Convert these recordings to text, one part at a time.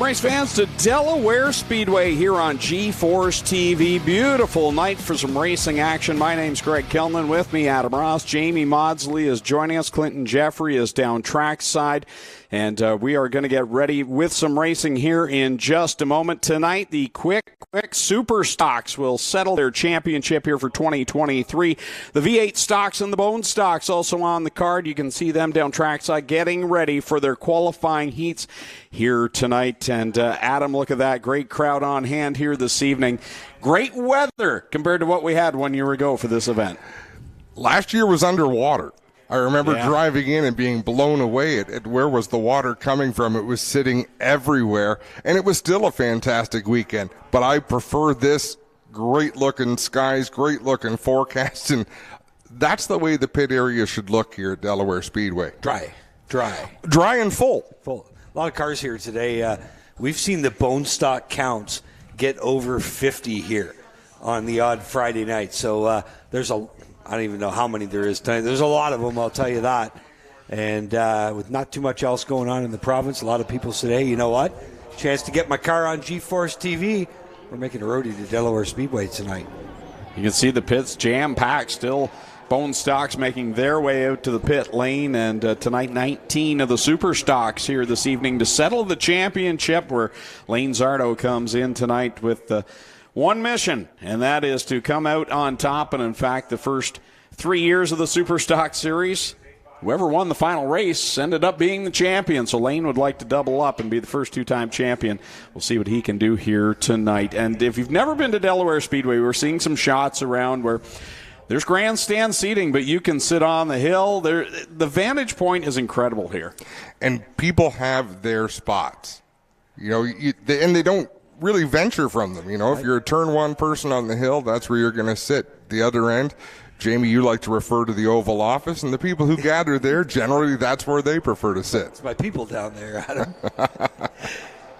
Welcome, race fans, to Delaware Speedway here on G-Force TV. Beautiful night for some racing action. My name's Greg Kellman. With me, Adam Ross. Jamie Maudsley is joining us. Clinton Jeffrey is down trackside. And we are going to get ready with some racing here in just a moment. Tonight, the Qwick Wick Superstocks will settle their championship here for 2023. The V8 stocks and the Bone stocks also on the card. You can see them down trackside getting ready for their qualifying heats here tonight. And Adam, look at that. Great crowd on hand here this evening. Great weather compared to what we had 1 year ago for this event. Last year was underwater. I remember driving in and being blown away at where was the water coming from. It was sitting everywhere, and it was still a fantastic weekend. But I prefer this great-looking skies, great-looking forecast, and that's the way the pit area should look here at Delaware Speedway. Dry and full. A lot of cars here today. We've seen the bone stock counts get over 50 here on the odd Friday night. So there's I don't even know how many there is tonight. There's a lot of them, I'll tell you that. And with not too much else going on in the province, a lot of people said, hey, you know what? Chance to get my car on G-Force TV. We're making a roadie to Delaware Speedway tonight. You can see the pits jam-packed still. Bone stocks making their way out to the pit lane. And tonight, 19 of the super stocks here this evening to settle the championship, where Lane Zardo comes in tonight with one mission, and that is to come out on top. And in fact, the first 3 years of the Superstock Series, whoever won the final race ended up being the champion. So Lane would like to double up and be the first two-time champion. We'll see what he can do here tonight. And if you've never been to Delaware Speedway, we're seeing some shots around where there's grandstand seating, but you can sit on the hill. The vantage point is incredible here. And people have their spots. You know, and they don't really venture from them. You know, if you're a turn one person on the hill, that's where you're going to sit. The other end, Jamie, you like to refer to the Oval Office, and the people who gather there, generally that's where they prefer to sit. It's my people down there, Adam.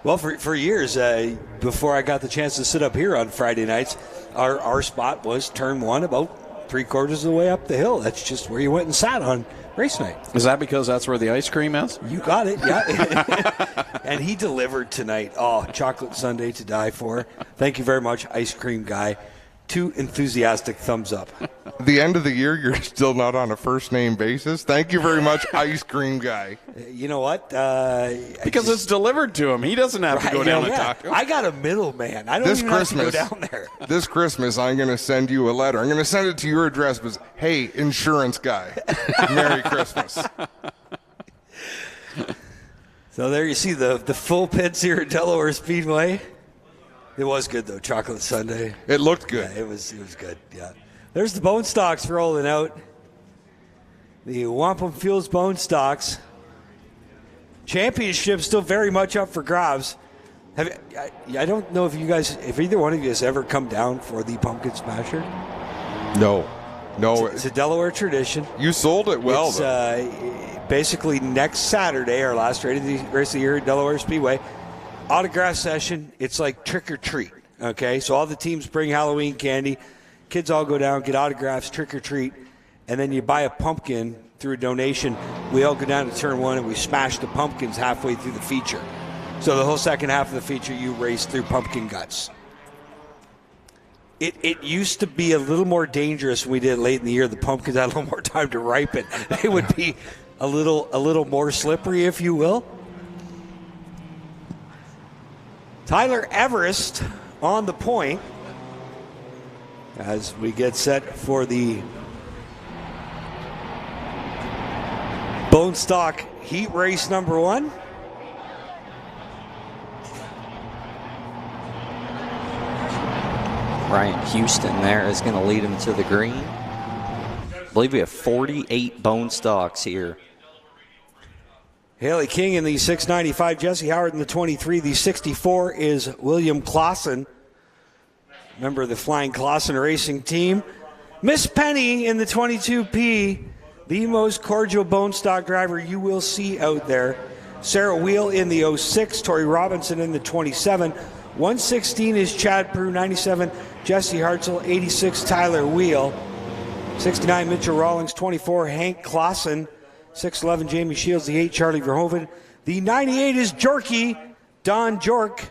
Well, for years, before I got the chance to sit up here on Friday nights, our spot was turn one, about 3/4 of the way up the hill. That's just where you went and sat on race night. Is that because that's where the ice cream is? You got it, yeah. And he delivered tonight. Oh, chocolate sundae to die for. Thank you very much, ice cream guy. 2 enthusiastic thumbs up. The end of the year, you're still not on a first-name basis. Thank you very much, ice cream guy. You know what? Because it's delivered to him. He doesn't have to go down and talk to him. I got a middleman. I don't even have to go down there. This Christmas, I'm going to send you a letter. I'm going to send it to your address, but hey, insurance guy, Merry Christmas. So there you see the full pits here at Delaware Speedway. It was good, though, chocolate sundae. It looked good. Yeah, it was good, yeah. There's the bone stocks rolling out. The Wampum Fuels bone stocks. Championship still very much up for grabs. I don't know if either one of you has ever come down for the Pumpkin Smasher. No. It's a Delaware tradition. You sold it well, though. Basically next Saturday, our last race of the year at Delaware Speedway. Autograph session, it's like trick or treat, okay? So all the teams bring Halloween candy. Kids all go down, get autographs, trick or treat, and then you buy a pumpkin through a donation. We all go down to turn one and we smash the pumpkins halfway through the feature. So the whole second half of the feature, you race through pumpkin guts. It used to be a little more dangerous when we did it late in the year. The pumpkins had a little more time to ripen. They would be a little more slippery, if you will. Tyler Everest on the point as we get set for the Bone Stock Heat Race number 1. Ryan Houston there is going to lead him to the green. I believe we have 48 bone stocks here. Haley King in the 695, Jesse Howard in the 23. The 64 is William Clausen, member of the Flying Clausen Racing Team. Miss Penny in the 22P, the most cordial bone stock driver you will see out there. Sarah Wheel in the 06, Tori Robinson in the 27. 116 is Chad Prue, 97 Jesse Hartzell, 86 Tyler Wheel, 69 Mitchell Rawlings, 24 Hank Clausen, 6'11 Jamie Shields, the 8 Charlie Verhoeven, the 98 is Jorky, Don Jork.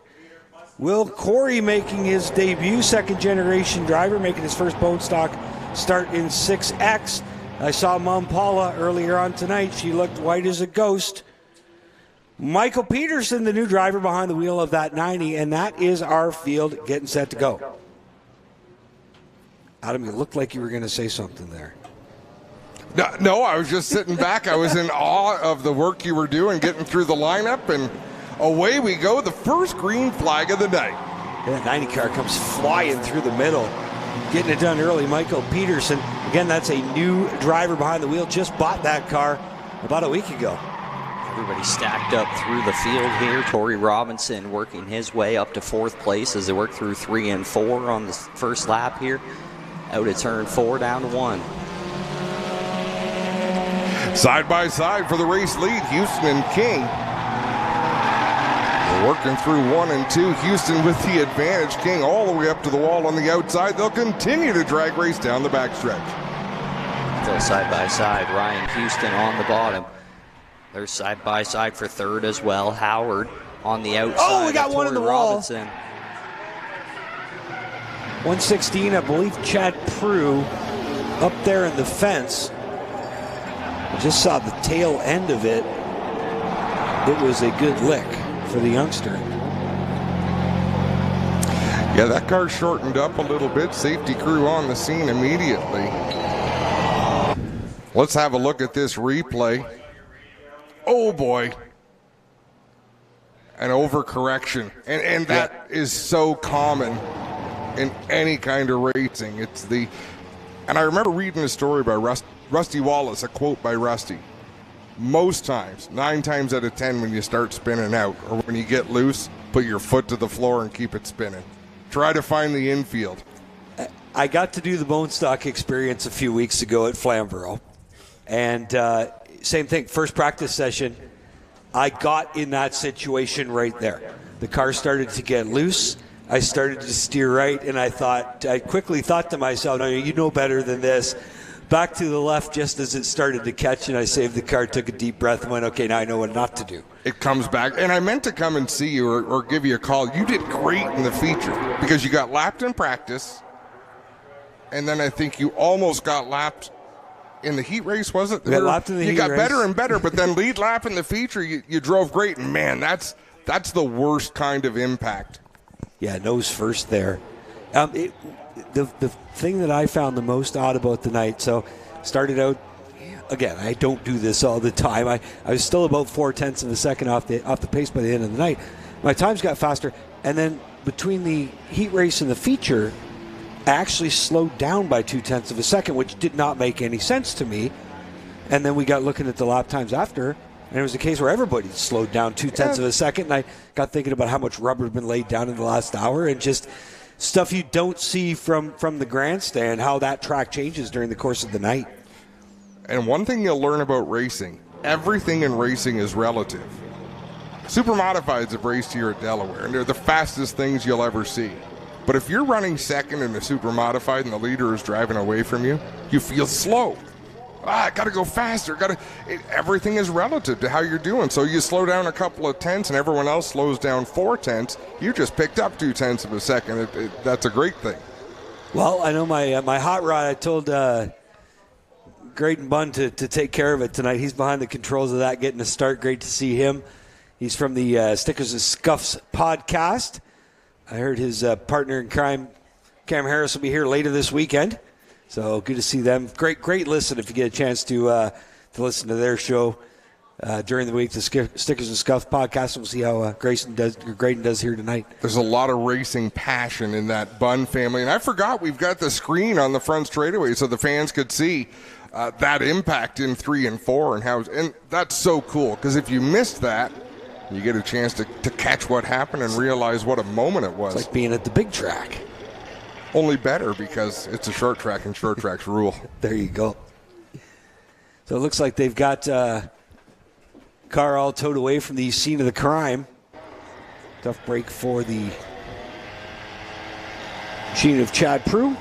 Will Corey making his debut, second-generation driver, making his first bone stock start in 6X. I saw Mom Paula earlier on tonight. She looked white as a ghost. Michael Peterson, the new driver behind the wheel of that 90, and that is our field getting set to go. Adam, you looked like you were going to say something there. No, I was just sitting back. I was in awe of the work you were doing, getting through the lineup, and away we go, the first green flag of the night. That 90 car comes flying through the middle. Getting it done early, Michael Peterson. Again, that's a new driver behind the wheel. Just bought that car about a week ago. Everybody stacked up through the field here. Torrey Robinson working his way up to 4th place as they work through 3 and 4 on the first lap here. Out of turn 4, down to 1. Side by side for the race lead, Houston and King. They're working through 1 and 2. Houston with the advantage. King all the way up to the wall on the outside. They'll continue to drag race down the backstretch. Still side by side. Ryan Houston on the bottom. They're side by side for 3rd as well. Howard on the outside. Oh, we got one in the wall. Robinson. 116, I believe Chad Prue up there in the fence. I just saw the tail end of it. It was a good lick for the youngster. Yeah, that car shortened up a little bit. Safety crew on the scene immediately. Let's have a look at this replay. Oh boy. An overcorrection. And that is so common in any kind of racing. And I remember reading a story by Rusty Wallace, a quote by Rusty. Most times, 9 times out of 10, when you start spinning out or when you get loose, put your foot to the floor and keep it spinning. Try to find the infield. I got to do the bone stock experience a few weeks ago at Flamborough. And same thing, first practice session, I got in that situation right there. The car started to get loose. I started to steer right, and I quickly thought to myself, no, you know better than this. Back to the left just as it started to catch, and I saved the car, took a deep breath, and went, okay, now I know what not to do. It comes back, and I meant to come and see you or give you a call. You did great in the feature because you got lapped in practice, and then I think you almost got lapped in the heat race, was it? You got better and better, but then lead lap in the feature, you drove great, and man, that's the worst kind of impact. Yeah, nose first there. The thing that I found the most odd about the night, so started out, again, I don't do this all the time. I was still about 0.4 of a second off the pace by the end of the night. My times got faster, and then between the heat race and the feature, I actually slowed down by 0.2 of a second, which did not make any sense to me. And then we got looking at the lap times after, and it was a case where everybody slowed down 0.2 of a second, and I got thinking about how much rubber had been laid down in the last hour, and just stuff you don't see from the grandstand, how that track changes during the course of the night. And one thing you'll learn about racing, everything in racing is relative. Super Modifieds have raced here at Delaware, and they're the fastest things you'll ever see. But if you're running second in a Super Modified and the leader is driving away from you, you feel slow. I got to go faster. Everything is relative to how you're doing. So you slow down a couple of tenths and everyone else slows down 4 tenths. You just picked up 0.2 of a second. That's a great thing. Well, I know my hot rod, I told Graydon Bunn to take care of it tonight. He's behind the controls of that, getting a start. Great to see him. He's from the Stickers and Scuffs podcast. I heard his partner in crime, Cam Harris, will be here later this weekend. So good to see them. Great listen if you get a chance to listen to their show during the week, the Stickers and Scuffs podcast. We'll see how Graydon does here tonight. There's a lot of racing passion in that Bunn family. And I forgot we've got the screen on the front straightaway so the fans could see that impact in 3 and 4. And that's so cool because if you missed that, you get a chance to catch what happened and realize what a moment it was. It's like being at the big track. Only better because it's a short track and short tracks rule. There you go. So it looks like they've got car all towed away from the scene of the crime. Tough break for the machine of Chad Prue.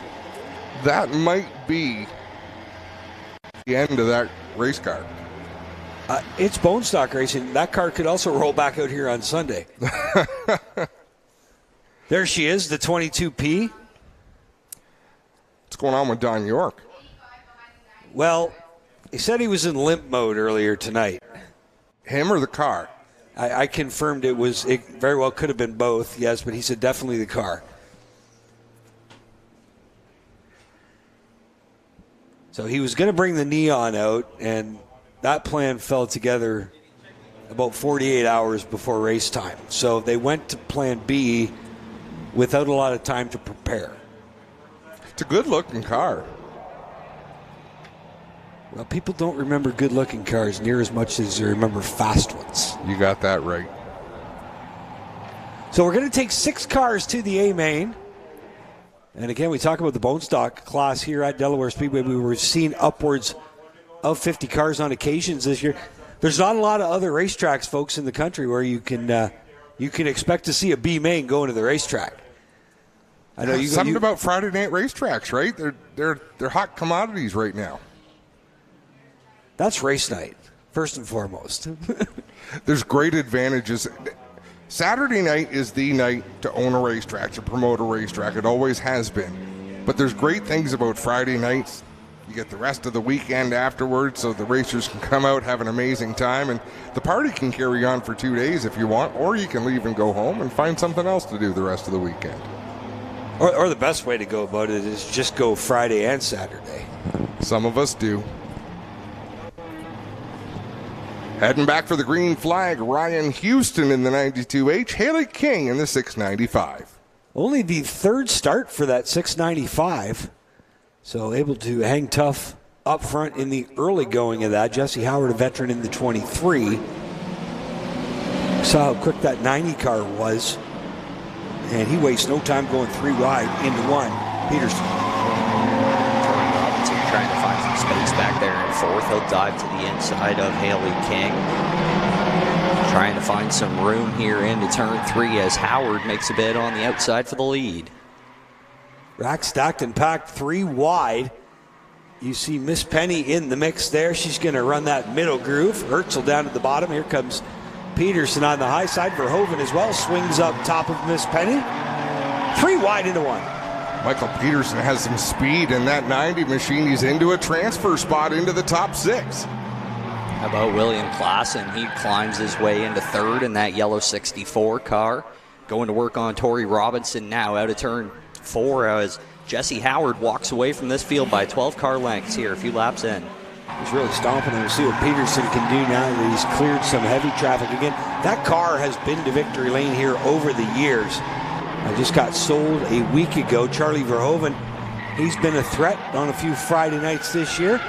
That might be the end of that race car. It's bone stock racing. That car could also roll back out here on Sunday. There she is, the 22P. What's going on with Don York? Well, he said he was in limp mode earlier tonight. Him or the car? I confirmed it very well could have been both, yes, but he said definitely the car. So he was going to bring the neon out, and that plan fell together about 48 hours before race time. So they went to plan B without a lot of time to prepare. It's a good-looking car. Well, people don't remember good-looking cars near as much as they remember fast ones. You got that right. So we're going to take 6 cars to the A main. And again, we talk about the bone stock class here at Delaware Speedway. We were seeing upwards of 50 cars on occasions this year. There's not a lot of other racetracks, folks, in the country where you can expect to see a B main going to the racetrack. I know something about Friday night racetracks, right? They're hot commodities right now. That's race night, first and foremost. There's great advantages. Saturday night is the night to own a racetrack, to promote a racetrack. It always has been. But there's great things about Friday nights. You get the rest of the weekend afterwards, so the racers can come out, have an amazing time, and the party can carry on for 2 days if you want, or you can leave and go home and find something else to do the rest of the weekend. Or the best way to go about it is just go Friday and Saturday. Some of us do. Heading back for the green flag, Ryan Houston in the 92H, Haley King in the 695. Only the third start for that 695. So able to hang tough up front in the early going of that. Jesse Howard, a veteran in the 23. Saw how quick that 90 car was. And he wastes no time going 3 wide into 1. Peterson. Trying to find some space back there in 4th. He'll dive to the inside of Haley King. Trying to find some room here into turn 3 as Howard makes a bid on the outside for the lead. Rack stacked and packed 3 wide. You see Miss Penny in the mix there. She's going to run that middle groove. Herzl down at the bottom. Here comes Peterson on the high side. Verhoeven as well swings up top of Miss Penny. 3 wide into 1. Michael Peterson has some speed in that 90 machine. He's into a transfer spot into the top 6. How about William Klassen? He climbs his way into 3rd in that yellow 64 car. Going to work on Tori Robinson now out of turn 4 as Jesse Howard walks away from this field by 12 car lengths here a few laps in. He's really stomping, and we'll see what Peterson can do now that he's cleared some heavy traffic again. That car has been to victory lane here over the years. I just got sold a week ago. Charlie Verhoeven, he's been a threat on a few Friday nights this year.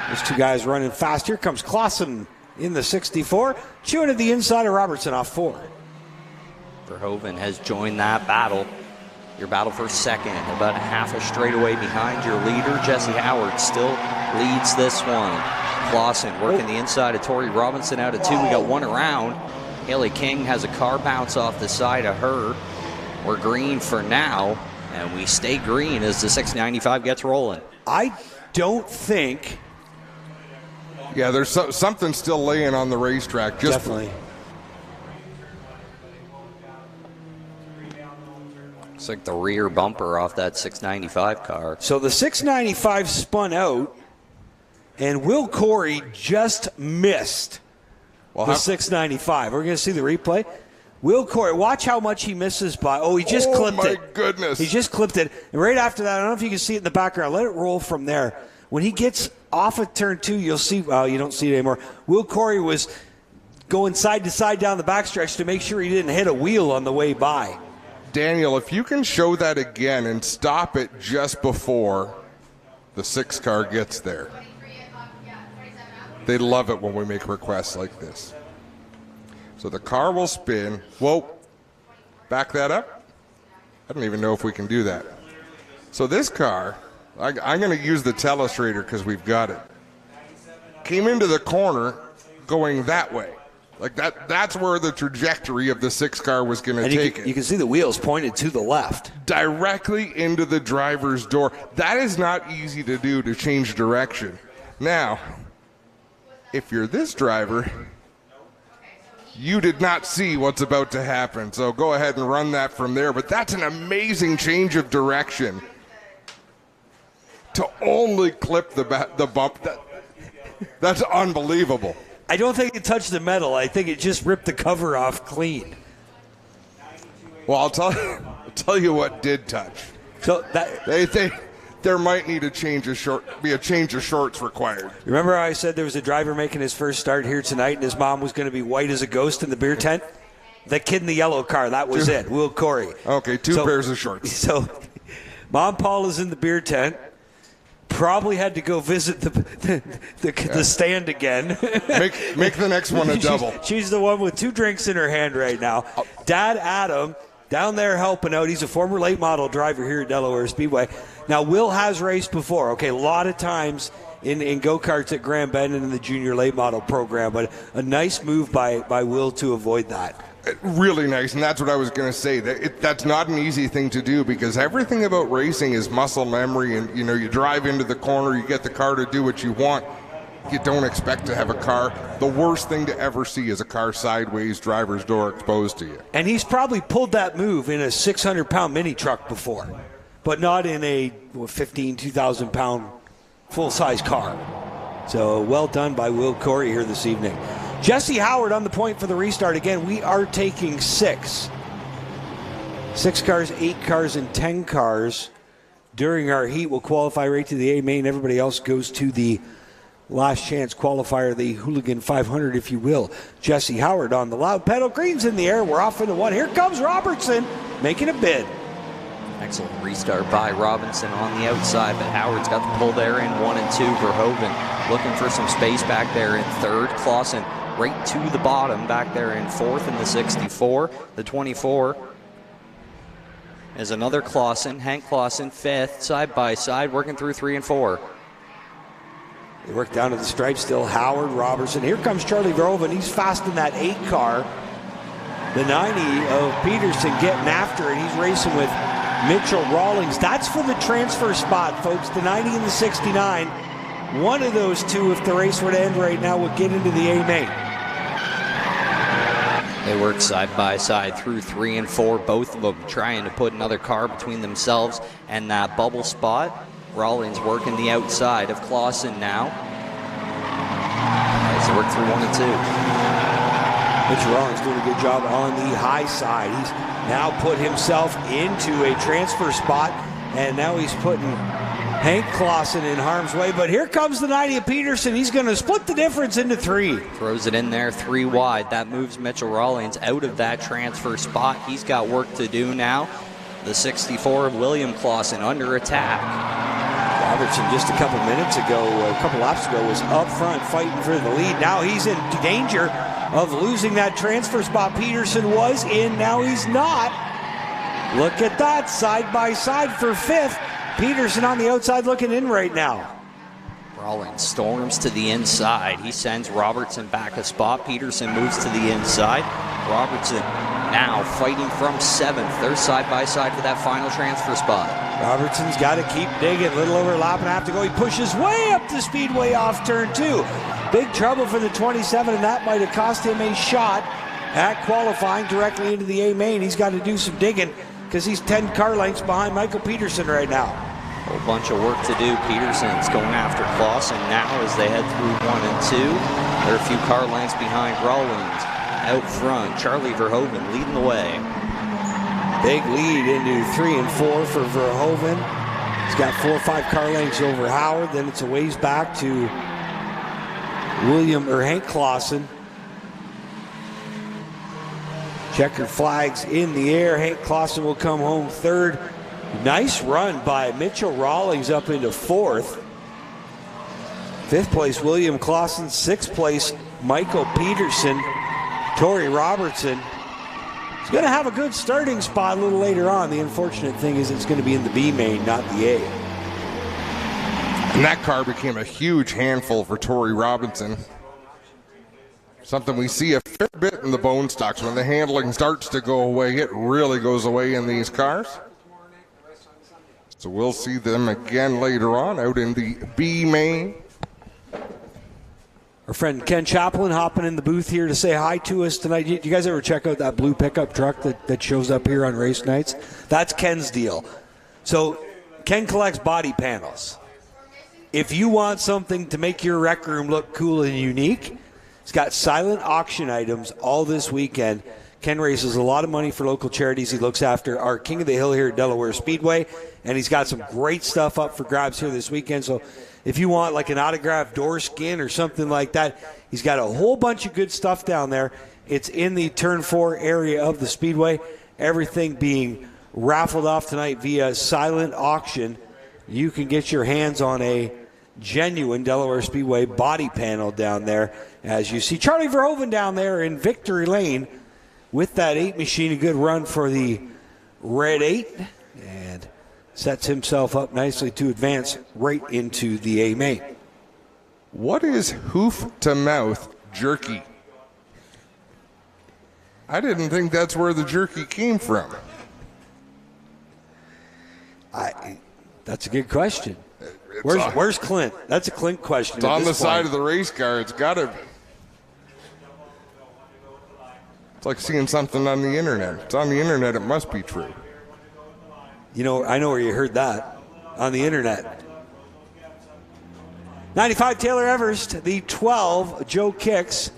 Those 2 guys running fast. Here comes Klassen in the 64, chewing at the inside of Robertson off 4. Verhoeven has joined that battle. Your battle for 2nd, about a half a straightaway behind your leader. Jesse Howard still leads this one. Klassen working the inside of Tori Robinson out of 2. We got 1 around. Haley King has a car bounce off the side of her. We're green for now, and we stay green as the 695 gets rolling. I don't think... Yeah, there's something still laying on the racetrack. Definitely. Looks like the rear bumper off that 695 car. So the 695 spun out, and Will Corey just missed the 695. We're going to see the replay. Will Corey, watch how much he misses by. Oh, he just clipped it. Oh, my goodness. He just clipped it. And right after that, I don't know if you can see it in the background. Let it roll from there. When he gets off of turn 2, you'll see, well, you don't see it anymore. Will Corey was going side to side down the backstretch to make sure he didn't hit a wheel on the way by. Daniel, if you can show that again and stop it just before the 6 car gets there. They love it when we make requests like this. So the car will spin. Whoa, back that up. I don't even know if we can do that. So this car, I'm going to use the telestrator because we've got it. Came into the corner going that way. Like that's where the trajectory of the 6 car was going to take it. You can see the wheels pointed to the left. Directly into the driver's door. That is not easy to do, to change direction. Now, if you're this driver, you did not see what's about to happen. So go ahead and run that from there. But that's an amazing change of direction to only clip the bump. That's unbelievable. I don't think it touched the metal. I think it just ripped the cover off clean. Well, I'll tell you what did touch. So that there might need a change of shorts required. Remember how I said there was a driver making his first start here tonight and his mom was going to be white as a ghost in the beer tent? The kid in the yellow car, that was it, Will Corey. Okay, two pairs of shorts. So Mom Paul is in the beer tent. Probably had to go visit the stand again. Make the next one a double. She's the one with 2 drinks in her hand right now. Dad Adam down there helping out. He's a former late model driver here at Delaware Speedway. Now, Will has raced before. Okay, a lot of times in go-karts at Grand Bend and in the junior late model program, but a nice move by Will to avoid that. Really nice, and that's what I was going to say. That's not an easy thing to do because everything about racing is muscle memory, and you drive into the corner, you get the car to do what you want. You don't expect to have a car. The worst thing to ever see is a car sideways, driver's door exposed to you. And he's probably pulled that move in a 600-pound mini truck before, but not in a 2,000-pound full-size car. So well done by Will Corey here this evening. Jesse Howard on the point for the restart. Again, we are taking 6 cars, 8 cars, and 10 cars during our heat. Will qualify right to the A main. Everybody else goes to the last chance qualifier, the Hooligan 500, if you will. Jesse Howard on the loud pedal. Green's in the air. We're off into 1. Here comes Robertson making a bid. Excellent restart by Robinson on the outside, but Howard's got the pull there in 1 and 2. Verhoeven looking for some space back there in 3rd. Clausen right to the bottom back there in 4th in the 64. The 24 is another Clausen. Hank Clausen 5th, side by side, working through 3 and 4. They work down to the stripe still. Howard, Robertson. Here comes Charlie Verhoeven. He's fast in that 8 car. The 90 of Peterson getting after it. He's racing with Mitchell Rawlings. That's for the transfer spot, folks. The 90 and the 69. One of those two, if the race were to end right now, would get into the A main. They work side by side through 3 and 4, both of them trying to put another car between themselves and that bubble spot. Rawlings working the outside of Clausen now as they work through 1 and 2. Mitchell Rawlings doing a good job on the high side. He's now put himself into a transfer spot, and now he's putting Hank Clausen in harm's way. But here comes the 90 of Peterson. He's going to split the difference into 3. Throws it in there 3 wide. That moves Mitchell Rawlings out of that transfer spot. He's got work to do now. The 64 of William Clausen under attack. Robertson just a couple laps ago was up front fighting for the lead. Now he's in danger of losing that transfer spot Peterson was in. Now he's not. Look at that, side by side for 5th. Peterson on the outside looking in right now. Rawlings storms to the inside. He sends Robertson back a spot. Peterson moves to the inside. Robertson now fighting from 7th. They're side by side for that final transfer spot. Robertson's got to keep digging. A little over a lap and a half to go. He pushes way up the Speedway off turn 2. Big trouble for the 27, and that might have cost him a shot at qualifying directly into the A main. He's got to do some digging because he's 10 car lengths behind Michael Peterson right now. A whole bunch of work to do. Peterson's going after Clausen now as they head through 1 and 2. They're a few car lengths behind Rawlings. Out front, Charlie Verhoeven leading the way. Big lead into 3 and 4 for Verhoeven. He's got 4 or 5 car lengths over Howard. Then it's a ways back to Hank Clausen. Checkered flags in the air. Hank Clausen will come home 3rd. Nice run by Mitchell Rawlings up into 4th. 5th place, William Clausen. 6th place, Michael Peterson. Torrey Robertson is going to have a good starting spot a little later on. The unfortunate thing is it's going to be in the B main, not the A. And that car became a huge handful for Torrey Robinson. Something we see a fair bit in the bone stocks. When the handling starts to go away, it really goes away in these cars. So we'll see them again later on out in the B main. Our friend Ken Chaplin hopping in the booth here to say hi to us tonight. Do you guys ever check out that blue pickup truck that shows up here on race nights? That's Ken's deal. So Ken collects body panels. If you want something to make your rec room look cool and unique, he's got silent auction items all this weekend. Ken raises a lot of money for local charities. He looks after our King of the Hill here at Delaware Speedway, and he's got some great stuff up for grabs here this weekend. So if you want like an autographed door skin or something like that, he's got a whole bunch of good stuff down there. It's in the Turn 4 area of the Speedway. Everything being raffled off tonight via silent auction. You can get your hands on a genuine Delaware Speedway body panel down there. As you see Charlie Verhoeven down there in Victory Lane with that 8 machine. A good run for the Red 8. And sets himself up nicely to advance right into the A main. What is hoof-to-mouth jerky? I didn't think that's where the jerky came from. That's a good question. Where's Clint? That's a Clint question. It's on the side of the race car. It's got to. It's like seeing something on the internet. It's on the internet. It must be true. You know, I know where you heard that. On the internet. 95 Taylor Everest, the 12 Joe Kicks.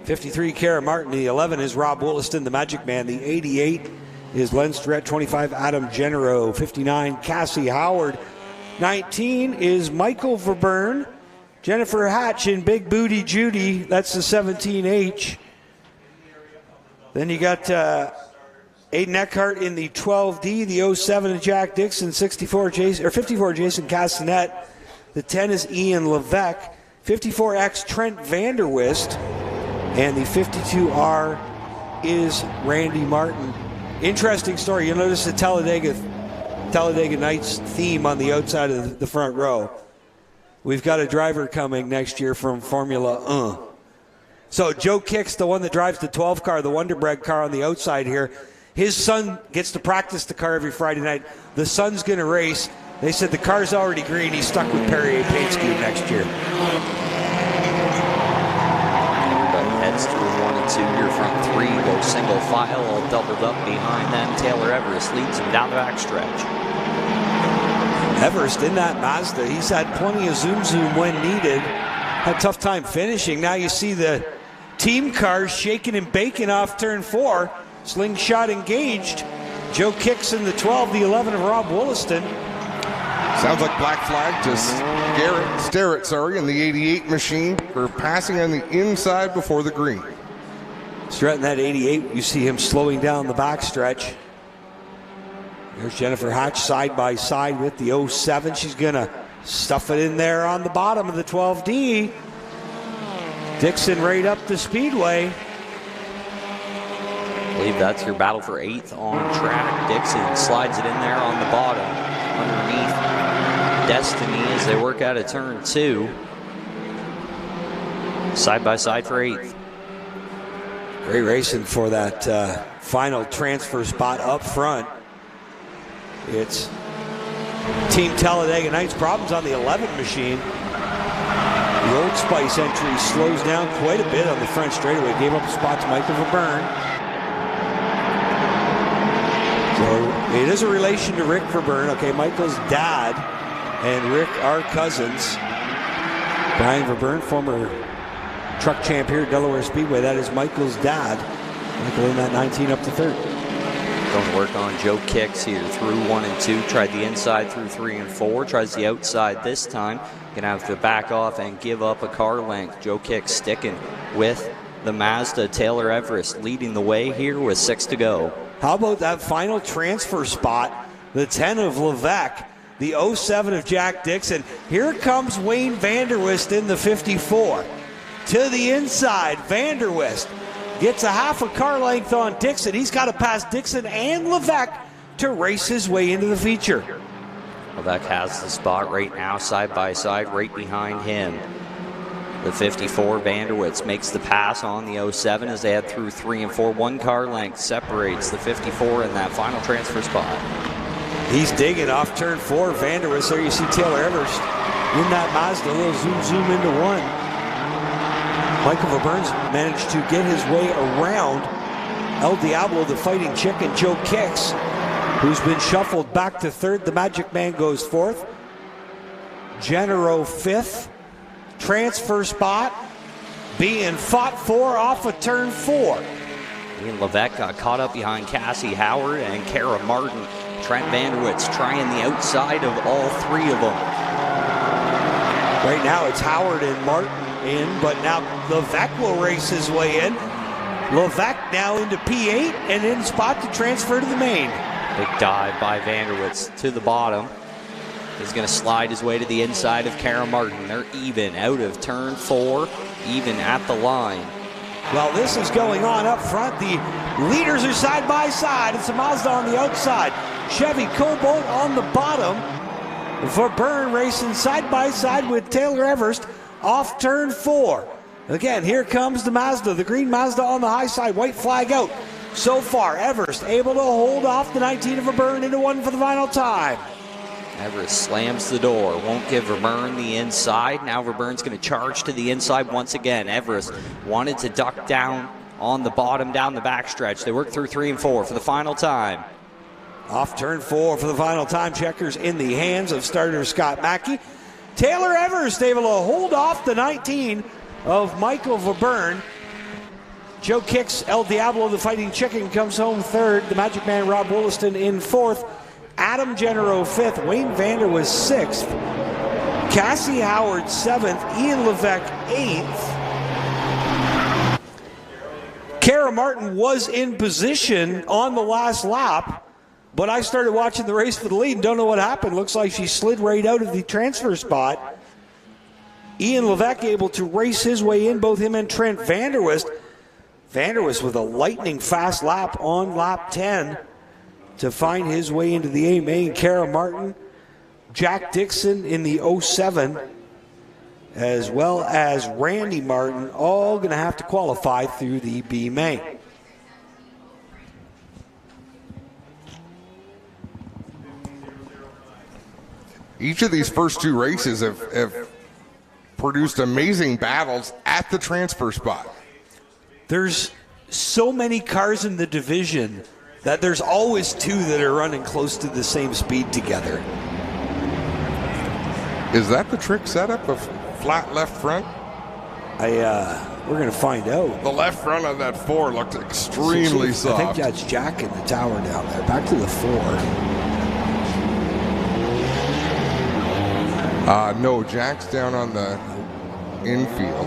53 Kara Martin, the 11 is Rob Williston, the Magic Man. The 88 is Len Starrett, 25 Adam Genero, 59 Cassie Howard. 19 is Michael Verburn. Jennifer Hatch in Big Booty Judy, that's the 17H. Then you got Aiden Eckhart in the 12D, the 07 Jack Dixon, 54 Jason Castanet. The 10 is Ian Levesque, 54X Trent Vanderwist, and the 52R is Randy Martin. Interesting story. You'll notice the Talladega Nights theme on the outside of the front row. We've got a driver coming next year from Formula 1. So Joe Kicks, the one that drives the 12 car, the Wonderbread car on the outside here. His son gets to practice the car every Friday night. The son's going to race. They said the car's already green. He's stuck with Perrier paint scheme next year. Everybody heads through 1 and 2. Your front 3 go single file, all doubled up behind them. Taylor Everest leads him down the backstretch. Everest in that Mazda. He's had plenty of zoom when needed. Had a tough time finishing. Now you see the team cars shaking and baking off turn 4. Slingshot engaged. Joe Kicks in the 12, the 11 of Rob Williston. Sounds like black flag to Starrett, in the 88 machine for passing on the inside before the green. Starrett in that 88, you see him slowing down the backstretch. There's Jennifer Hatch side by side with the 07. She's going to stuff it in there on the bottom of the 12D. Dixon right up the Speedway. I believe that's your battle for 8th on track. Dixon slides it in there on the bottom underneath Destiny as they work out of turn 2. Side by side for 8th. Great racing for that final transfer spot up front. It's Team Talladega Nights. Problems on the 11 machine. The Old Spice entry slows down quite a bit on the front straightaway. Gave up a spot to Michael Verburn. So it is a relation to Rick Verburn. Okay, Michael's dad and Rick are cousins. Brian Verburn, former truck champ here at Delaware Speedway. That is Michael's dad. Michael in that 19 up to 3rd. Going to work on Joe Kicks here through 1 and 2. Tried the inside through 3 and 4. Tries the outside this time. Going to have to back off and give up a car length. Joe Kicks sticking with the Mazda. Taylor Everest leading the way here with 6 to go. How about that final transfer spot? The 10 of Levesque, the 07 of Jack Dixon. Here comes Wayne Vanderwist in the 54. To the inside, Vanderwist gets a half a car length on Dixon. He's got to pass Dixon and Levesque to race his way into the feature. Levesque has the spot right now, side by side, right behind him. The 54, Vanderwist, makes the pass on the 07 as they head through 3 and 4. 1 car length separates the 54 in that final transfer spot. He's digging off turn 4. Vanderwist, there you see Taylor Everest in that Mazda. A little zoom into one. Michael Verburns managed to get his way around El Diablo, the Fighting Chicken, Joe Kicks, who's been shuffled back to third. The Magic Man goes fourth. Genero fifth. Transfer spot being fought for off of turn 4. Ian Levesque got caught up behind Cassie Howard and Kara Martin. Trent Vanderwitz trying the outside of all three of them. Right now it's Howard and Martin in, but now Levesque will race his way in. Levesque now into P8 and in spot to transfer to the main. Big dive by Vanderwitz to the bottom. He's going to slide his way to the inside of Kara Martin. They're even out of turn 4, even at the line. Well, this is going on up front. The leaders are side by side. It's a Mazda on the outside. Chevy Cobalt on the bottom. Verburn racing side by side with Taylor Everest off turn 4. Again, here comes the Mazda, the green Mazda on the high side, white flag out. So far, Everest able to hold off the 19 of Verburn into one for the final time. Everest slams the door, won't give Verburn the inside. Now Verburn's going to charge to the inside once again. Everest wanted to duck down on the bottom down the backstretch. They work through 3 and 4 for the final time. Off turn 4 for the final time. Checkers in the hands of starter Scott Mackey. Taylor Everest able to hold off the 19 of Michael Verburn. Joe Kicks, El Diablo, the Fighting Chicken, comes home third. The Magic Man, Rob Williston, in fourth. Adam Genero fifth. Wayne Vander was sixth. Cassie Howard seventh. Ian Levesque eighth. Kara Martin was in position on the last lap, but I started watching the race for the lead and don't know what happened. Looks like she slid right out of the transfer spot. Ian Levesque able to race his way in, both him and Trent Vanderwist. Vanderwist with a lightning fast lap on lap 10 to find his way into the A main. Kara Martin, Jack Dixon in the 07, as well as Randy Martin, all going to have to qualify through the B main. Each of these first 2 races have produced amazing battles at the transfer spot. There's so many cars in the division that there's always 2 that are running close to the same speed together. Is that the trick setup of flat left front? We're going to find out. The left front of that 4 looked extremely soft. I think that's Jack in the tower down there. Back to the 4. No, Jack's down on the infield.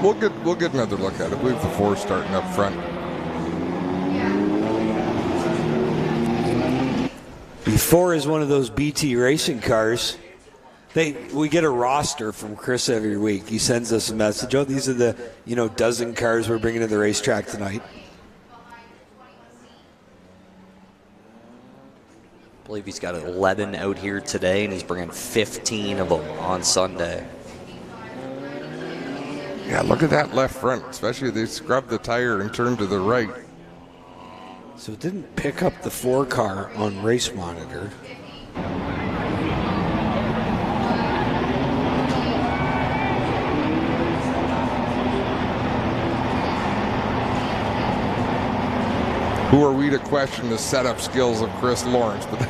We'll get another look at it. I believe the 4 starting up front. B4 is one of those BT racing cars. We get a roster from Chris every week. He sends us a message. Oh, these are the dozen cars we're bringing to the racetrack tonight. I believe he's got 11 out here today, and he's bringing 15 of them on Sunday. Yeah, look at that left front, especially they scrubbed the tire and turned to the right. So it didn't pick up the 4 car on Race Monitor. Who are we to question the setup skills of Chris Lawrence? But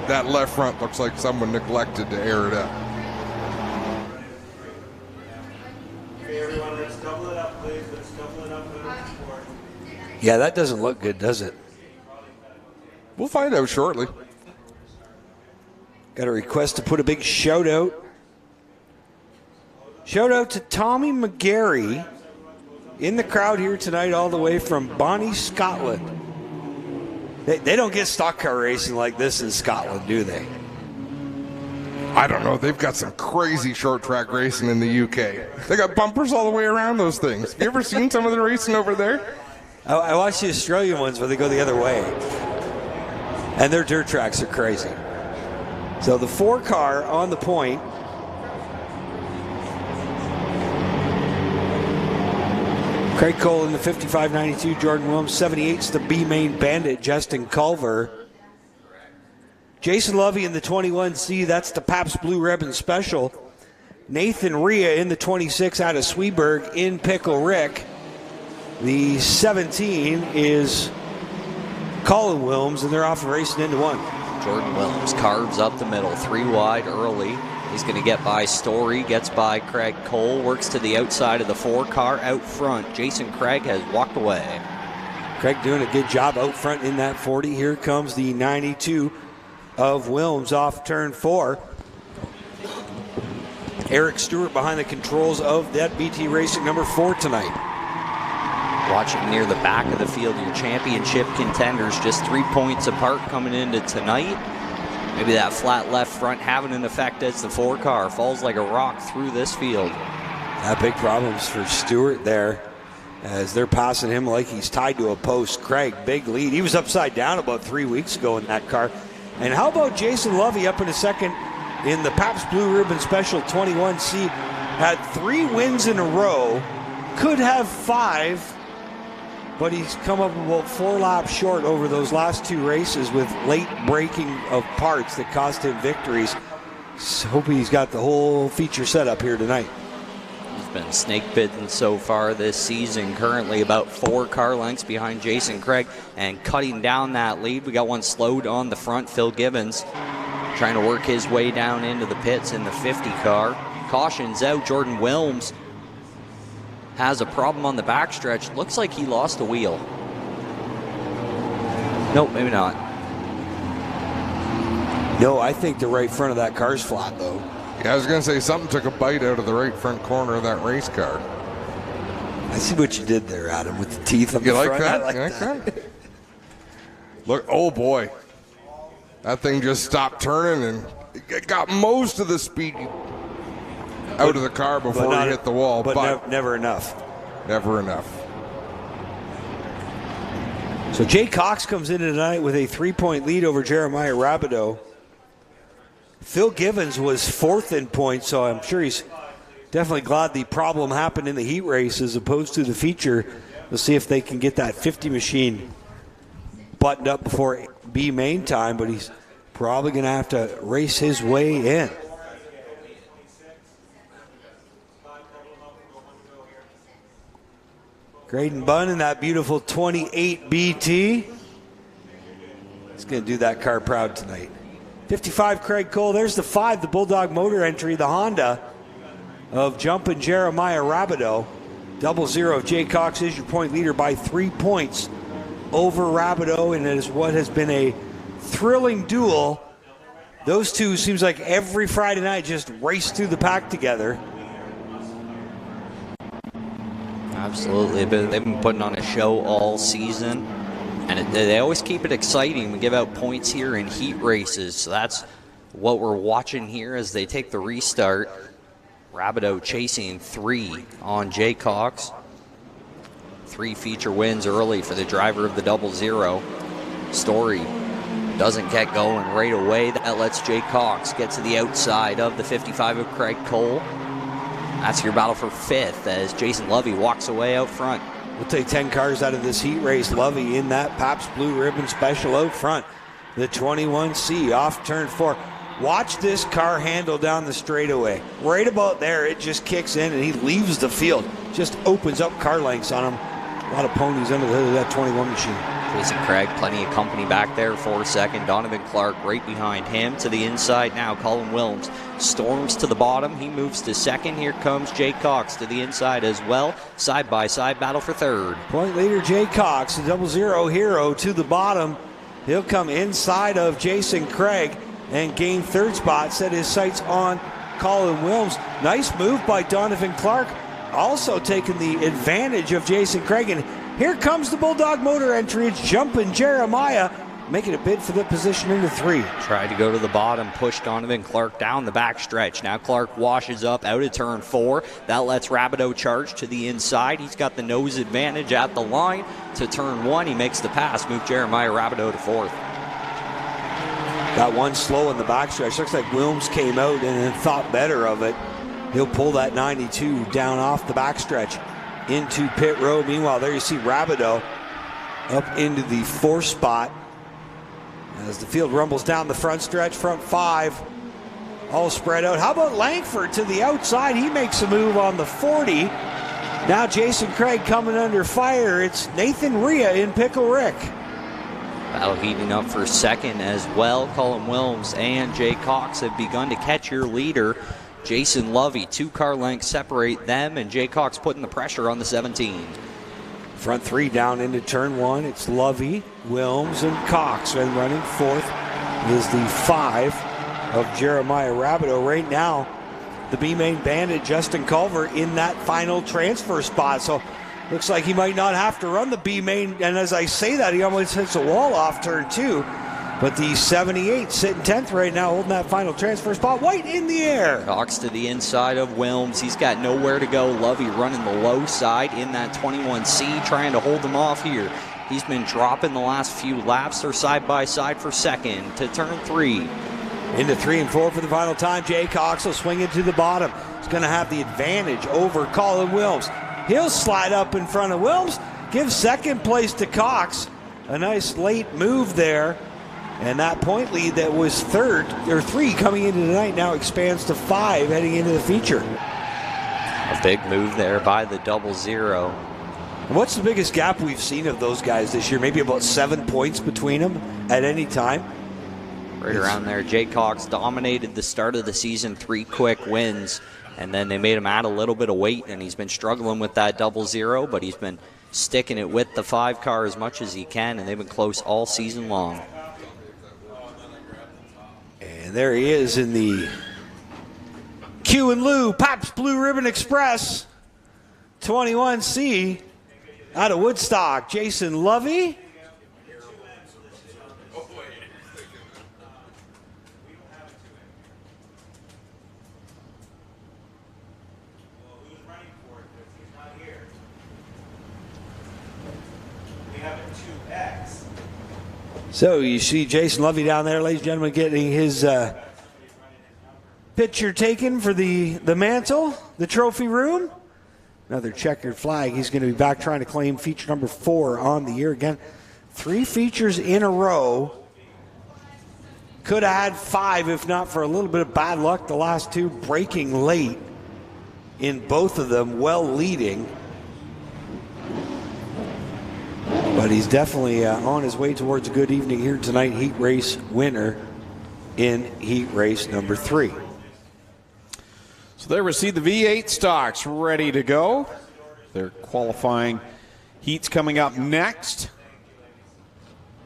that left front looks like someone neglected to air it up. Okay, everyone, let's double it up, please. Let's double it up. Yeah, that doesn't look good, does it? We'll find out shortly. Got a request to put a big shout out. Shout out to Tommy McGarry in the crowd here tonight, all the way from Bonnie, Scotland. They don't get stock car racing like this in Scotland, do they? I don't know. They've got some crazy short track racing in the UK. They got bumpers all the way around those things. Have you ever seen some of the racing over there? I watched the Australian ones where they go the other way. And their dirt tracks are crazy. So the 4 car on the point. Craig Cole in the 5592, Jordan Williams, 78's the B main bandit, Justin Culver. Jason Lovey in the 21C, that's the Pabst Blue Ribbon Special. Nathan Rhea in the 26 out of Sweeburg in Pickle Rick. The 17 is Colin Wilms, and they're off and racing into one. Jordan Wilms carves up the middle, 3 wide early. He's going to get by Story, gets by Craig Cole, works to the outside of the 4 car out front. Jason Craig has walked away. Craig doing a good job out front in that 40. Here comes the 92 of Wilms off turn 4. Eric Stewart behind the controls of that BT Racing number 4 tonight. Watching near the back of the field, your championship contenders just 3 points apart coming into tonight. Maybe that flat left front having an effect as the 4 car falls like a rock through this field. Big problems for Stewart there as they're passing him like he's tied to a post. Craig, big lead. He was upside down about 3 weeks ago in that car. And how about Jason Lovey up in a second in the Pabst Blue Ribbon Special 21C? Had 3 wins in a row, could have 5, but he's come up about 4 laps short over those last 2 races with late breaking of parts that cost him victories. So hoping he's got the whole feature set up here tonight. He's been snake bitten so far this season, currently about 4 car lengths behind Jason Craig and cutting down that lead. We got one slowed on the front, Phil Gibbons trying to work his way down into the pits in the 50 car. Caution's out. Jordan Wilms has a problem on the backstretch. Looks like he lost a wheel. Nope, maybe not. No, I think the right front of that car's flat, though. Yeah, I was going to say something took a bite out of the right front corner of that race car. I see what you did there, Adam, with the teeth on the You like front. that? I like You like that. that? Look, oh boy. That thing just stopped turning and it got most of the speed out of the car before it hit the wall. But never enough. Never enough. So Jay Cox comes in tonight with a 3-point lead over Jeremiah Rabideau. Phil Givens was 4th in points, so I'm sure he's definitely glad the problem happened in the heat race as opposed to the feature. We'll see if they can get that 50 machine buttoned up before B main time, but he's probably going to have to race his way in. Graydon Bunn in that beautiful 28 BT. He's going to do that car proud tonight. 55 Craig Cole. There's the 5, the Bulldog motor entry, the Honda of Jumpin' Jeremiah Rabideau. 00 of Jay Cox is your point leader by 3 points over Rabideau, and it is what has been a thrilling duel. Those two seems like every Friday night just race through the pack together. Absolutely. They've been putting on a show all season, and they always keep it exciting. We give out points here in heat races, so that's what we're watching here as they take the restart. Rabideau chasing 3 on Jay Cox. 3 feature wins early for the driver of the 00. Story doesn't get going right away. That lets Jay Cox get to the outside of the 55 of Craig Cole. That's your battle for 5th as Jason Lovey walks away out front. We'll take 10 cars out of this heat race. Lovey in that Pabst Blue Ribbon Special out front. The 21C off turn 4. Watch this car handle down the straightaway. Right about there, it just kicks in and he leaves the field. Just opens up car lengths on him. A lot of ponies under the hood of that 21 machine. Jason Craig, plenty of company back there for 2nd. Donovan Clark right behind him. To the inside now, Colin Wilms storms to the bottom. He moves to 2nd. Here comes Jay Cox to the inside as well. Side-by-side battle for 3rd. Point leader Jay Cox, the 00 hero to the bottom. He'll come inside of Jason Craig and gain 3rd spot. Set his sights on Colin Wilms. Nice move by Donovan Clark. Also taking the advantage of Jason Craig. And here comes the Bulldog motor entry. It's Jumpin' Jeremiah making a bid for the position into 3. Tried to go to the bottom, pushed Donovan Clark down the backstretch. Now Clark washes up out of turn 4. That lets Rabideau charge to the inside. He's got the nose advantage at the line to turn 1. He makes the pass, move Jeremiah Rabideau to 4th. Got one slow in the backstretch. Looks like Wilms came out and thought better of it. He'll pull that 92 down off the backstretch into pit road. Meanwhile, there you see Rabideau up into the 4th spot As the field rumbles down the front stretch, front 5 all spread out. How about Langford to the outside? He makes a move on the 40. Now Jason Craig coming under fire. It's Nathan Rhea in Pickle Rick. Battle heating up for second as well. Colin Wilms and Jay Cox have begun to catch your leader, Jason Lovey. 2 car lengths separate them, and Jay Cox putting the pressure on the 17. Front 3 down into turn 1. It's Lovey, Wilms, and Cox. And running fourth is the 5 of Jeremiah Rabideau. Right now, the B-Main bandit, Justin Culver, in that final transfer spot. So looks like he might not have to run the B-Main. And as I say that, he almost hits a wall off turn 2. But the 78 sitting 10th right now, holding that final transfer spot. White in the air. Cox to the inside of Wilms. He's got nowhere to go. Lovey running the low side in that 21C, trying to hold him off here. He's been dropping the last few laps. They're side by side for second to turn 3. Into 3 and 4 for the final time. Jay Cox will swing it to the bottom. He's going to have the advantage over Colin Wilms. He'll slide up in front of Wilms. Give second place to Cox. A nice late move there. And that point lead that was 3 coming into tonight now expands to 5 heading into the feature. A big move there by the 00. What's the biggest gap we've seen of those guys this year? Maybe about 7 points between them at any time? Right around there. Jay Cox dominated the start of the season, 3 quick wins, and then they made him add a little bit of weight, and he's been struggling with that 00, but he's been sticking it with the 5 car as much as he can, and they've been close all season long. And there he is in the Q and Lou Pabst Blue Ribbon Express 21C out of Woodstock. Jason Lovey. So you see Jason Lovey down there, ladies and gentlemen, getting his picture taken for the mantle, the trophy room. Another checkered flag. He's going to be back trying to claim feature number 4 on the year. Again, 3 features in a row. Could have had 5 if not for a little bit of bad luck. The last 2 breaking late in both of them, well leading. But he's definitely on his way towards a good evening here tonight. Heat race winner in heat race number 3. So there we see the V8 stocks ready to go. Their qualifying heats coming up next.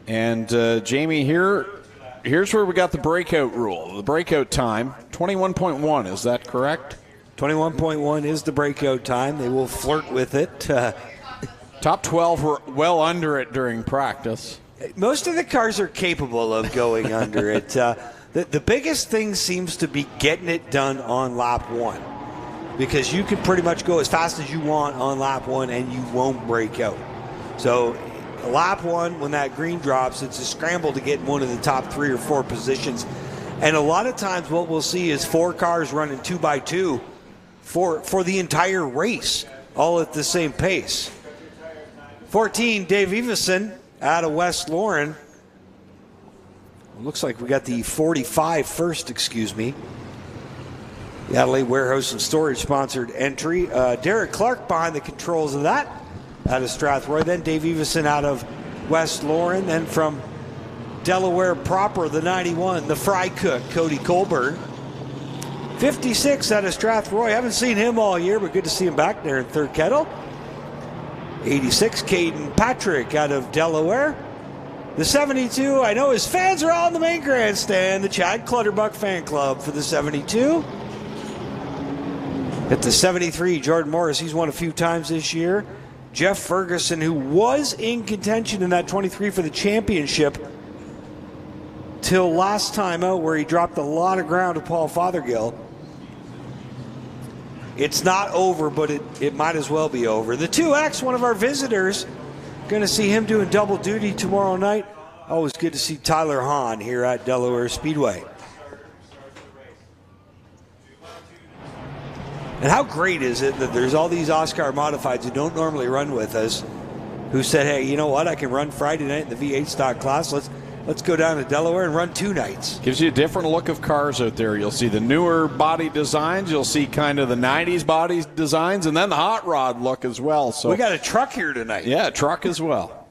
And Jamie, here's where we got the breakout rule. The breakout time, 21.1, is that correct? 21.1 is the breakout time. They will flirt with it. Top 12 were well under it during practice. Most of the cars are capable of going under it. The biggest thing seems to be getting it done on lap 1, because you can pretty much go as fast as you want on lap 1 and you won't break out. So lap 1, when that green drops, it's a scramble to get in one of the top 3 or 4 positions. And a lot of times what we'll see is 4 cars running 2x2 for the entire race, all at the same pace. 14, Dave Everson out of West Lauren. Looks like we got the 45 first, excuse me. The Adelaide Warehouse and Storage sponsored entry. Derek Clark behind the controls of that out of Strathroy. Then Dave Everson out of West Lauren. Then from Delaware proper, the 91, the fry cook, Cody Colburn. 56 out of Strathroy. Haven't seen him all year, but good to see him back there in third kettle. 86, Caden Patrick out of Delaware. The 72, I know his fans are all in the main grandstand. The Chad Clutterbuck fan club for the 72. At the 73, Jordan Morris, he's won a few times this year. Jeff Ferguson, who was in contention in that 23 for the championship till last time out, where he dropped a lot of ground to Paul Fothergill. It's not over, but it might as well be over. The 2X, one of our visitors, going to see him doing double duty tomorrow night. Always good to see Tyler Hahn here at Delaware Speedway. And how great is it that there's all these Oscar Modifieds who don't normally run with us, who said, hey, you know what, I can run Friday night in the V8 stock class. let's go down to Delaware and run 2 nights. Gives you a different look of cars out there. You'll see the newer body designs. You'll see kind of the 90s body designs, and then the hot rod look as well. So we got a truck here tonight. Yeah, a truck as well.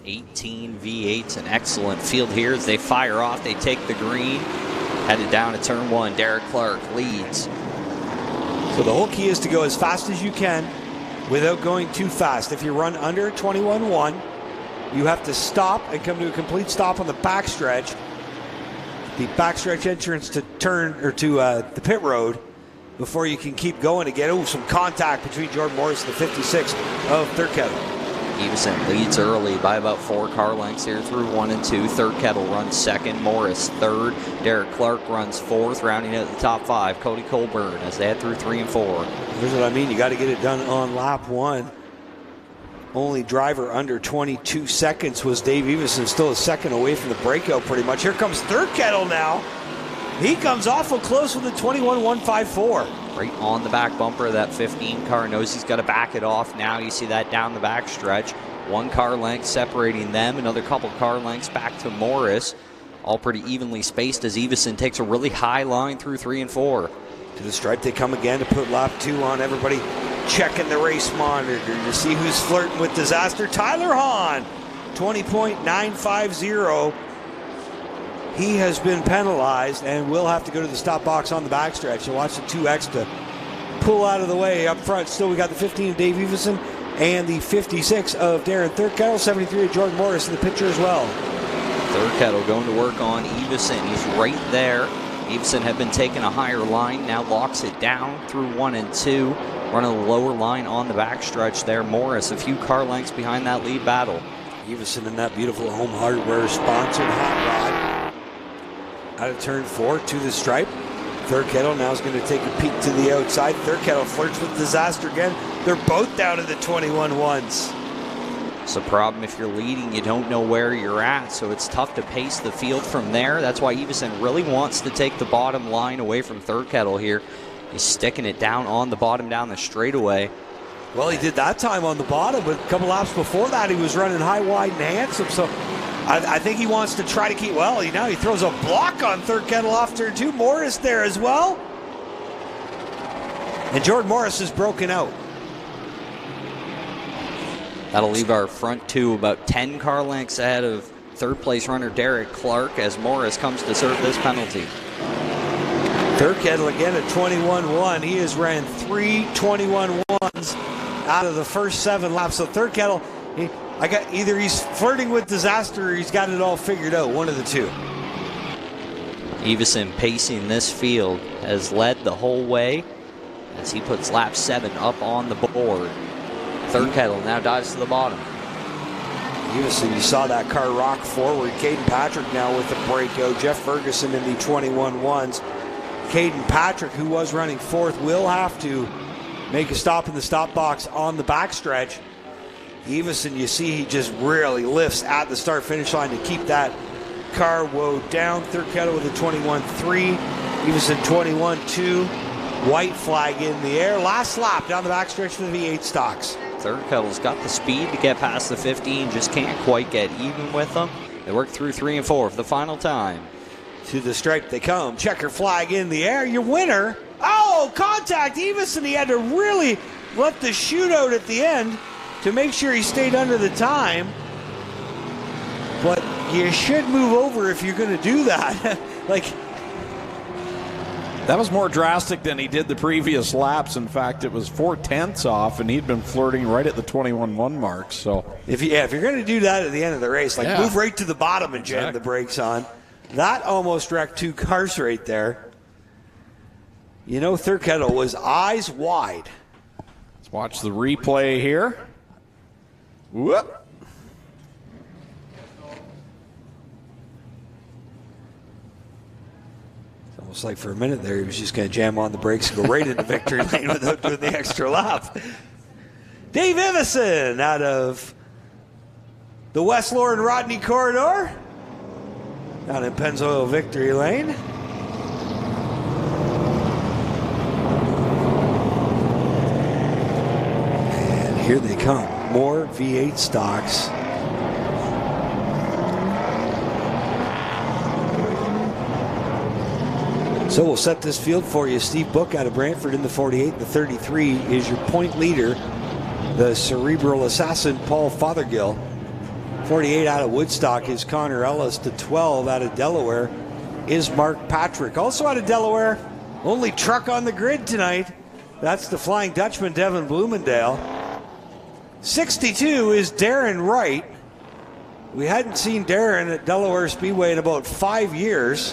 18 V8s, an excellent field here as they fire off. They take the green, headed down to turn 1. Derek Clark leads. So the whole key is to go as fast as you can without going too fast. If you run under 21.1, you have to stop and come to a complete stop on the backstretch. The backstretch entrance to turn or to the pit road before you can keep going again. Oh, some contact between Jordan Morris and the 56 of Third Kettle. Evison leads early by about 4 car lengths here through 1 and 2. Third Kettle runs second. Morris third. Derek Clark runs fourth, rounding out the top 5. Cody Colburn as they head through 3 and 4. Here's what I mean. You got to get it done on lap 1. Only driver under 22 seconds was Dave Evison, still a second away from the breakout pretty much. Here comes Third Kettle now. He comes awful close with a 21.154. Right on the back bumper of that 15 car. Knows he's got to back it off now. You see that down the back stretch. 1 car length separating them. Another couple car lengths back to Morris. All pretty evenly spaced as Evison takes a really high line through 3 and 4. To the stripe they come again to put lap 2 on. Everybody checking the race monitor to see who's flirting with disaster. Tyler Hahn, 20.950. He has been penalized and will have to go to the stop box on the backstretch. So watch the 2X to pull out of the way up front. Still, we got the 15 of Dave Evison and the 56 of Darren Third Kettle, 73 of Jordan Morris in the picture as well. Third Kettle going to work on Evison. He's right there. Evison had been taking a higher line, now locks it down through 1 and 2. Running a lower line on the backstretch there. Morris a few car lengths behind that lead battle. Evison in that beautiful Home Hardware sponsored hot rod. Out of turn 4 to the stripe. Third Kettle now is going to take a peek to the outside. Third Kettle flirts with disaster again. They're both down to the 21.1s. It's a problem if you're leading, you don't know where you're at, so it's tough to pace the field from there. That's why Evison really wants to take the bottom line away from Third Kettle here. He's sticking it down on the bottom down the straightaway. Well, he did that time on the bottom, but a couple laps before that he was running high, wide, and handsome. So I think he wants to try to keep, well, now he throws a block on Third Kettle off turn 2. Morris there as well. And Jordan Morris is broken out. That'll leave our front 2 about 10 car lengths ahead of third place runner Derek Clark as Morris comes to serve this penalty. Third Kettle again at 21.1. He has ran 3 21.1s out of the first 7 laps. So Third Kettle, either he's flirting with disaster or he's got it all figured out. One of the two. Evison pacing this field has led the whole way as he puts lap 7 up on the board. Third Kettle now dives to the bottom. Evison, you saw that car rock forward. Caden Patrick now with the breakout. Jeff Ferguson in the 21.1s. Caden Patrick, who was running 4th, will have to make a stop in the stop box on the backstretch. Evison, you see, he just really lifts at the start-finish line to keep that car woed down. Third Kettle with a 21.3. Evison 21.2. White flag in the air. Last lap down the backstretch for the V8 stocks. Third Kettle's got the speed to get past the 15, just can't quite get even with them. They work through 3 and 4 for the final time. To the stripe they come. Checker flag in the air. Your winner. Oh, contact. Evison, he had to really let the shootout at the end to make sure he stayed under the time. But you should move over if you're going to do that. That was more drastic than he did the previous laps. In fact, it was 4/10 off, and he'd been flirting right at the 21.1 mark. So if you're going to do that at the end of the race, move right to the bottom and jam the brakes on. That almost wrecked 2 cars right there. Third Kettle was eyes wide. Let's watch the replay here. Whoop. It's almost like for a minute there, he was just going to jam on the brakes and go right into victory lane without doing the extra lap. Dave Evison out of the West Lauren Rodney corridor. Down in Pennzoil victory lane. And here they come. More V8 stocks So we'll set this field for you. Steve Book out of Brantford in the 48. The 33 is your point leader, the cerebral assassin, Paul Fothergill. 48 out of Woodstock is Connor Ellis. The 12 out of Delaware is Mark Patrick. Also out of Delaware, only truck on the grid tonight. That's the Flying Dutchman, Devin Bloomendale. 62 is Darren Wright. We hadn't seen Darren at Delaware Speedway in about 5 years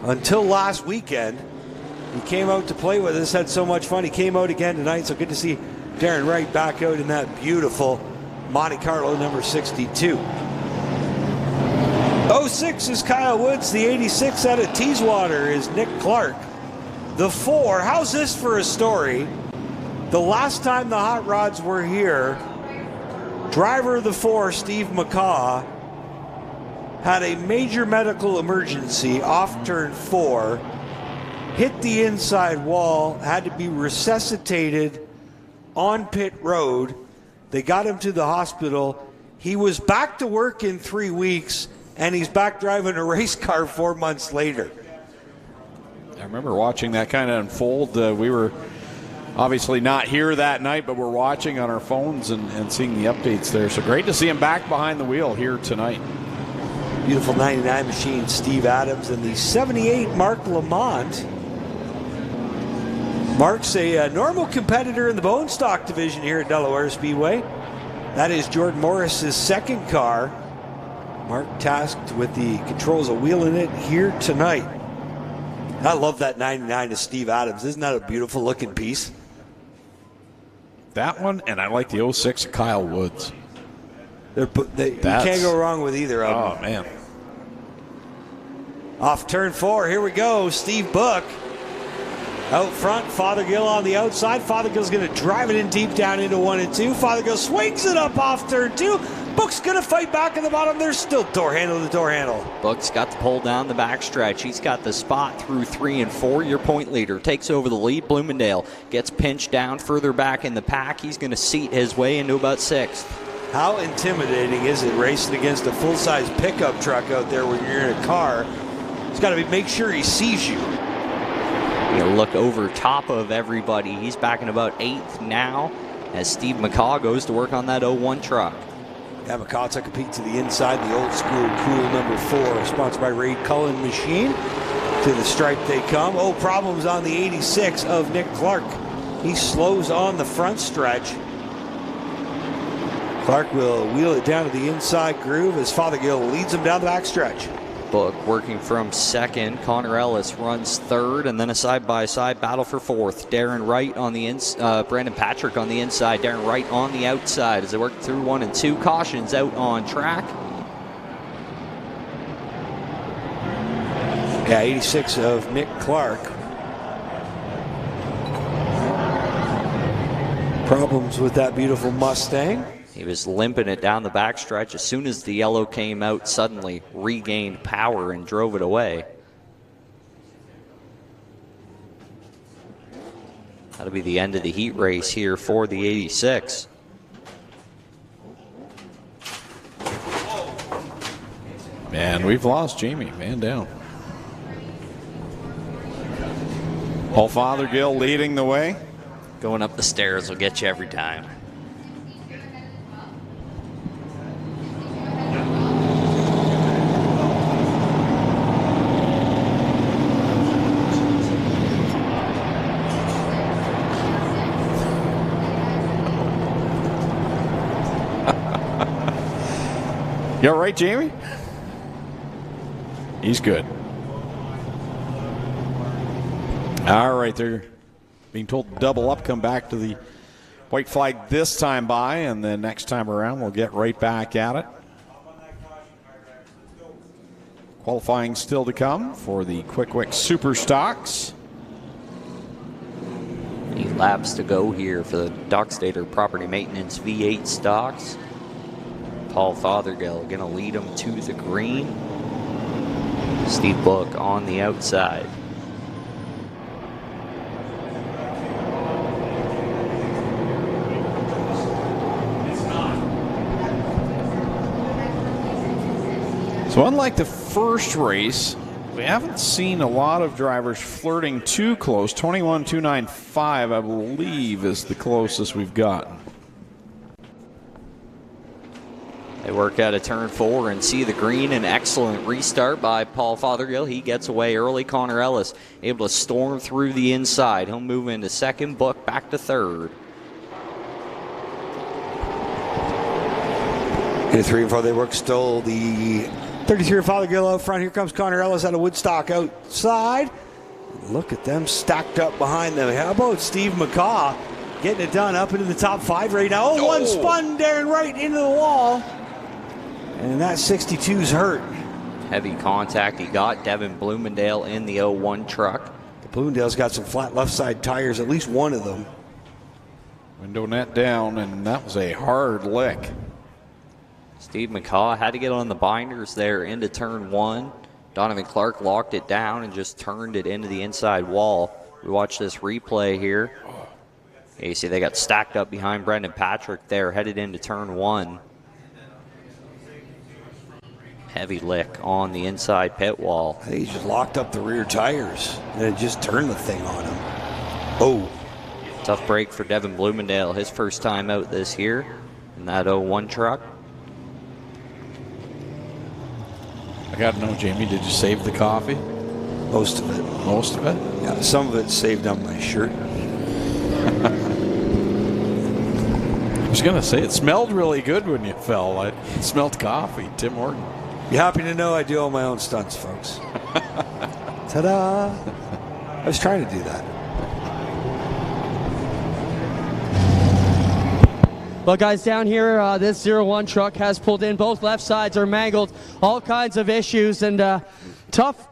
until last weekend. He came out to play with us, had so much fun. He came out again tonight, so good to see Darren Wright back out in that beautiful Monte Carlo number 62. 06 is Kyle Woods. The 86 out of Teeswater is Nick Clark. The 4, how's this for a story? The last time the Hot Rods were here, driver of the 4, Steve McCaw, had a major medical emergency off turn 4, hit the inside wall, had to be resuscitated on pit road. They got him to the hospital. He was back to work in 3 weeks, and he's back driving a race car 4 months later. I remember watching that kind of unfold. We were obviously not here that night, but we're watching on our phones and seeing the updates there. So great to see him back behind the wheel here tonight. Beautiful 99 machine, Steve Adams, and the 78, Mark Lamont. Mark's a normal competitor in the bone stock division here at Delaware Speedway. That is Jordan Morris's second car. Mark tasked with the controls of wheeling it here tonight. I love that 99 of Steve Adams. Isn't that a beautiful looking piece? That one, and I like the 06 of Kyle Woods. You can't go wrong with either of them. Oh, man. Off turn 4, here we go. Steve Book out front, Fothergill on the outside. Fothergill's going to drive it in deep down into 1 and 2. Fothergill swings it up off turn 2. Book's going to fight back at the bottom. There's still door handle to door handle. Book's got the pull down the backstretch. He's got the spot through 3 and 4. Your point leader takes over the lead. Bloomendale gets pinched down further back in the pack. He's going to seat his way into about 6th. How intimidating is it racing against a full-size pickup truck out there when you're in a car? He's got to make sure he sees you. You look over top of everybody. He's back in about 8th now as Steve McCaw goes to work on that 01 truck. Yeah, McCaw took a peek to the inside, the old school cool number 4, sponsored by Ray Cullen Machine. To the stripe they come. Oh, problems on the 86 of Nick Clark. He slows on the front stretch. Clark will wheel it down to the inside groove as Fothergill leads him down the back stretch. Book working from 2nd. Connor Ellis runs 3rd, and then a side-by-side battle for 4th. Darren Wright on the Brandon Patrick on the inside. Darren Wright on the outside as they work through 1 and 2. Cautions out on track. Yeah, 86 of Nick Clark. Problems with that beautiful Mustang. He was limping it down the backstretch. As soon as the yellow came out, suddenly regained power and drove it away. That'll be the end of the heat race here for the 86. Man, we've lost Jamie. Man down. Paul Fothergill leading the way. Going up the stairs will get you every time. You all right, Jamie? He's good. All right, they're being told to double up, come back to the white flag this time by, and then next time around we'll get right back at it. Qualifying still to come for the Qwick Wick Superstocks. 8 laps to go here for the Dockstader Property Maintenance V8 stocks. Paul Fothergill going to lead him to the green. Steve Book on the outside. So unlike the first race, We haven't seen a lot of drivers flirting too close. 21.295, I believe, is the closest we've gotten. They work out of turn 4 and see the green. An excellent restart by Paul Fothergill. He gets away early. Connor Ellis able to storm through the inside. He'll move into second, Book back to third. In 3 and 4, they work still. The 33 of Fothergill out front. Here comes Connor Ellis out of Woodstock outside. Look at them stacked up behind them. How about Steve McCaw getting it done up into the top 5 right now? Oh, one spun Darren right into the wall. And that 62's hurt. Heavy contact. He got Devin Bloomendale in the 01 truck. The Bloomendale's got some flat left side tires, at least one of them. Window net down, and that was a hard lick. Steve McCaw had to get on the binders there into turn 1. Donovan Clark locked it down and just turned it into the inside wall. We watch this replay here. You see they got stacked up behind Brendan Patrick there, headed into turn 1. Heavy lick on the inside pit wall. I think he just locked up the rear tires and it just turned the thing on him. Oh. Tough break for Devin Bloomendale. His first time out this year in that 01 truck. I got to know, Jamie, did you save the coffee? Most of it. Most of it? Yeah, some of it's saved on my shirt. I was going to say, it smelled really good when you fell. It smelled coffee. Tim Horton. You happy to know I do all my own stunts, folks. Ta-da! I was trying to do that. Well, guys, down here, this 01 truck has pulled in. Both left sides are mangled. All kinds of issues, and tough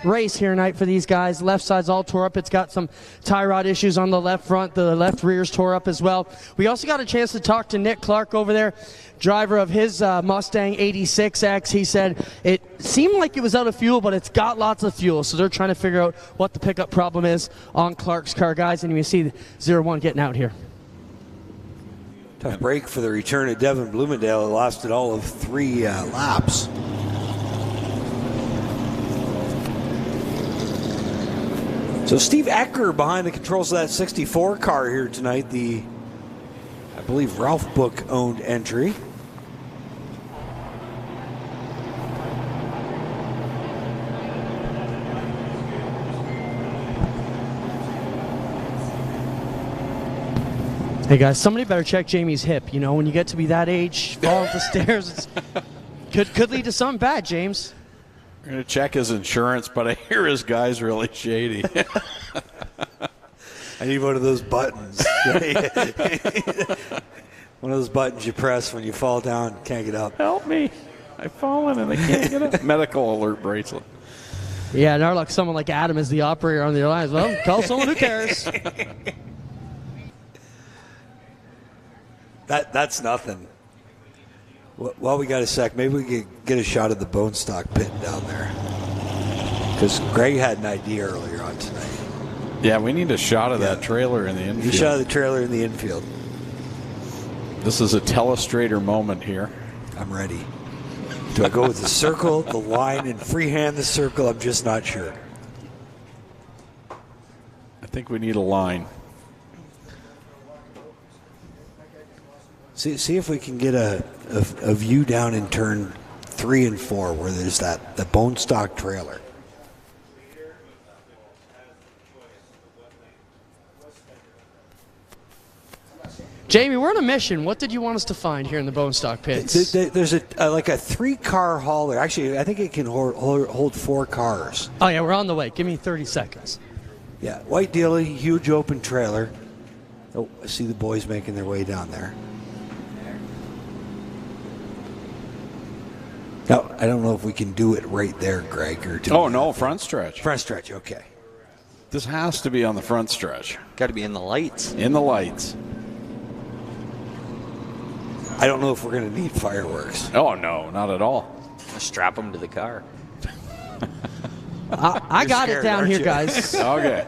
race here tonight for these guys. Left side's all tore up. It's got some tie rod issues on the left front. The left rear's tore up as well. We also got a chance to talk to Nick Clark over there, driver of his Mustang 86X. He said it seemed like it was out of fuel, but it's got lots of fuel. So they're trying to figure out what the pickup problem is on Clark's car, guys. And you see the 01 getting out here. Tough break for the return of Devin Bloomendale. It lasted all of 3 laps. So Steve Ecker behind the controls of that 64 car here tonight. The, I believe, Ralph Book owned entry. Hey guys, somebody better check Jamie's hip. You know, when you get to be that age, fall up the stairs, could lead to something bad, James. We're going to check his insurance, but I hear his guy's really shady. I need one of those buttons. One of those buttons you press when you fall down, can't get up. Help me. I've fallen and I can't get up. Medical alert bracelet. Yeah, now like someone like Adam is the operator on the lines. Well, call someone who cares. That's nothing. While we got a sec, maybe we could get a shot of the bone stock pit down there. Because Greg had an idea earlier on tonight. Yeah, we need a shot of that trailer in the infield. A shot of the trailer in the infield. This is a telestrator moment here. I'm ready. Do I go with the circle, the line, and freehand the circle? I'm just not sure. I think we need a line. See if we can get a view down in turn 3 and 4 where there's the bone stock trailer. Jamie, we're on a mission. What did you want us to find here in the bone stock pits? There's a 3-car hauler. Actually, I think it can hold 4 cars. Oh yeah, we're on the way. Give me 30 seconds. Yeah, white dealie, huge open trailer. Oh, I see the boys making their way down there. No, I don't know if we can do it right there, Greg. No, front stretch. Front stretch, okay. This has to be on the front stretch. Got to be in the lights. In the lights. I don't know if we're going to need fireworks. Oh, no, not at all. Strap them to the car. I got scared, it down here, you? guys. Okay.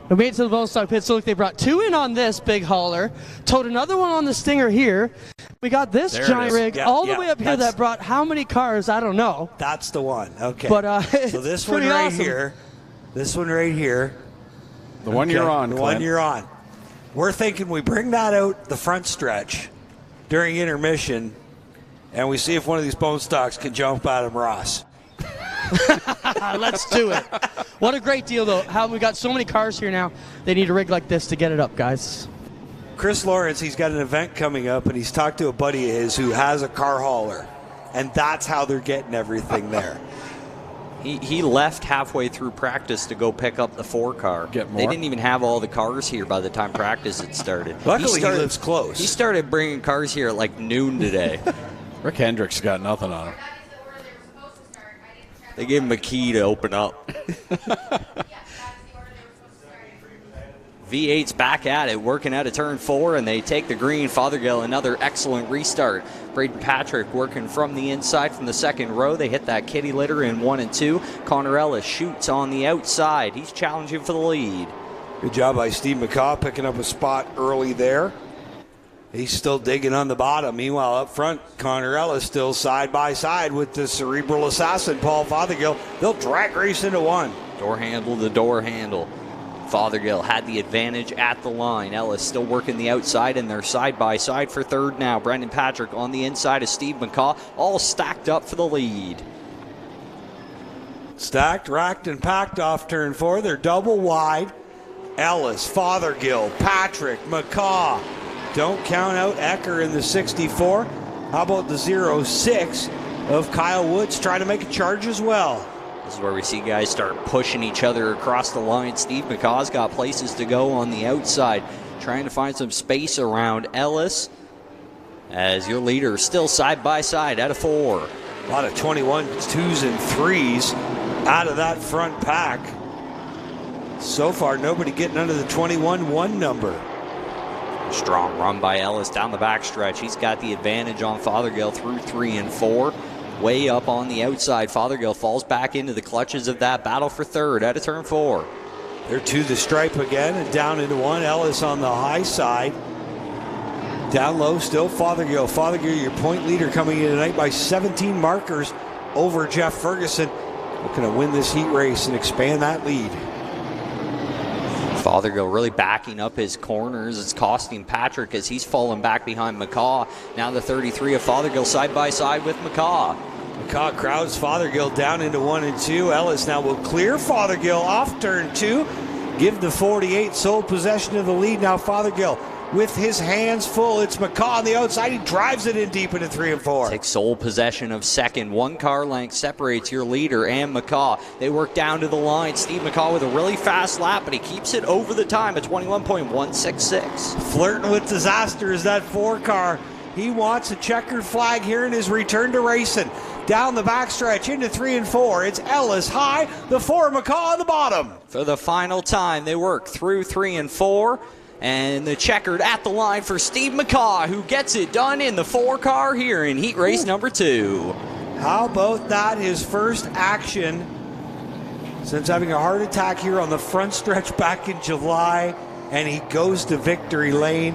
We made it to the bone stock pits. So look, they brought 2 in on this big hauler, towed another one on the Stinger here. We got this There it giant is. rig all the Yeah, way up here that brought how many cars? I don't know. That's the one. Okay. But so this one right here, this one right here, The one you're on, the Clint. one you're on. We're thinking we bring that out the front stretch during intermission, and we see if one of these bone stocks can jump Adam Ross. Let's do it. What a great deal, though. How we got so many cars here now. They need a rig like this to get it up, guys. Chris Lawrence, he's got an event coming up, and he's talked to a buddy of his who has a car hauler, and that's how they're getting everything there. He left halfway through practice to go pick up the 4-car. Get more? They didn't even have all the cars here by the time practice had started. Luckily, he lives close. He started bringing cars here at like noon today. Rick Hendricks got nothing on him. They gave him a key to open up. V8's back at it, working out of turn 4, and they take the green. Fothergill, another excellent restart. Braden Patrick working from the inside from the second row. They hit that kitty litter in 1 and 2. Connor Ellis shoots on the outside. He's challenging for the lead. Good job by Steve McCaw picking up a spot early there. He's still digging on the bottom. Meanwhile, up front, Connor Ellis still side by side with the cerebral assassin, Paul Fothergill. They'll drag race into one. Door handle to door handle. Fothergill had the advantage at the line. Ellis still working the outside, and they're side by side for third now. Brendan Patrick on the inside of Steve McCaw, all stacked up for the lead. Stacked, racked, and packed off turn 4. They're double wide. Ellis, Fothergill, Patrick, McCaw. Don't count out Ecker in the 64. How about the 06 of Kyle Woods trying to make a charge as well? This is where we see guys start pushing each other across the line. Steve McCaw's got places to go on the outside, trying to find some space around Ellis, as your leader is still side by side out of 4. A lot of 21 2s and 3s out of that front pack. So far, nobody getting under the 21-1 number. Strong run by Ellis down the backstretch. He's got the advantage on Fothergill through 3 and 4. Way up on the outside, Fothergill falls back into the clutches of that battle for third out of turn 4. They're to the stripe again and down into one. Ellis on the high side. Down low still Fothergill. Fothergill, your point leader, coming in tonight by 17 markers over Jeff Ferguson. Looking to win this heat race and expand that lead. Fothergill really backing up his corners. It's costing Patrick as he's falling back behind McCaw. Now the 33 of Fothergill side by side with McCaw. McCaw crowds Fothergill down into 1 and 2. Ellis now will clear Fothergill off turn 2. Give the 48 sole possession of the lead. Now Fothergill with his hands full. It's McCaw on the outside. He drives it in deep into 3 and 4. Takes sole possession of second. 1 car length separates your leader and McCaw. They work down to the line. Steve McCaw with a really fast lap, but he keeps it over the time at 21.166. Flirting with disaster is that 4 car. He wants a checkered flag here in his return to racing. Down the backstretch into 3 and 4. It's Ellis high, the 4 McCaw on the bottom. For the final time, they work through 3 and 4. And the checkered at the line for Steve McCaw, who gets it done in the 4 car here in heat race number 2. How about that? His first action since having a heart attack here on the front stretch back in July. And he goes to victory lane.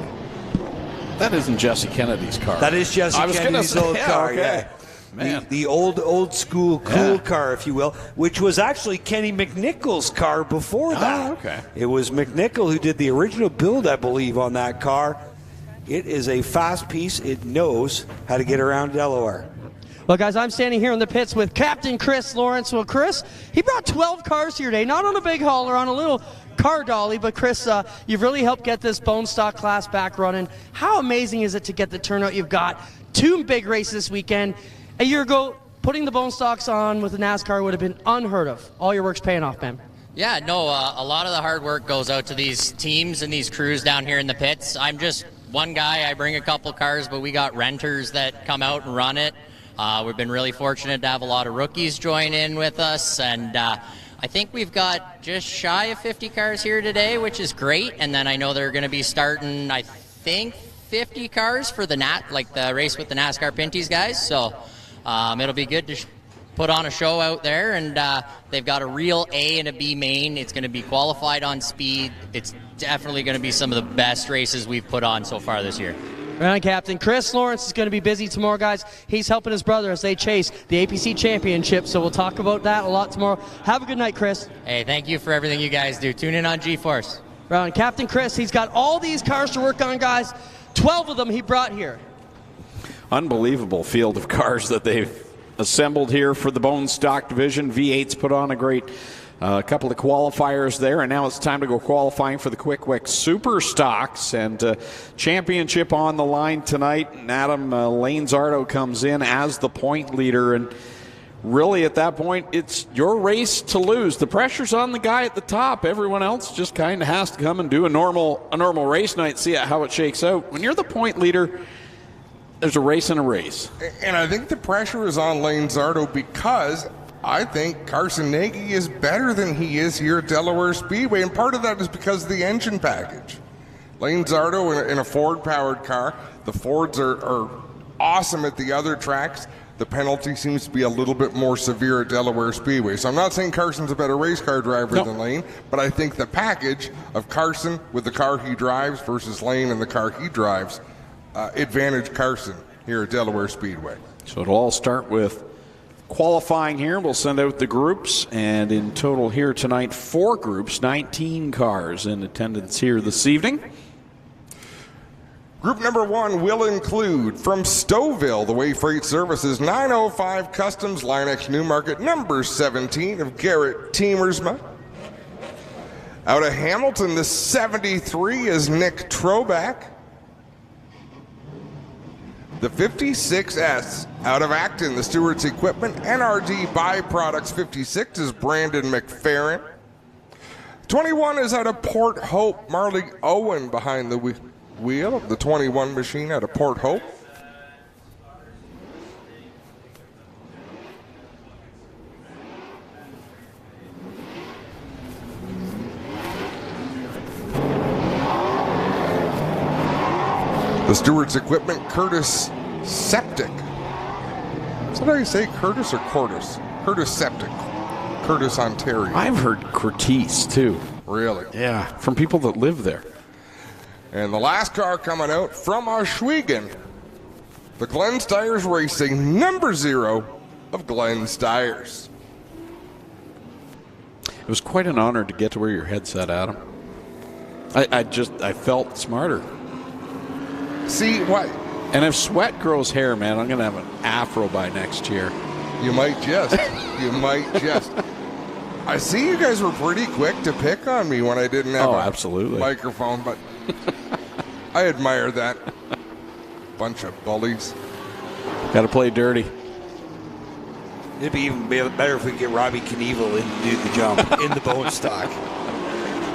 That isn't Jesse Kennedy's car. That is Jesse Kennedy's old car. Okay. Yeah. Man. The old school cool car, if you will, which was actually Kenny McNichol's car before that. Oh, okay. It was McNichol who did the original build, I believe, on that car. It is a fast piece. It knows how to get around Delaware. Well, guys, I'm standing here in the pits with Captain Chris Lawrence. Well, Chris, he brought 12 cars here today, not on a big hauler, on a little car dolly, but Chris, you've really helped get this bone stock class back running. How amazing is it to get the turnout you've got? 2 big races this weekend. A year ago, putting the bone stocks on with the NASCAR would have been unheard of. All your work's paying off, man. Yeah, no, a lot of the hard work goes out to these teams and these crews down here in the pits. I'm just one guy. I bring a couple cars, but we got renters that come out and run it. We've been really fortunate to have a lot of rookies join in with us, and I think we've got just shy of 50 cars here today, which is great. And then I know they're going to be starting, I think, 50 cars for the the race with the NASCAR Pinties guys. So it'll be good to put on a show out there, and they've got a real A and a B main. It's going to be qualified on speed. It's definitely going to be some of the best races we've put on so far this year. Right on, Captain. Chris Lawrence is going to be busy tomorrow, guys. He's helping his brother as they chase the APC championship, so we'll talk about that a lot tomorrow. Have a good night, Chris. Hey, thank you for everything you guys do. Tune in on G-Force. Right on, Captain Chris. He's got all these cars to work on, guys. 12 of them he brought here. Unbelievable field of cars that they've assembled here for the Bone Stock division. V8's put on a great couple of qualifiers there, and now it's time to go qualifying for the Qwick Wick Superstocks, and championship on the line tonight. And Adam Lanzardo comes in as the point leader, and really at that point it's your race to lose. The pressure's on the guy at the top. Everyone else just kind of has to come and do a normal race night, see how it shakes out. When you're the point leader, there's a race and a race. And I think the pressure is on Lanzardo because I think Carson Nagy is better than he is here at Delaware Speedway, and part of that is because of the engine package. Lanzardo in a Ford-powered car. The Fords are awesome at the other tracks. The penalty seems to be a little bit more severe at Delaware Speedway. So I'm not saying Carson's a better race car driver than Lane, but I think the package of Carson with the car he drives versus Lane and the car he drives advantage Carson here at Delaware Speedway. So it'll all start with qualifying here. We'll send out the groups, and in total here tonight, 4 groups, 19 cars in attendance here this evening. Group number 1 will include from Stouffville, the Way Freight Services 905 Customs Linex Newmarket number 17 of Garrett Teemersma. Out of Hamilton, the 73 is Nick Troback. The 56S out of Acton, the Stewart's Equipment NRD Byproducts 56 is Brandon McFerrin. 21 is out of Port Hope, Marley Owen behind the wheel of the 21 machine out of Port Hope. The Stewart's Equipment, Curtis Septic. Is that how you say Curtis or Curtis? Curtis Septic. Curtis, Ontario. I've heard Curtis too. Really? Yeah, from people that live there. And the last car coming out from Oswego, the Glenn Stiers Racing number 0 of Glenn Stiers. It was quite an honor to get to wear your headset, Adam. I felt smarter. See what? And if sweat grows hair, man, I'm going to have an afro by next year. You might just. You might just. I see you guys were pretty quick to pick on me when I didn't have absolutely. Microphone, but I admire that. Bunch of bullies. Got to play dirty. It'd be even better if we could get Robbie Knievel in to do the jump in the Bone Stock.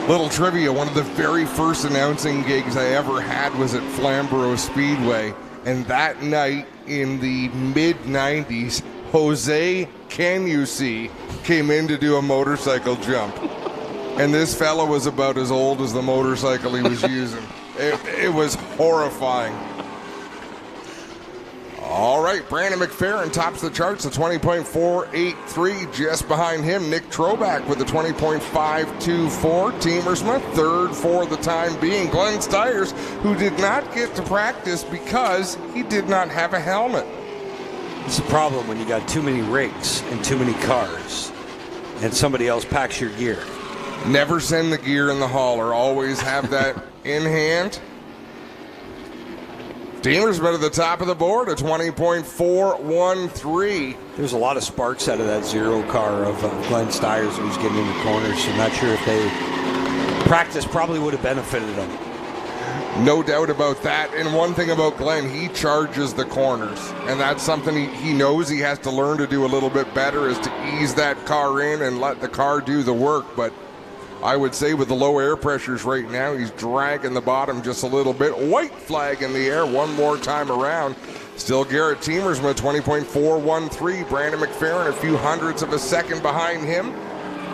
Little trivia, one of the very first announcing gigs I ever had was at Flamborough Speedway, and that night in the mid-90s, Jose Canusi came in to do a motorcycle jump. And this fella was about as old as the motorcycle he was using. It was horrifying. All right, Brandon McFerrin tops the charts at 20.483. Just behind him, Nick Troback with a 20.524. Teemersma, third for the time being. Glenn Stiers, who did not get to practice because he did not have a helmet. It's a problem when you got too many rigs and too many cars and somebody else packs your gear. Never send the gear in the hauler. Always have that in hand. Teemersma at the top of the board at 20.413. There's a lot of sparks out of that 0 car of Glenn Stiers who was getting in the corners. So I'm not sure if they practice probably would have benefited them. No doubt about that. And one thing about Glenn, he charges the corners. And that's something he knows he has to learn to do a little bit better, is to ease that car in and let the car do the work. But I would say with the low air pressures right now, he's dragging the bottom just a little bit. White flag in the air one more time around. Still Garrett Teemersma, 20.413. Brandon McFerrin, a few hundredths of a second behind him.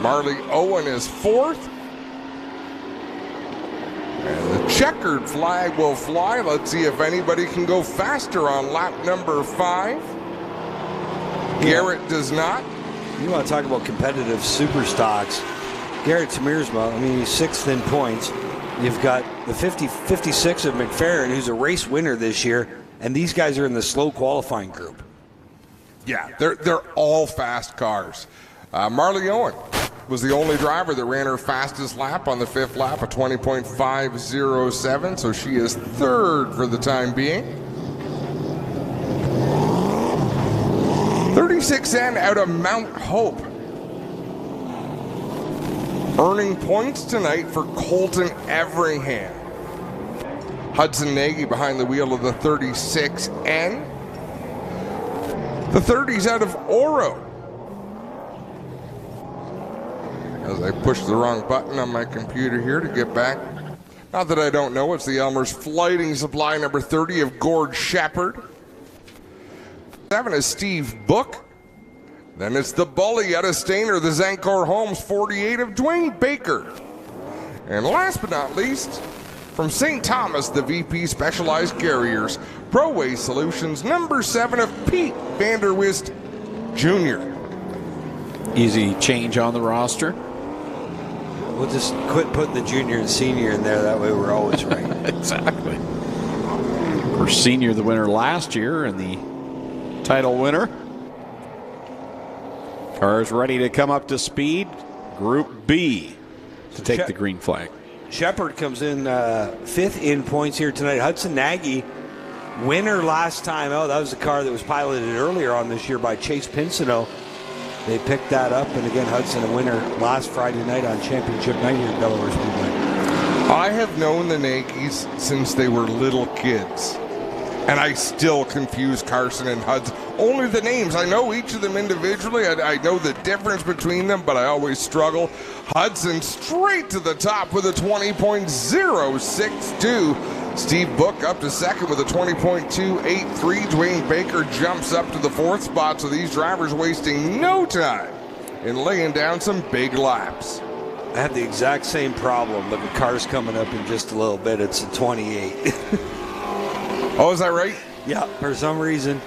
Marley Owen is 4th. And the checkered flag will fly. Let's see if anybody can go faster on lap number 5. Garrett does not. You want to talk about competitive super stocks. Garrett Teemersma, I mean, he's 6th in points. You've got the 56 of McFerrin, who's a race winner this year, and these guys are in the slow qualifying group. Yeah, they're all fast cars. Marley Owen was the only driver that ran her fastest lap on the 5th lap, a 20.507, so she is 3rd for the time being. 36N out of Mount Hope. Earning points tonight for Colton Everingham. Hudson Nagy behind the wheel of the 36N. The 30's out of Oro. As I push the wrong button on my computer here to get back. Not that I don't know, it's the Elmer's Flighting Supply number 30 of Gord Shepard. 7 is Steve Book. Then it's the Bully out of Stainer, the Zancor Homes 48 of Dwayne Baker. And last but not least, from St. Thomas, the VP Specialized Carriers, ProWay Solutions number 7 of Pete Vanderwist Jr. Easy change on the roster. We'll just quit putting the junior and senior in there. That way we're always right. Exactly. Of course, senior the winner last year and the title winner. Cars ready to come up to speed. Group B to take the green flag. Shepard comes in 5th in points here tonight. Hudson Nagy, winner last time out. That was the car that was piloted earlier on this year by Chase Pinsino. They picked that up, and again, Hudson a winner last Friday night on championship night here at Delaware Speedway. I have known the Nagys since they were little kids, and I still confuse Carson and Hudson. Only the names. I know each of them individually. I know the difference between them, but I always struggle. Hudson straight to the top with a 20.062. Steve Book up to 2nd with a 20.283. Dwayne Baker jumps up to the 4th spot, so these drivers wasting no time in laying down some big laps. I have the exact same problem, but the car's coming up in just a little bit. It's a 28. Oh, is that right? Yeah, for some reason.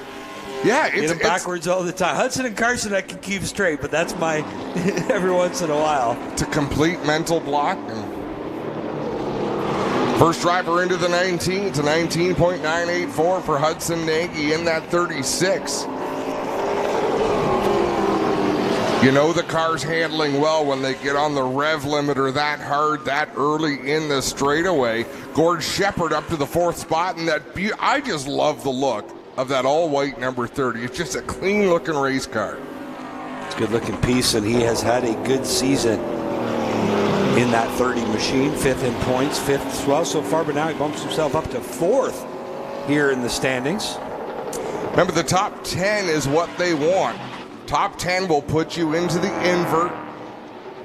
Yeah, Get them backwards all the time. Hudson and Carson I can keep straight, but that's my every once in a while. It's a complete mental block. First driver into the 19 to 19.984 for Hudson Nagy in that 36. You know the car's handling well when they get on the rev limiter that hard, that early in the straightaway. Gord Shepard up to the 4th spot, and I just love the look of that all-white number 30. It's just a clean-looking race car. It's a good-looking piece, and he has had a good season in that 30 machine. 5th in points, 5th as well so far, but now he bumps himself up to 4th here in the standings. Remember, the top 10 is what they want. Top 10 will put you into the invert,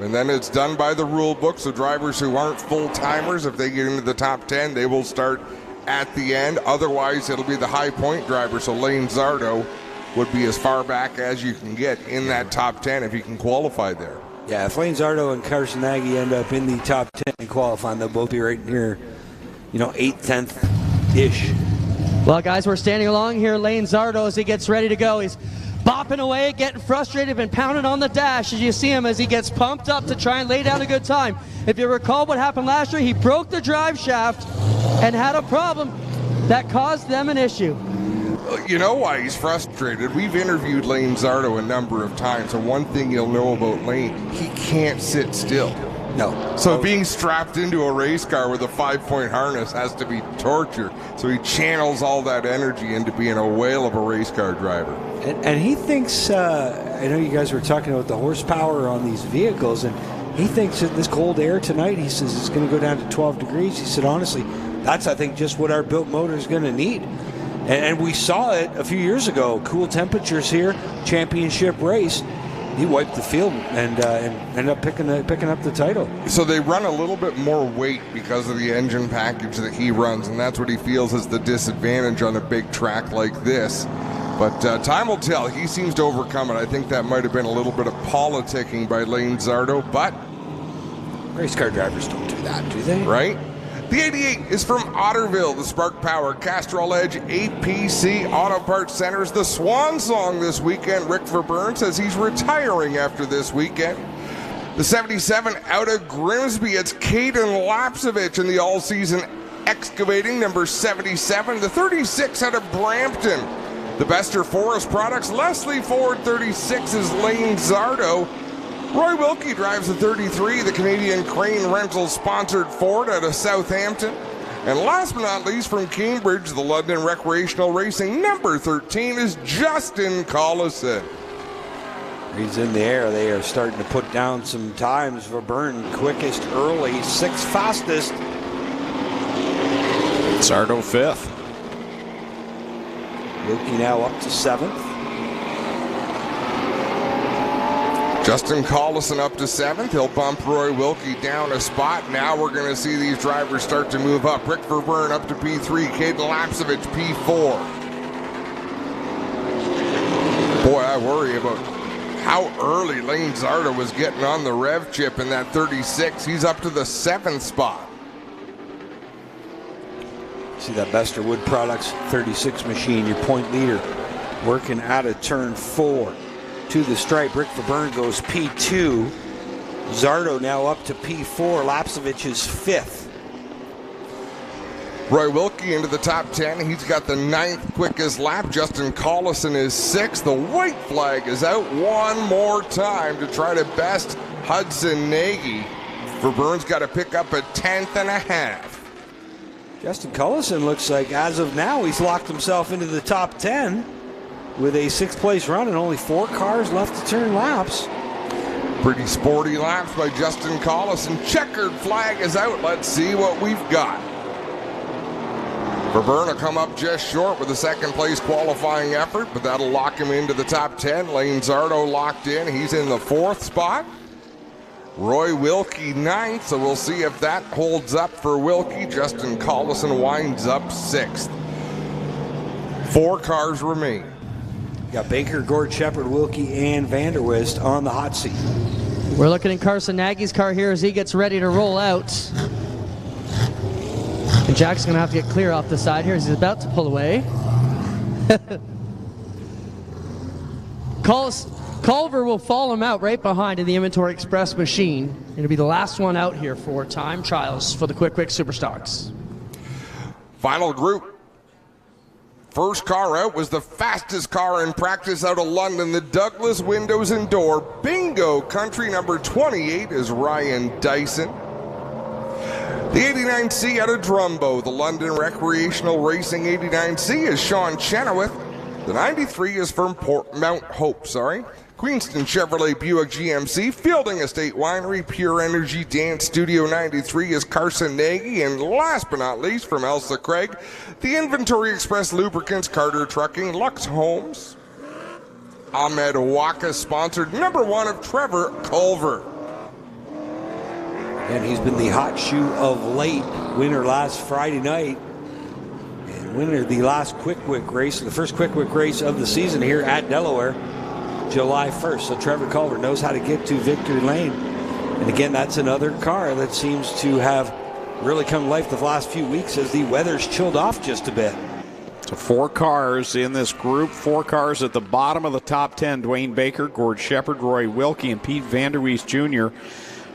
and then it's done by the rule book, so drivers who aren't full-timers, if they get into the top 10, they will start at the end. Otherwise, it'll be the high-point driver, so Lane Zardo would be as far back as you can get in that top 10 if you can qualify there. Yeah, if Lane Zardo and Carson Nagy end up in the top 10 and qualifying, they'll both be right near, 8th, 10th-ish. Well, guys, we're standing along here. Lane Zardo, as he gets ready to go, he's bopping away, getting frustrated, been pounding on the dash as you see him as he gets pumped up to try and lay down a good time. If you recall what happened last year, he broke the drive shaft and had a problem that caused them an issue. You know why he's frustrated? We've interviewed Lane Zardo a number of times, and one thing you'll know about Lane, he can't sit still. No. So being strapped into a race car with a 5-point harness has to be torture. So he channels all that energy into being a whale of a race car driver. And he thinks, I know you guys were talking about the horsepower on these vehicles, and he thinks that this cold air tonight, he says it's going to go down to 12 degrees. He said, honestly, that's, I think, just what our built motor is going to need. And we saw it a few years ago. Cool temperatures here, championship race. He wiped the field and ended up picking up the title. So they run a little bit more weight because of the engine package that he runs, and that's what he feels is the disadvantage on a big track like this. But time will tell. He seems to overcome it. I think that might have been a little bit of politicking by Lane Zardo, but race car drivers don't do that, do they? Right? The 88 is from Otterville, the Spark Power, Castrol Edge, APC Auto Parts Centers. The swan song this weekend. Rick Verburn says he's retiring after this weekend. The 77 out of Grimsby, it's Caden Lapsevich in the all-season excavating, number 77. The 36 out of Brampton, the Bester Forest Products, Leslie Ford. 36 is Lane Zardo. Roy Wilkie drives the 33, the Canadian Crane Rentals sponsored Ford out of Southampton. And last but not least, from Cambridge, the London Recreational Racing, number 13 is Justin Collison. He's in the air. They are starting to put down some times. Verburn quickest early, sixth fastest. Zardo fifth. Wilkie now up to seventh. Justin Collison up to seventh. He'll bump Roy Wilkie down a spot. Now we're going to see these drivers start to move up. Rick Verburn up to P3. Caden Lapsevich P4. Boy, I worry about how early Lane Zardo was getting on the rev chip in that 36. He's up to the seventh spot. See that Bester Wood Products 36 machine, your point leader, working out of turn 4 to the stripe. Rick Verburn goes P2. Zardo now up to P4. Lapsevich is fifth. Roy Wilkie into the top 10. He's got the 9th quickest lap. Justin Collison is 6th. The white flag is out one more time to try to best Hudson Nagy. Verburn's got to pick up a 10th and a half. Justin Collison looks like, as of now, he's locked himself into the top 10 with a 6th place run and only 4 cars left to turn laps. Pretty sporty laps by Justin Collison. Checkered flag is out. Let's see what we've got. Verburn will come up just short with a 2nd place qualifying effort, but that'll lock him into the top 10. Lane Zardo locked in. He's in the 4th spot. Roy Wilkie 9th, so we'll see if that holds up for Wilkie. Justin Collison winds up 6th. 4 cars remain. Got Baker, Gord, Shepard, Wilkie, and Vanderwist on the hot seat. We're looking at Carson Nagy's car here as he gets ready to roll out. And Jack's going to have to get clear off the side here as he's about to pull away. Culver will fall him out right behind in the Inventory Express machine. It'll be the last one out here for time trials for the Qwick Wick Superstocks. Final group. First car out was the fastest car in practice out of London, the Douglas Windows and Door Bingo Country. Number 28 is Ryan Dyson. The 89C out of Drumbo, the London Recreational Racing 89C is Sean Chenoweth. The 93 is from Mount Hope, Queenston Chevrolet Buick GMC, Fielding Estate Winery, Pure Energy Dance Studio 93 is Carson Nagy, and last but not least from Elsa Craig, the Inventory Express Lubricants, Carter Trucking, Lux Homes, Ahmed Waka sponsored number 1 of Trevor Culver. And he's been the hot shoe of late. Winner last Friday night. And winner the last Qwick Wick race, the first Qwick Wick race of the season here at Delaware, July 1st. So Trevor Culver knows how to get to victory lane. And again, that's another car that seems to have really come to life the last few weeks as the weather's chilled off just a bit. So 4 cars in this group, 4 cars at the bottom of the top 10. Dwayne Baker, Gord Shepard, Roy Wilkie, and Pete Vanderwees Jr.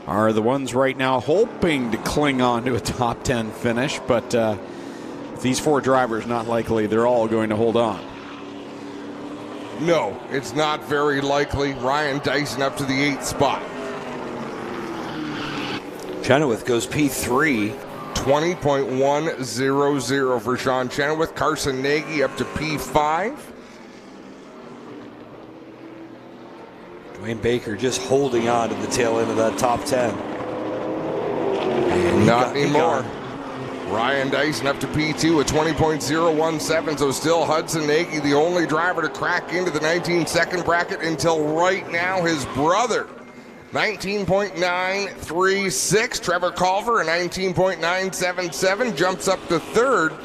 are the ones right now hoping to cling on to a top 10 finish, but these 4 drivers, not likely they're all going to hold on. No, it's not very likely. Ryan Dyson up to the 8th spot. Chenoweth goes P3. 20.100 for Sean Chenoweth. Carson Nagy up to P5. Dwayne Baker just holding on to the tail end of that top 10. And not anymore. Ryan Dyson up to P2 at 20.017, so still Hudson Nagy, the only driver to crack into the 19-second bracket until right now. His brother, 19.936. Trevor Culver, a 19.977, jumps up to 3rd.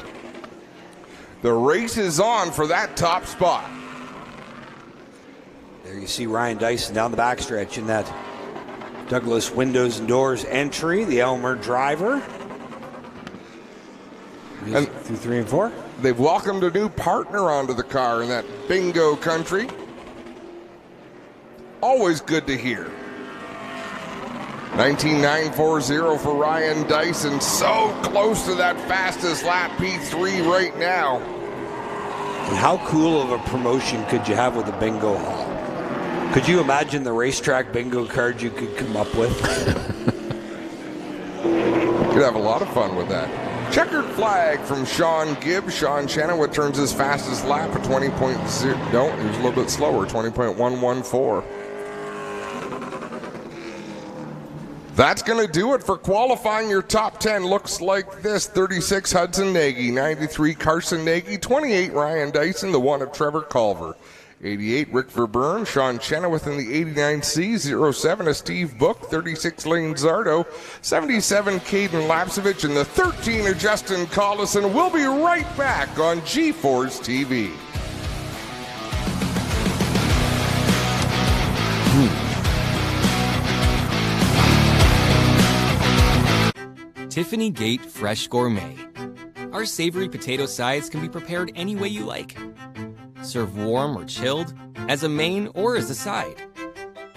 The race is on for that top spot. There you see Ryan Dyson down the backstretch in that Douglas Windows and Doors entry, the Elmer driver. And through 3 and 4. They've welcomed a new partner onto the car in that Bingo Country. Always good to hear. 19.940 for Ryan Dyson. So close to that fastest lap P3 right now. And how cool of a promotion could you have with a bingo hall? Could you imagine the racetrack bingo cards you could come up with? You'd have a lot of fun with that. Checkered flag from Sean Gibbs. Sean Chenoweth turns his fastest lap at 20.0. No, he was a little bit slower, 20.114. That's going to do it for qualifying. Your top 10 looks like this. 36 Hudson Nagy, 93 Carson Nagy, 28 Ryan Dyson, the 1 of Trevor Culver, 88 Rick Verburn, Sean Chenoweth in the 89C, 07 of Steve Book, 36 Lane Zardo, 77 Caden Lapsevich, and the 13 of Justin Collison. We'll be right back on G-Force TV. Tiffany Gate Fresh Gourmet. Our savory potato sides can be prepared any way you like. Serve warm or chilled, as a main or as a side.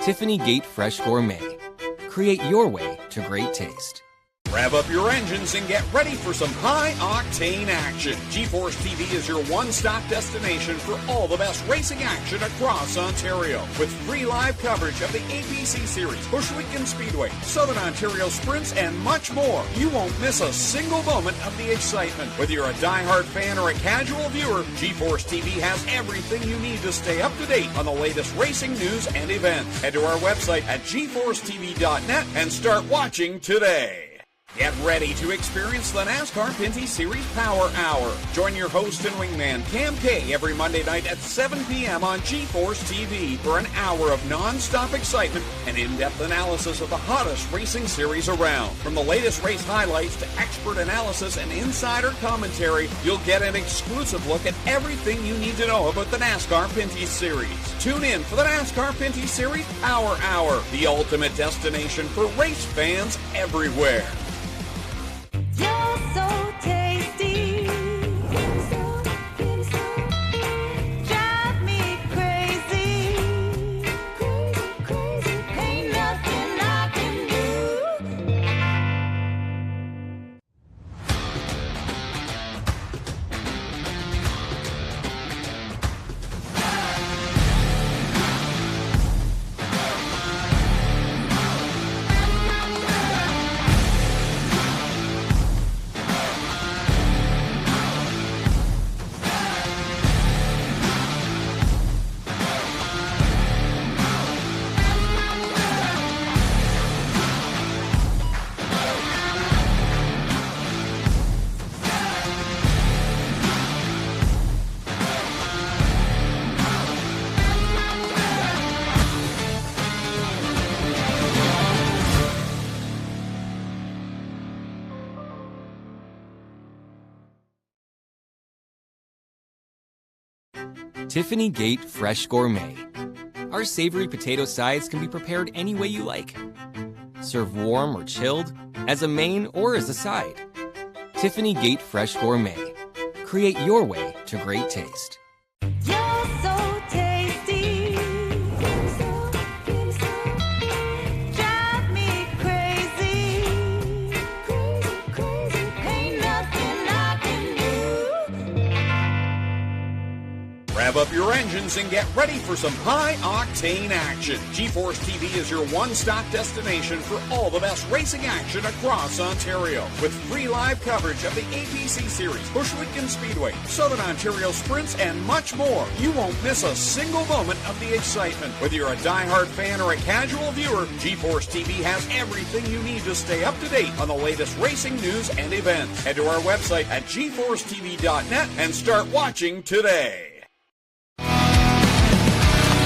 Tiffany Gate Fresh Gourmet. Create your way to great taste. Rev up your engines and get ready for some high-octane action. G-Force TV is your one-stop destination for all the best racing action across Ontario. With free live coverage of the APC Series, Bushwick and Speedway, Southern Ontario Sprints, and much more. You won't miss a single moment of the excitement. Whether you're a die-hard fan or a casual viewer, G-Force TV has everything you need to stay up to date on the latest racing news and events. Head to our website at gforcetv.net and start watching today. Get ready to experience the NASCAR Pinty Series Power Hour. Join your host and wingman, Cam K, every Monday night at 7 p.m. on G-Force TV for an hour of non-stop excitement and in-depth analysis of the hottest racing series around. From the latest race highlights to expert analysis and insider commentary, you'll get an exclusive look at everything you need to know about the NASCAR Pinty Series. Tune in for the NASCAR Pinty Series Power Hour, the ultimate destination for race fans everywhere. You're so tasty. Drive me crazy. Crazy. Ain't nothing I can do. Tiffany Gate Fresh Gourmet. Our savory potato sides can be prepared any way you like. Serve warm or chilled, as a main or as a side. Tiffany Gate Fresh Gourmet. Create your way to great taste. You're so tasty. Drive me crazy. Ain't nothing I can do. Rev up your engines and get ready for some high-octane action. G-Force TV is your one-stop destination for all the best racing action across Ontario. With free live coverage of the APC Series, Bushwick and Speedway, Southern Ontario Sprints, and much more. You won't miss a single moment of the excitement. Whether you're a die-hard fan or a casual viewer, G-Force TV has everything you need to stay up to date on the latest racing news and events. Head to our website at gforcetv.net and start watching today.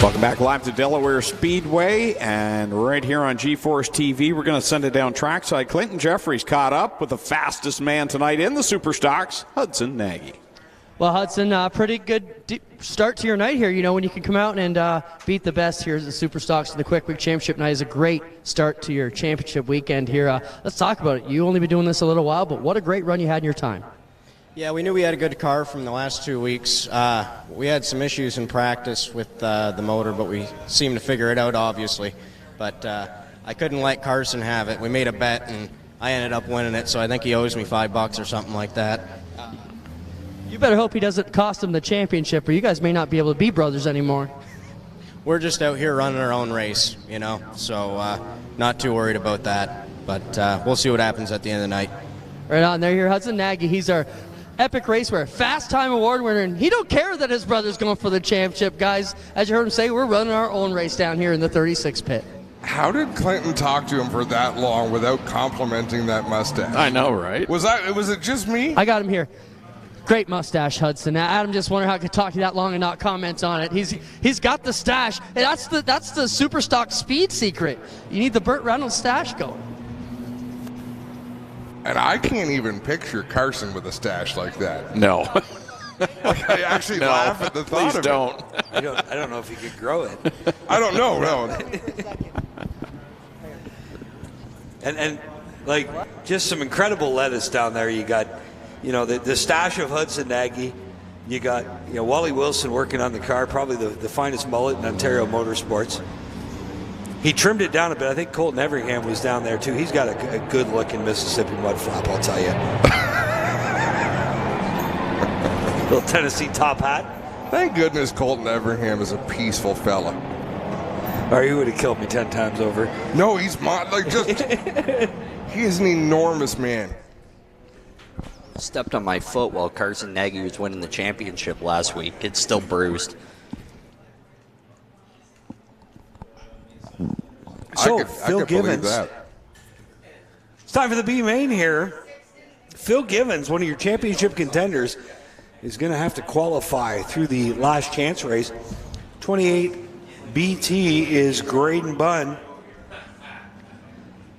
Welcome back live to Delaware Speedway, and right here on G-Force TV, we're going to send it down trackside. Clinton Jeffries caught up with the fastest man tonight in the Superstocks, Hudson Nagy. Well, Hudson, pretty good start to your night here. You know, when you can come out and beat the best here at the Superstocks and the Qwick Wick Championship night is a great start to your championship weekend here. Let's talk about it. You only been doing this a little while, but what a great run you had in your time. Yeah, we knew we had a good car from the last 2 weeks. We had some issues in practice with the motor, but we seemed to figure it out, obviously. But I couldn't let Carson have it. We made a bet, and I ended up winning it, so I think he owes me $5 or something like that. You better hope he doesn't cost him the championship, or you guys may not be able to be brothers anymore. We're just out here running our own race, so not too worried about that. But we'll see what happens at the end of the night. Right on there, here Hudson Nagy. He's our epic racer, fast time award winner, and he don't care that his brother's going for the championship, guys. As you heard him say, we're running our own race down here in the 36 pit. How did Clinton talk to him for that long without complimenting that mustache? I know, right? Was it just me? I got him here. Great mustache, Hudson. Now, Adam just wondered how I could talk to you that long and not comment on it. He's got the stash. And that's the Superstock speed secret. You need the Burt Reynolds stash going. And I can't even picture Carson with a stash like that. No. I actually laugh at the thought of don't. it. I don't know if he could grow it. I don't know, no. And like, just some incredible lettuce down there. You got, the stash of Hudson Nagy. You got, Wally Wilson working on the car, probably the finest mullet in Ontario motorsports. He trimmed it down a bit. I think Colton Everingham was down there too. He's got a good-looking Mississippi mud flap, I'll tell you. Little Tennessee top hat. Thank goodness Colton Everingham is a peaceful fella. Or he would have killed me 10 times over. No, he's he is an enormous man. Stepped on my foot while Carson Nagy was winning the championship last week. It's still bruised. So, I Phil could believe Givens. that. It's time for the B main here. Phil Givens, one of your championship contenders, is going to have to qualify through the last chance race. 28 BT is Graydon Bunn.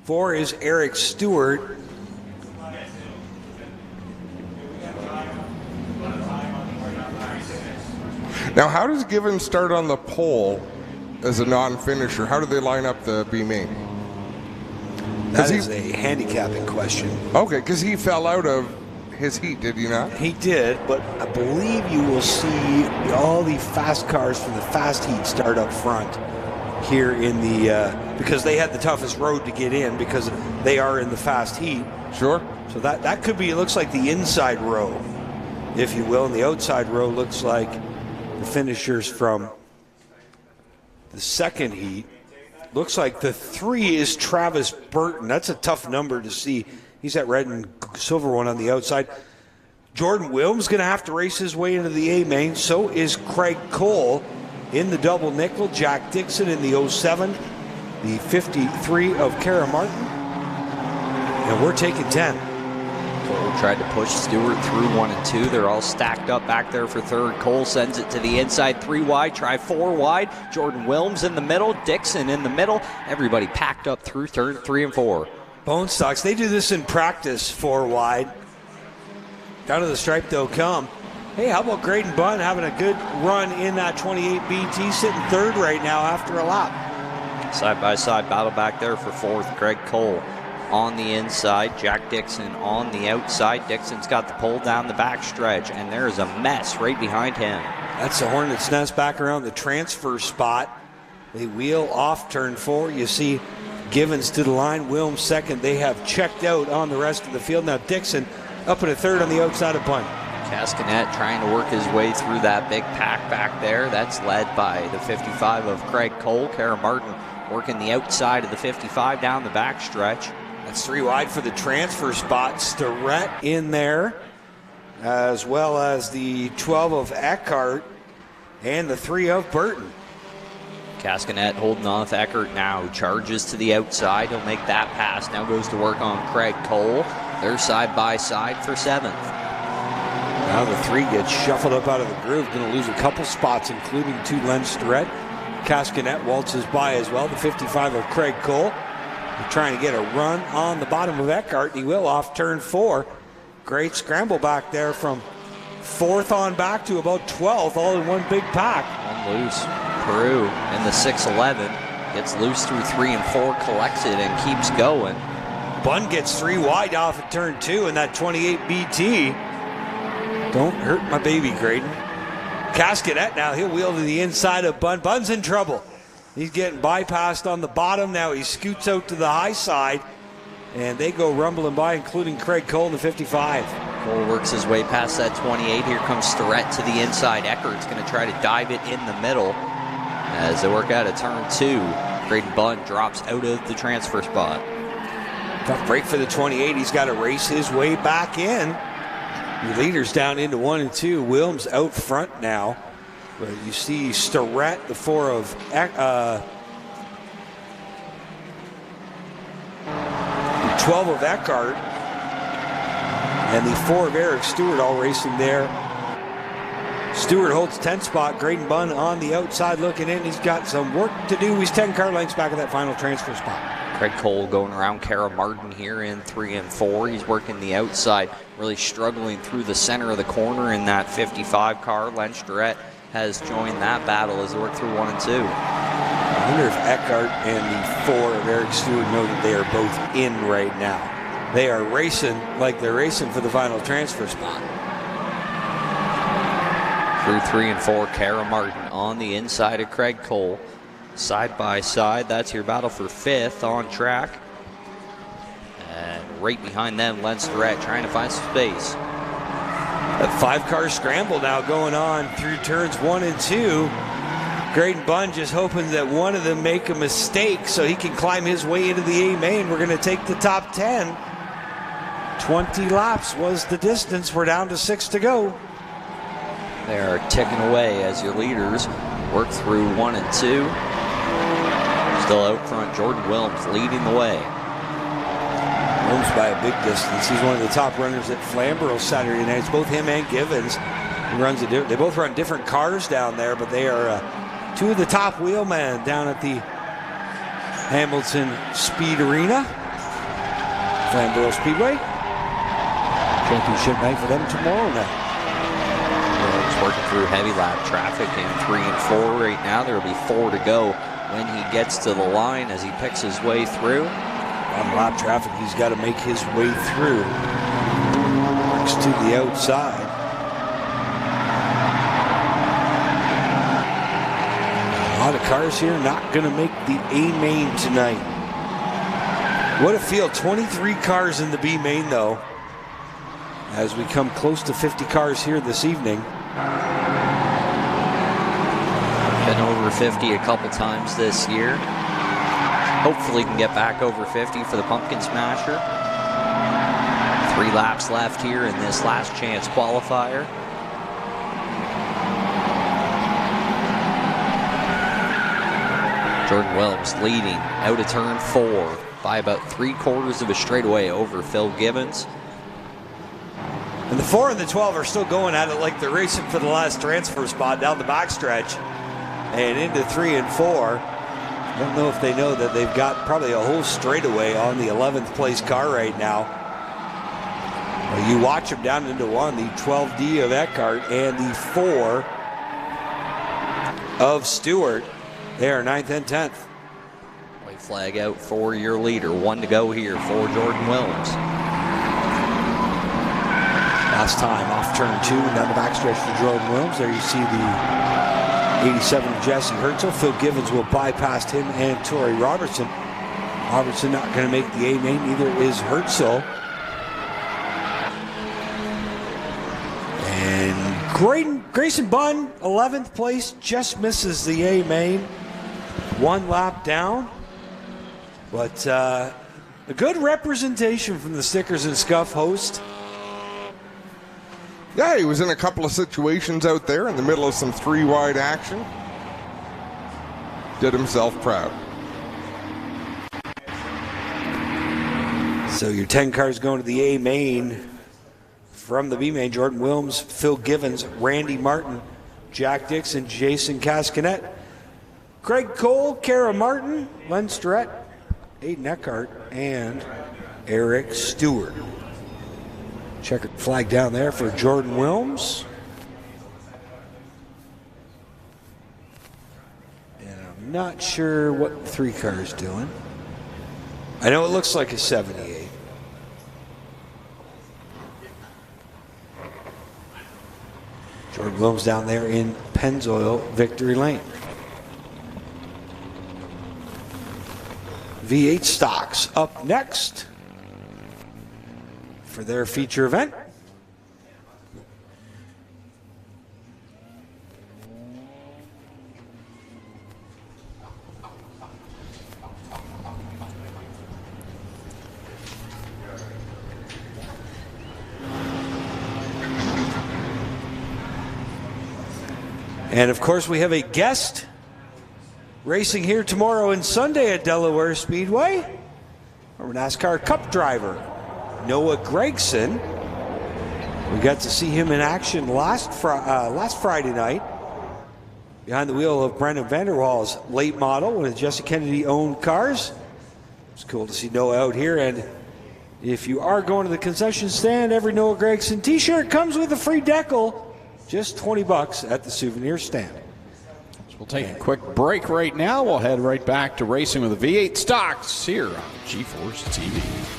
4 is Eric Stewart. Now, how does Givens start on the pole as a non-finisher? How do they line up the B main? That is a handicapping question. Okay, because he fell out of his heat, did he not? He did, but I believe you will see all the fast cars from the fast heat start up front here in the because they had the toughest road to get in because they are in the fast heat. Sure. So that could be, it looks like the inside row, if you will, and the outside row looks like the finishers from the second heat. Looks like the 3 is Travis Burton. That's a tough number to see. He's that red and silver one on the outside. Jordan Wilms going to have to race his way into the A main. So is Craig Cole in the double nickel. Jack Dixon in the 07. The 53 of Kara Martin. And we're taking 10. Cole tried to push Stewart through 1 and 2. They're all stacked up back there for third. Cole sends it to the inside, 3 wide, try 4 wide. Jordan Wilms in the middle, Dixon in the middle. Everybody packed up through turn 3 and 4. Bone Stocks, they do this in practice, 4 wide. Down to the stripe they'll come. Hey, how about Graydon Bunn having a good run in that 28 BT, sitting third right now after a lap. Side-by-side battle back there for 4th. Craig Cole on the inside, Jack Dixon on the outside. Dixon's got the pole down the back stretch, and there is a mess right behind him. That's the Hornets' Nest back around the transfer spot. They wheel off turn 4. You see Givens to the line, Wilms second. They have checked out on the rest of the field. Now Dixon up in a third on the outside of Bunn. Cascanet trying to work his way through that big pack back there. That's led by the 55 of Craig Cole. Kara Martin working the outside of the 55 down the back stretch. That's 3 wide for the transfer spot. Starrett in there, as well as the 12 of Eckhart and the 3 of Burton. Cascanet holding on with Eckert now. Charges to the outside. He'll make that pass. Now goes to work on Craig Cole. They're side by side for 7th. Now the 3 gets shuffled up out of the groove. Going to lose a couple spots, including to Len Starrett. Cascanet waltzes by as well. The 55 of Craig Cole. They're trying to get a run on the bottom of Eckhart. He will off turn 4. Great scramble back there from 4th on back to about 12th, all in one big pack. On loose. Peru in the 6-11 gets loose through 3 and 4, collects it and keeps going. Bunn gets 3 wide off at turn 2 in that 28 BT. Don't hurt my baby, Graydon. Cascanet now, he'll wheel to the inside of Bunn. Bunn's in trouble. He's getting bypassed on the bottom. Now he scoots out to the high side, and they go rumbling by, including Craig Cole in the 55. Cole works his way past that 28. Here comes Starrett to the inside. Eckert's going to try to dive it in the middle as they work out of turn 2. Braden Bunn drops out of the transfer spot. Tough break for the 28. He's got to race his way back in. The leader's down into 1 and 2. Wilms out front now. But you see Starrett, the 4 of 12 of Eckhart, and the 4 of Eric Stewart all racing there. Stewart holds 10th spot. Graydon Bunn on the outside looking in. He's got some work to do. He's 10 car lengths back at that final transfer spot. Craig Cole going around Kara Martin here in 3 and 4. He's working the outside, really struggling through the center of the corner in that 55 car. Len Starrett has joined that battle as they work through 1 and 2. I wonder if Eckhart and the 4 of Eric Stewart know that they are both in right now. They are racing like they're racing for the final transfer spot. Through 3 and 4, Kara Martin on the inside of Craig Cole. Side by side, that's your battle for 5th on track. And right behind them, Len Starrett trying to find some space. A 5-car scramble now going on through turns 1 and 2. Graydon Bunn just hoping that one of them make a mistake so he can climb his way into the A main. We're going to take the top 10. 20 laps was the distance. We're down to 6 to go. They are ticking away as your leaders work through 1 and 2. Still out front, Jordan Wilms leading the way. Wilms by a big distance. He's one of the top runners at Flamborough Saturday nights. Both him and Givens. They both run different cars down there, but they are 2 of the top wheelmen down at the Hamilton Speed Arena. Flamborough Speedway. Championship night for them tomorrow night. Working through heavy lap traffic in 3 and 4 right now. There will be 4 to go when he gets to the line as he picks his way through. On lap traffic, he's got to make his way through. Works to the outside. A lot of cars here not going to make the A main tonight. What a field. 23 cars in the B main though. As we come close to 50 cars here this evening. Been over 50 a couple times this year. Hopefully can get back over 50 for the Pumpkin Smasher. 3 laps left here in this last chance qualifier. Jordan Wilms leading out of turn 4 by about 3/4 of a straightaway over Phil Gibbons. And the 4 and the 12 are still going at it like they're racing for the last transfer spot down the backstretch and into 3 and 4. I don't know if they know that they've got probably a whole straightaway on the 11th place car right now. Well, you watch them down into 1, the 12D of Eckhart and the 4 of Stewart. They are 9th and 10th. White flag out for your leader. 1 to go here for Jordan Wilms. Last time off turn 2 and down the backstretch for Jordan Wilms. There you see the 87 of Jesse Herzl. Phil Givens will bypass him and Torrey Robertson. Robertson not going to make the A main, neither is Herzl. And Grayson Bunn, 11th place, just misses the A main. 1 lap down. But a good representation from the Stickers and Scuff host. Yeah, he was in a couple of situations out there in the middle of some 3-wide action. Did himself proud. So your 10 cars going to the A main. From the B main, Jordan Wilms, Phil Givens, Randy Martin, Jack Dixon, Jason Cascanet, Craig Cole, Kara Martin, Len Starrett, Aiden Eckhart, and Eric Stewart. Checkered flag down there for Jordan Wilms. And I'm not sure what the 3 car is doing. I know it looks like a 78. Jordan Wilms down there in Pennzoil Victory Lane. V8 stocks up next for their feature event. And of course, we have a guest racing here tomorrow and Sunday at Delaware Speedway. Our NASCAR Cup driver, Noah Gragson. We got to see him in action last Friday night behind the wheel of Brendan Vanderwaal's late model, one of the Jesse Kennedy owned cars. It's cool to see Noah out here. And if you are going to the concession stand, every Noah Gragson t-shirt comes with a free decal. Just $20 at the souvenir stand. So we'll take a quick break right now. We'll head right back to racing with the V8 stocks here on G-Force TV.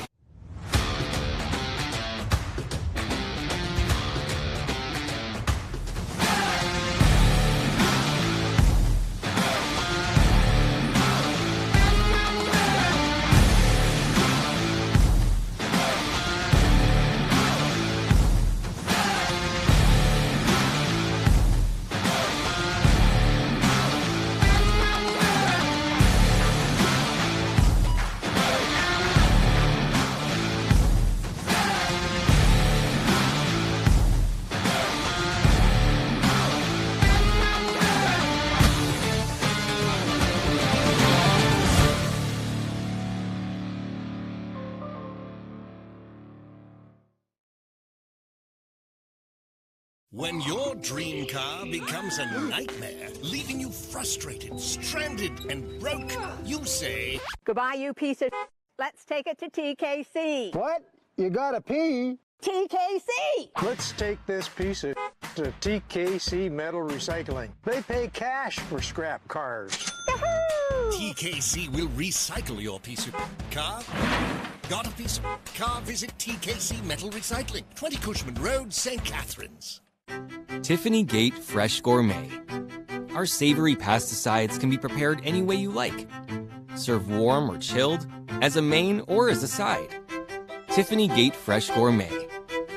When your dream car becomes a nightmare, leaving you frustrated, stranded, and broke, you say, "Goodbye, you piece of shit. Let's take it to TKC." What? You gotta pee? TKC! Let's take this piece of shit to TKC Metal Recycling. They pay cash for scrap cars. Yahoo! TKC will recycle your piece of car. Got a piece of car? Visit TKC Metal Recycling, 20 Cushman Road, St. Catharines. Tiffany Gate Fresh Gourmet. Our savory pasticides can be prepared any way you like. Serve warm or chilled, as a main or as a side. Tiffany Gate Fresh Gourmet.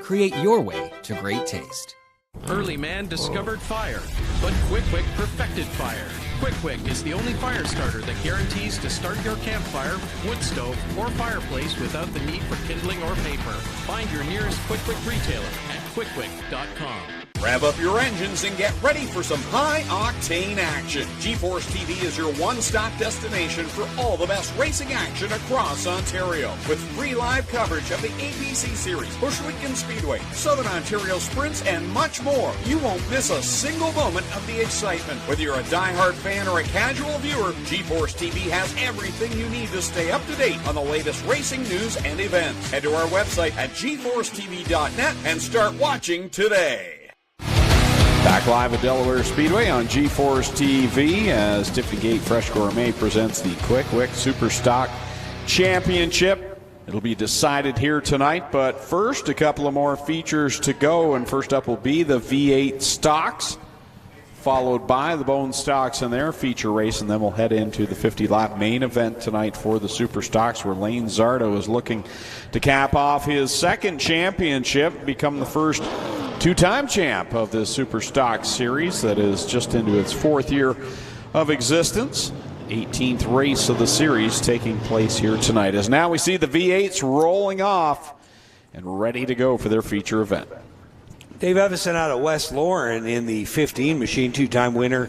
Create your way to great taste. Early man discovered fire, but Qwick Wick perfected fire. Qwick Wick is the only fire starter that guarantees to start your campfire, wood stove, or fireplace without the need for kindling or paper. Find your nearest Qwick Wick retailer at QwickWick.com. Rev up your engines and get ready for some high-octane action. G-Force TV is your one-stop destination for all the best racing action across Ontario. With free live coverage of the ABC Series, Bushwick and Speedway, Southern Ontario Sprints, and much more. You won't miss a single moment of the excitement. Whether you're a die-hard fan or a casual viewer, G-Force TV has everything you need to stay up to date on the latest racing news and events. Head to our website at gforcetv.net and start watching today. Back live at Delaware Speedway on G-Force TV as Tiffany Gate Fresh Gourmet presents the Qwick Wick Superstock Championship. It'll be decided here tonight, but first a couple of more features to go, and first up will be the V8 stocks, followed by the bone stocks in their feature race, and then we'll head into the 50-lap main event tonight for the Superstocks, where Lane Zardo is looking to cap off his second championship, become the first two-time champ of the Superstock series that is just into its fourth year of existence. 18th race of the series taking place here tonight, as now we see the V8s rolling off and ready to go for their feature event. Dave Evison out of West Lauren in the 15 machine, two-time winner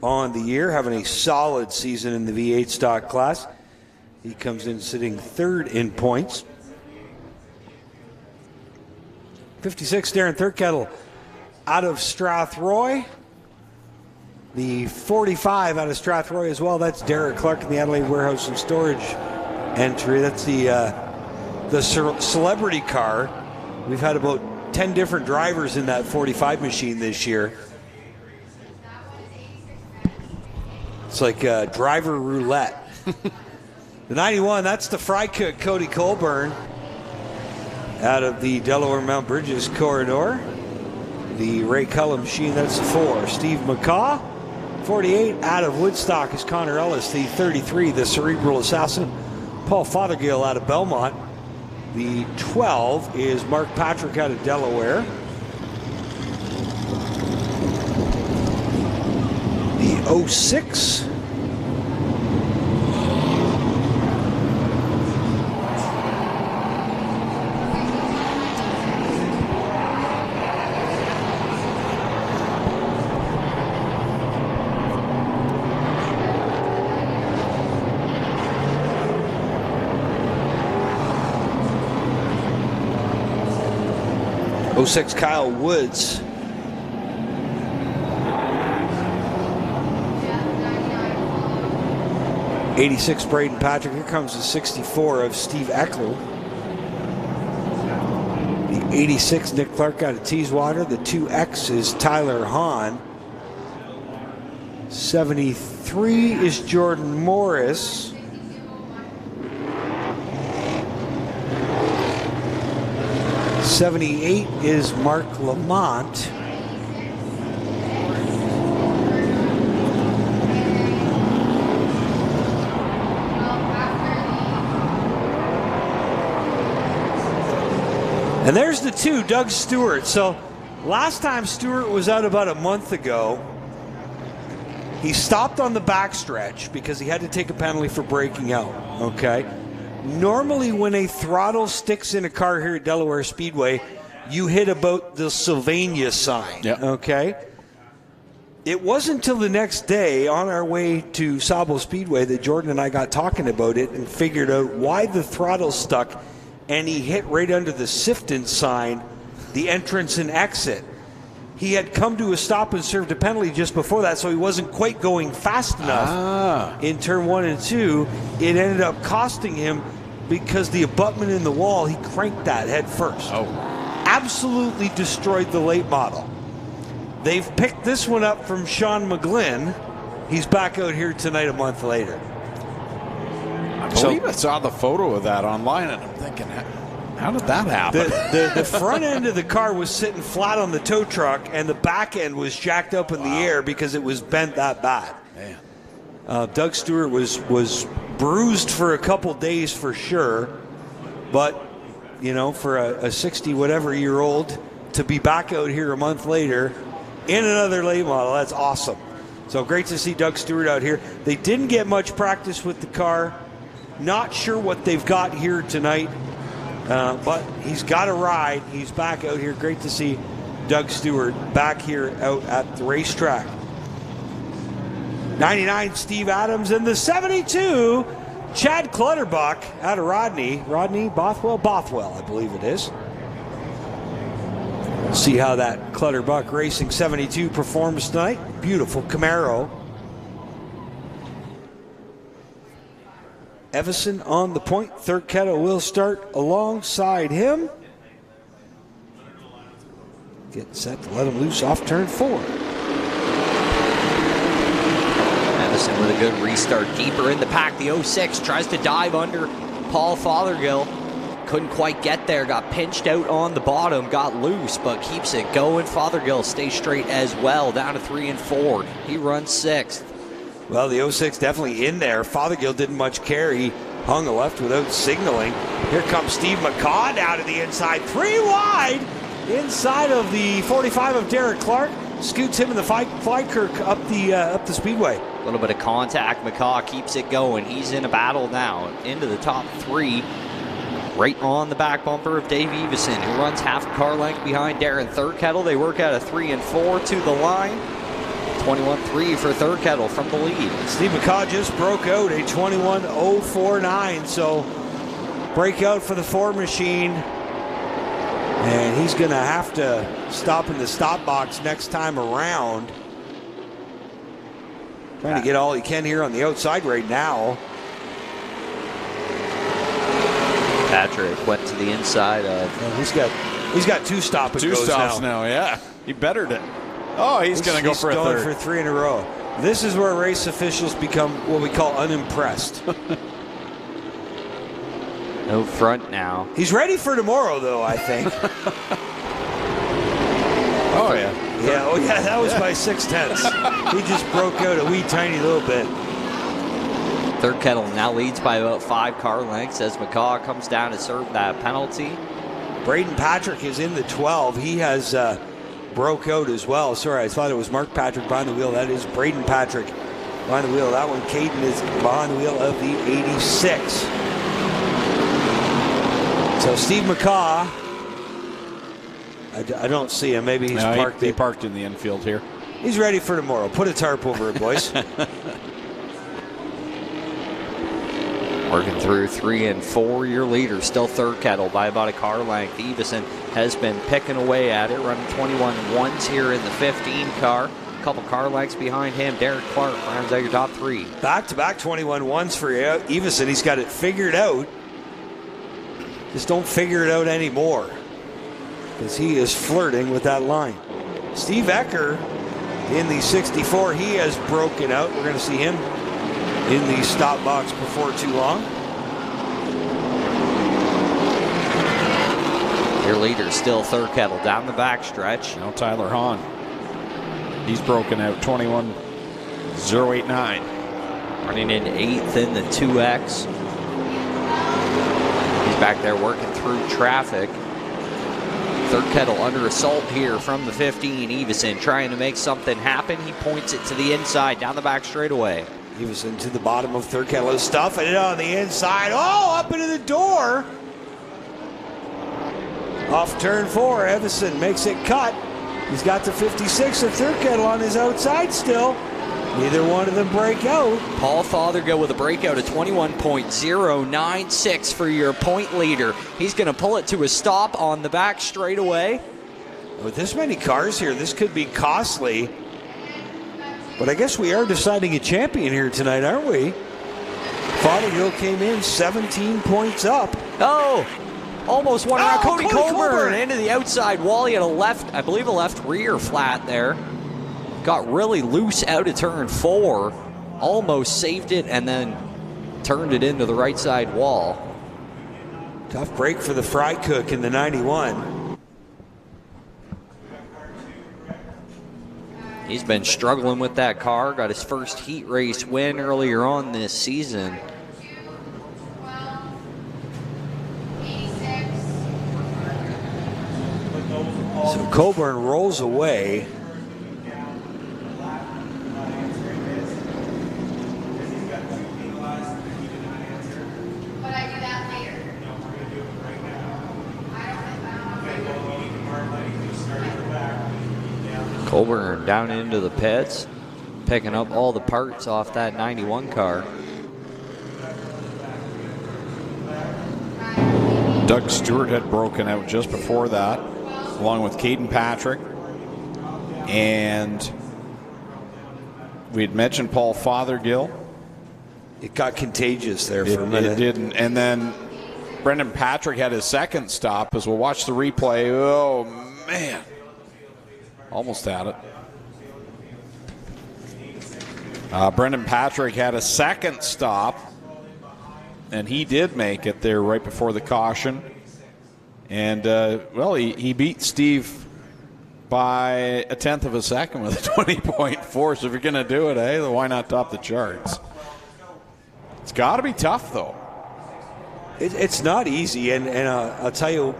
on the year, having a solid season in the V8 stock class. He comes in sitting third in points. 56, Darren Thurkettle out of Strathroy. The 45 out of Strathroy as well. That's Derek Clark in the Adelaide Warehouse and Storage entry. That's the celebrity car. We've had about 10 different drivers in that 45 machine this year. It's like driver roulette. The 91, that's the fry cook Cody Colburn out of the Delaware Mount Bridges corridor. The Ray Cullen machine, that's the 4. Steve McCaw. 48 out of Woodstock is Connor Ellis. The 33, the cerebral assassin Paul Fothergill out of Belmont. The 12 is Mark Patrick out of Delaware. The 06 06 Kyle Woods. '86 Braden Patrick. Here comes the 64 of Steve Eckler. The 86 Nick Clark out of Teeswater. The 2X is Tyler Hahn. 73 is Jordan Morris. '78 is Mark Lamont. And there's the 2, Doug Stewart. So last time Stewart was out about a month ago, he stopped on the backstretch because he had to take a penalty for breaking out, okay? Normally when a throttle sticks in a car here at Delaware Speedway, you hit about the Sylvania sign, okay? It wasn't until the next day on our way to Sabo Speedway that Jordan and I got talking about it and figured out why the throttle stuck, and he hit right under the Sifton sign, the entrance and exit. He had come to a stop and served a penalty just before that, so he wasn't quite going fast enough in turn 1 and 2. It ended up costing him because the abutment in the wall, he cranked that head first. Absolutely destroyed the late model. They've picked this one up from Sean McGlynn. He's back out here tonight a month later. I believe I saw the photo of that online, and I'm thinking, how did that happen? The front end of the car was sitting flat on the tow truck, and the back end was jacked up in the air because it was bent that bad. Man. Doug Stewart was bruised for a couple days for sure, but you know, for a 60-whatever-year-old to be back out here a month later in another late model, that's awesome. So great to see Doug Stewart out here. They didn't get much practice with the car. Not sure what they've got here tonight. But he's got a ride. He's back out here. Great to see Doug Stewart back here out at the racetrack. 99, Steve Adams, and the 72, Chad Clutterbuck out of Rodney. Rodney Bothwell, I believe it is. We'll see how that Clutterbuck Racing 72 performs tonight. Beautiful Camaro. Evison on the point. Third kettle will start alongside him. Getting set to let him loose off turn 4. Evison with a good restart. Deeper in the pack. The 06 tries to dive under Paul Fothergill. Couldn't quite get there. Got pinched out on the bottom. Got loose, but keeps it going. Fothergill stays straight as well. Down to 3 and 4. He runs 6th. Well, the 06 definitely in there. Fothergill didn't much care. He hung a left without signaling. Here comes Steve McCaw down to the inside. 3 wide inside of the 45 of Derek Clark. Scoots him in the Flykirk up the speedway. A little bit of contact. McCaw keeps it going. He's in a battle now. Into the top 3. Right on the back bumper of Dave Evison, who runs half a car length behind Darren Third-Kettle. They work out a 3 and 4 to the line. 21-3 for Third-Kettle from the lead. Steve McCaw just broke out a 21.049, so breakout for the 4 machine. And he's going to have to stop in the stop box next time around. Trying to get all he can here on the outside right now. Patrick went to the inside of. He's got 2 stop and goes now. 2 stops now, yeah. He bettered it. Oh, he's going to go for a third. He's going for 3 in a row. This is where race officials become what we call unimpressed. No front now. He's ready for tomorrow, though, I think. Oh, yeah. Yeah, that was by 6/10. He just broke out a wee tiny little bit. Third Kettle now leads by about 5 car lengths as McCaw comes down to serve that penalty. Braden Patrick is in the 12. He has broke out as well. Sorry, I thought it was Mark Patrick behind the wheel. That is Braden Patrick behind the wheel. That one, Caden is behind the wheel of the 86. So Steve McCaw, I don't see him. Maybe he's parked. He parked in the infield here. He's ready for tomorrow. Put a tarp over it, boys. Working through 3 and 4, your leader still Third Kettle by about a car length. Evison has been picking away at it, running 21 ones here in the 15 car. A couple car lengths behind him. Derek Clark rounds out your top 3. Back-to-back 21 ones for Evison. He's got it figured out. Just don't figure it out anymore, because he is flirting with that line. Steve Ecker in the 64, he has broken out. We're going to see him in the stop box before too long. Your leader still Third Kettle down the backstretch. Now Tyler Hahn. He's broken out 21.089. Running in 8th in the 2X. He's back there working through traffic. Third Kettle under assault here from the 15. Evison trying to make something happen. He points it to the inside down the back straightaway. Evison to the bottom of Third Kettle, stuffing it on the inside. Oh, up into the door. Off turn 4, Evison makes it cut. He's got the 56 of Third Kettle on his outside still. Neither one of them break out. Paul Fothergill with a breakout of 21.096 for your point leader. He's going to pull it to a stop on the back straightaway. With this many cars here, this could be costly. But I guess we are deciding a champion here tonight, aren't we? Fothergill came in 17 points up. Oh, almost won around Cody Coburn into the outside wall. He had a left, I believe a left rear flat there. Got really loose out of turn 4. Almost saved it and then turned it into the right side wall. Tough break for the fry cook in the 91. He's been struggling with that car. Got his first heat race win earlier on this season. So Coburn rolls away. Coburn down into the pits, picking up all the parts off that 91 car. Doug Stewart had broken out just before that, along with Caden Patrick. And we had mentioned Paul Fothergill. It got contagious there for a minute. It didn't. And then Brendan Patrick had his second stop as we'll watch the replay. Oh, man. Almost had it. Brendan Patrick had a second stop, and he did make it there right before the caution. And, well, he beat Steve by 1/10 of a second with a 20.4. So if you're going to do it, then why not top the charts? It's got to be tough, though. It's not easy, and I'll tell you,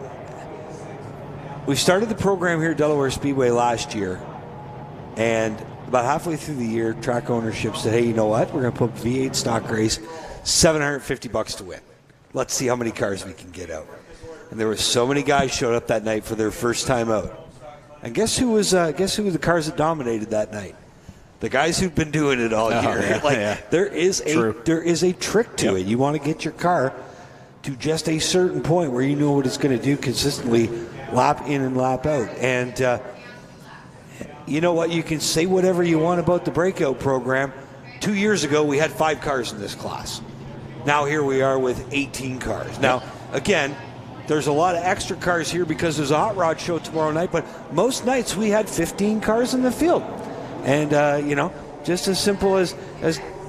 we started the program here at Delaware Speedway last year, and about halfway through the year, track ownership said, hey, you know what? We're going to put V8 stock race, $750 to win. Let's see how many cars we can get out. And there were so many guys showed up that night for their first time out. And guess who were the cars that dominated that night? The guys who've been doing it all year. There is a trick to it. You want to get your car to just a certain point where you know what it's going to do consistently, lap in and lap out. And you know what? You can say whatever you want about the breakout program. 2 years ago, we had 5 cars in this class. Now here we are with 18 cars. Now, again, there's a lot of extra cars here because there's a hot rod show tomorrow night, but most nights we had 15 cars in the field. And, just as simple as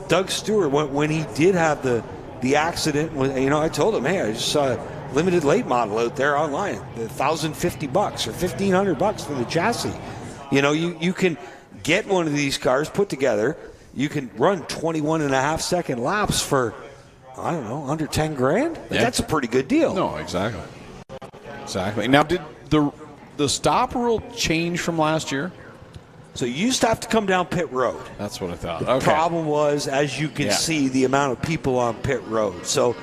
Doug Stewart, when he did have the accident, I told him, hey, I just saw a limited late model out there online, $1,050 or $1,500 for the chassis. You can get one of these cars put together, you can run 21.5-second laps for, I don't know, under 10 grand. Yeah. That's a pretty good deal. No, exactly. Exactly. Now, did the stop rule change from last year? So you used to have to come down pit road. That's what I thought. The problem was, as you can see, the amount of people on pit road. So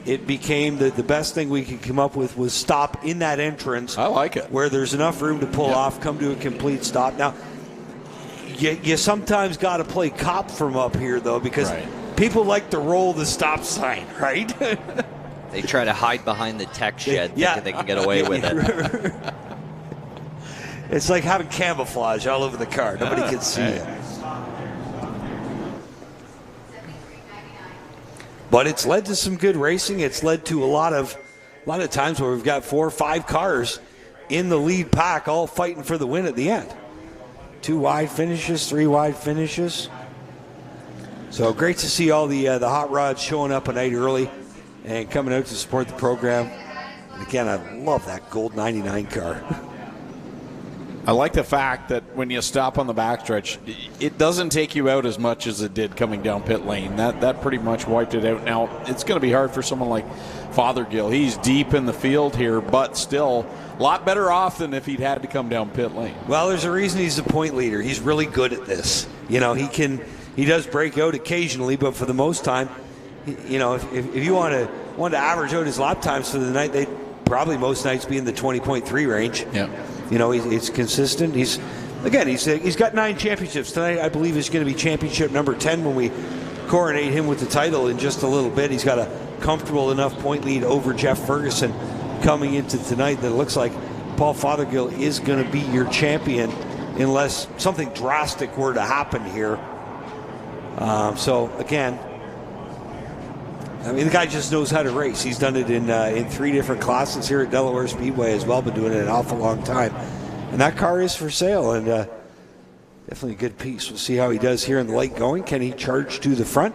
it became the best thing we could come up with was stop in that entrance. I like it. Where there's enough room to pull off, come to a complete stop. Now, you sometimes got to play cop from up here, though, because people like to roll the stop sign, right? They try to hide behind the tech shed thinking they can get away with it. It's like having camouflage all over the car. Nobody can see it. But it's led to some good racing. It's led to a lot of times where we've got 4 or 5 cars in the lead pack all fighting for the win at the end. 2 wide finishes, 3 wide finishes. So great to see all the hot rods showing up a night early and coming out to support the program. And again, I love that gold 99 car. I like the fact that when you stop on the backstretch, it doesn't take you out as much as it did coming down pit lane. That pretty much wiped it out. Now, it's going to be hard for someone like Fothergill. He's deep in the field here, but still a lot better off than if he'd had to come down pit lane. Well, there's a reason he's the point leader. He's really good at this. You know, he does break out occasionally, but for the most time, you know, if you want to average out his lap times for the night, they'd probably most nights be in the 20.3 range. Yeah. You know, he's consistent. He's got 9 championships. Tonight, I believe, is going to be championship number 10 when we coronate him with the title in just a little bit. He's got a comfortable enough point lead over Jeff Ferguson coming into tonight that it looks like Paul Fothergill is going to be your champion unless something drastic were to happen here. So, again, I mean, the guy just knows how to race. He's done it in 3 different classes here at Delaware Speedway as well, been doing it an awful long time. And that car is for sale, and definitely a good piece. We'll see how he does here in the late going. Can he charge to the front?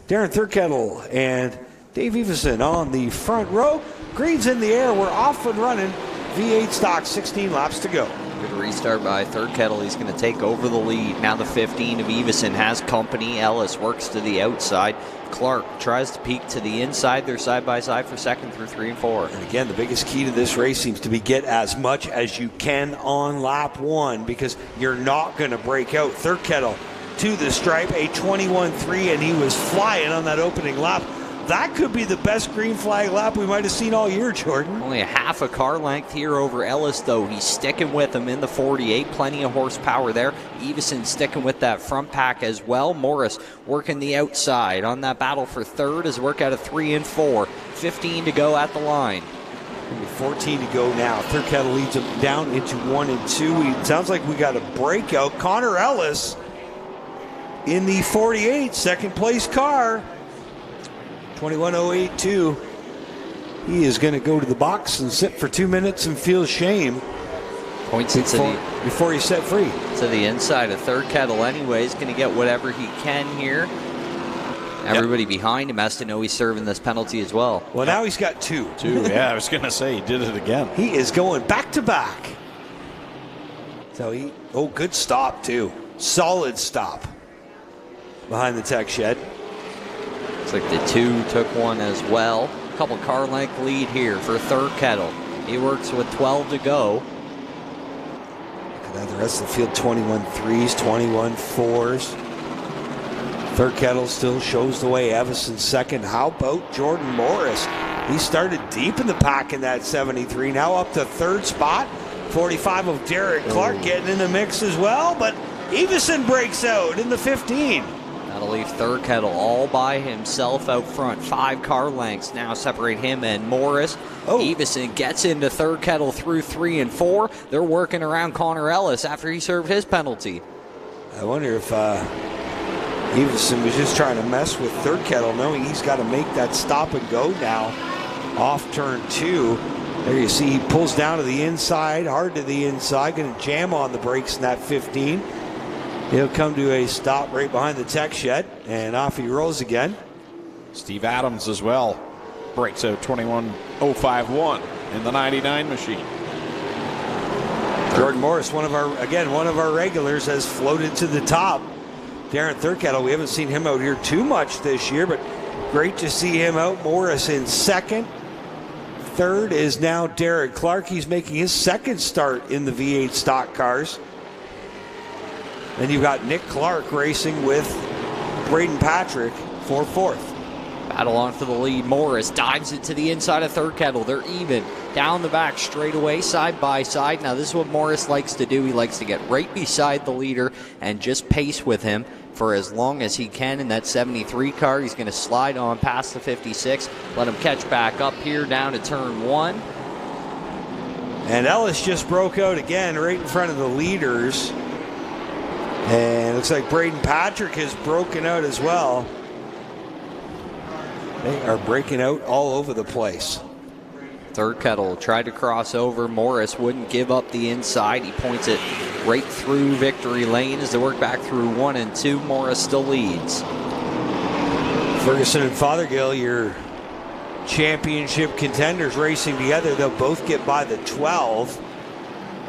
Darren Thurkettle and Dave Everson on the front row. Green's in the air. We're off and running. V8 stock, 16 laps to go. Good restart by Thurkettle. He's going to take over the lead. Now the 15 of Everson has company. Ellis works to the outside. Clark tries to peek to the inside. They're side by side for second through 3 and 4. And again, the biggest key to this race seems to be get as much as you can on lap 1 because you're not going to break out. Thurkettle to the stripe, a 21.3, and he was flying on that opening lap. That could be the best green flag lap we might have seen all year, Jordan. Only a half a car length here over Ellis, though. He's sticking with him in the 48. Plenty of horsepower there. Everson sticking with that front pack as well. Morris working the outside on that battle for third as work out of 3 and 4. 15 to go at the line. 14 to go now. Thurkettle leads him down into 1 and 2. It sounds like we got a breakout. Connor Ellis in the 48, second place car. 21.082. He is going to go to the box and sit for 2 minutes and feel shame. Points before he's set free. To the inside of Thurkettle anyway. He's going to get whatever he can here. Everybody behind him has to know he's serving this penalty as well. Well, now he's got 2. 2, yeah, I was going to say he did it again. He is going back to back. So good stop too. Solid stop behind the tech shed. Looks like the 2 took one as well. A couple car length lead here for Thurkettle. He works with 12 to go. Look at that, the rest of the field 21 3s, 21 4s. Thurkettle still shows the way. Everson second. How about Jordan Morris? He started deep in the pack in that 73. Now up to third spot. 45 of Derek Clark getting in the mix as well. But Everson breaks out in the 15. That'll leave Thurkettle all by himself out front. 5 car lengths now separate him and Morris. Everson gets into Thurkettle through 3 and 4. They're working around Connor Ellis after he served his penalty. I wonder if Everson was just trying to mess with Thurkettle, knowing he's got to make that stop and go now off turn 2. There you see he pulls down to the inside, hard to the inside, going to jam on the brakes in that 15. He'll come to a stop right behind the tech shed, and off he rolls again. Steve Adams as well breaks out 21.051 in the 99 machine. Jordan Morris, one of our regulars, has floated to the top Darren Thurkettle, we haven't seen him out here too much this year, but great to see him out. Morris in second. Third is now Derek Clark. He's making his second start in the V8 stock cars. Then you've got Nick Clark racing with Braden Patrick for fourth. Battle on for the lead. Morris dives it to the inside of Thurkettle. They're even. Down the back, straight away, side by side. Now this is what Morris likes to do. He likes to get right beside the leader and just pace with him for as long as he can in that 73 car. He's going to slide on past the 56. Let him catch back up here down to turn 1. And Ellis just broke out again right in front of the leaders. And it looks like Braden Patrick has broken out as well. They are breaking out all over the place. Thurkettle tried to cross over. Morris wouldn't give up the inside. He points it right through victory lane as they work back through 1 and 2. Morris still leads. Ferguson and Fothergill, your championship contenders racing together. They'll both get by the 12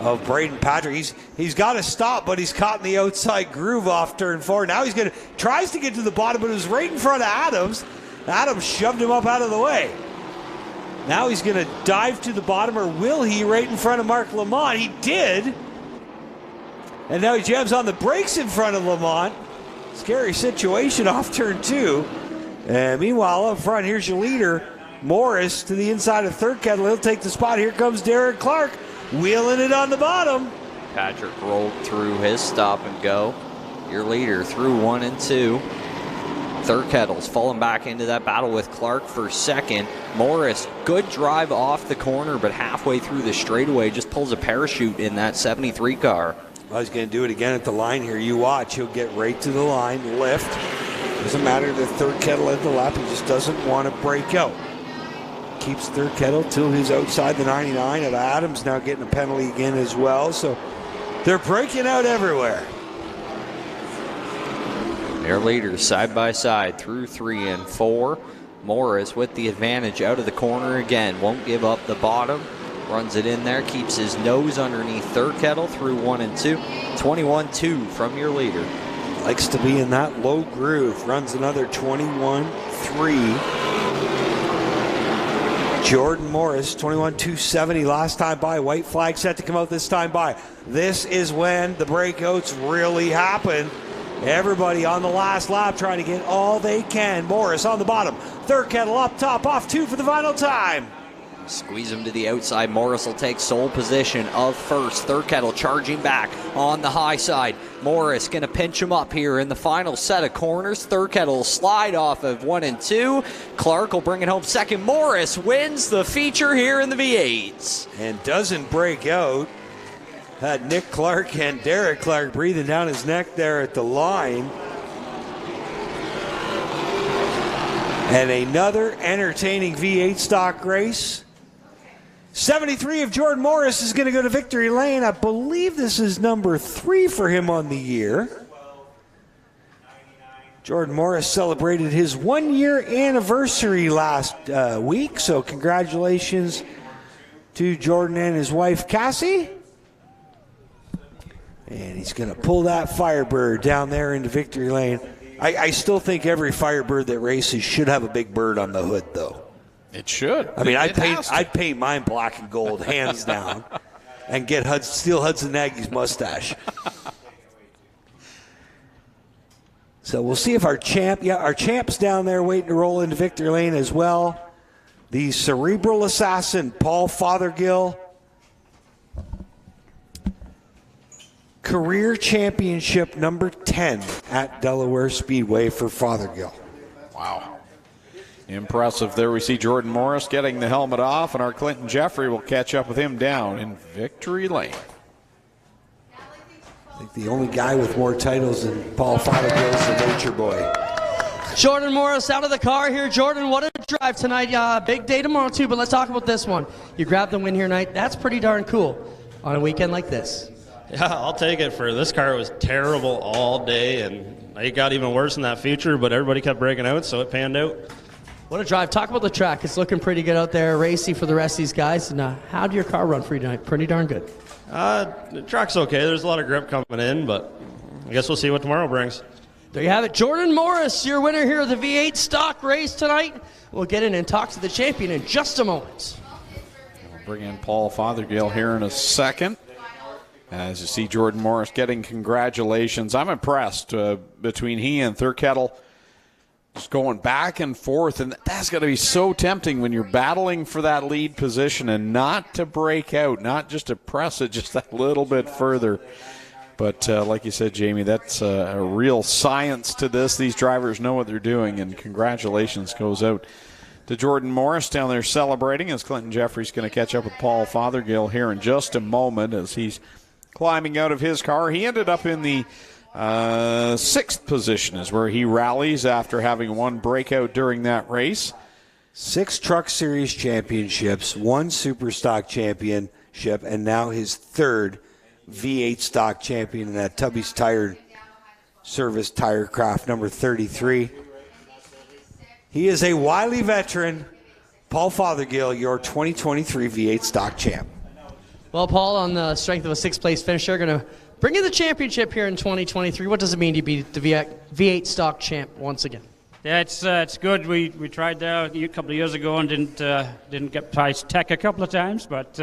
of Braden Patrick. He's got to stop, but he's caught in the outside groove off turn 4. Now he's tries to get to the bottom, but it was right in front of Adams. Adams shoved him up out of the way. Now he's going to dive to the bottom, or will he, right in front of Mark Lamont? He did. And now he jams on the brakes in front of Lamont. Scary situation off turn 2. And meanwhile, up front, here's your leader, Morris, to the inside of Thurkettle. He'll take the spot. Here comes Derek Clark, wheeling it on the bottom. Patrick rolled through his stop and go. Your leader through 1 and 2. Thurkettle's falling back into that battle with Clark for second. Morris, good drive off the corner, but halfway through the straightaway just pulls a parachute in that 73 car. Well, he's going to do it again at the line here. You watch. He'll get right to the line, lift. Doesn't matter that Thurkettle at the lap. He just doesn't want to break out. Keeps Thurkettle till he's outside the 99. And Adams now getting a penalty again as well. So they're breaking out everywhere. Their leaders side by side through 3 and 4. Morris with the advantage out of the corner again. Won't give up the bottom. Runs it in there. Keeps his nose underneath Thurkettle through 1 and 2. 21-2 from your leader. Likes to be in that low groove. Runs another 21-3. Jordan Morris, 21-270 last time by. White flag set to come out this time by. This is when the breakouts really happen. Everybody on the last lap trying to get all they can. Morris on the bottom. Thurkettle up top, off 2 for the final time. Squeeze him to the outside. Morris will take sole position of first. Thurkettle charging back on the high side. Morris going to pinch him up here in the final set of corners. Thurkettle will slide off of 1 and 2. Clark will bring it home second. Morris wins the feature here in the V8s. And doesn't break out. Had Nick Clark and Derek Clark breathing down his neck there at the line. And another entertaining V8 stock race. 73 of Jordan Morris is going to go to victory lane. I believe this is number 3 for him on the year. Jordan Morris celebrated his 1-year anniversary last week, so congratulations to Jordan and his wife Cassie. And he's going to pull that Firebird down there into victory lane. I still think every Firebird that races should have a big bird on the hood, though. It should. I mean, I'd paint mine black and gold, hands down, and steal Hudson Nagy's mustache. So we'll see if our champ's down there waiting to roll into victory lane as well. The cerebral assassin, Paul Fothergill. Career championship number 10 at Delaware Speedway for Fothergill. Wow. Impressive. There we see Jordan Morris getting the helmet off, and our Clinton Jeffrey will catch up with him down in victory lane. I think the only guy with more titles than Paul Fothergill is the Nature Boy. Jordan Morris out of the car here. Jordan, what a drive tonight. Big day tomorrow too, but let's talk about this one. You grabbed the win here tonight. That's pretty darn cool on a weekend like this. Yeah, I'll take it. For this car, it was terrible all day, and it got even worse in that feature, but everybody kept breaking out, so it panned out. What a drive. Talk about the track. It's looking pretty good out there, racy for the rest of these guys. And how did your car run for you tonight? Pretty darn good. The track's okay. There's a lot of grip coming in, but I guess we'll see what tomorrow brings. There you have it. Jordan Morris, your winner here of the V8 stock race tonight. We'll get in and talk to the champion in just a moment. We'll bring in Paul Fothergill here in a second. As you see Jordan Morris getting congratulations. I'm impressed between he and Thurkettle. Just going back and forth, and that's got to be so tempting when you're battling for that lead position and not to break out, not just to press it just that little bit further. But like you said, Jamie, that's a real science to this. These drivers know what they're doing, and congratulations goes out to Jordan Morris down there celebrating as Clinton Jeffrey's going to catch up with Paul Fothergill here in just a moment as he's climbing out of his car. He ended up in the 6th position is where he rallies after having one breakout during that race. 6 Truck Series championships, 1 Superstock championship, and now his 3rd V8 stock champion in that Tubby's Tire Service Tirecraft number 33. He is a wily veteran. Paul Fothergill, your 2023 V8 stock champ. Well, Paul, on the strength of a 6th place finisher, going to bring in the championship here in 2023. What does it mean to be the V8 stock champ once again? Yeah, it's good. We tried there a couple of years ago and didn't get past Tech a couple of times, but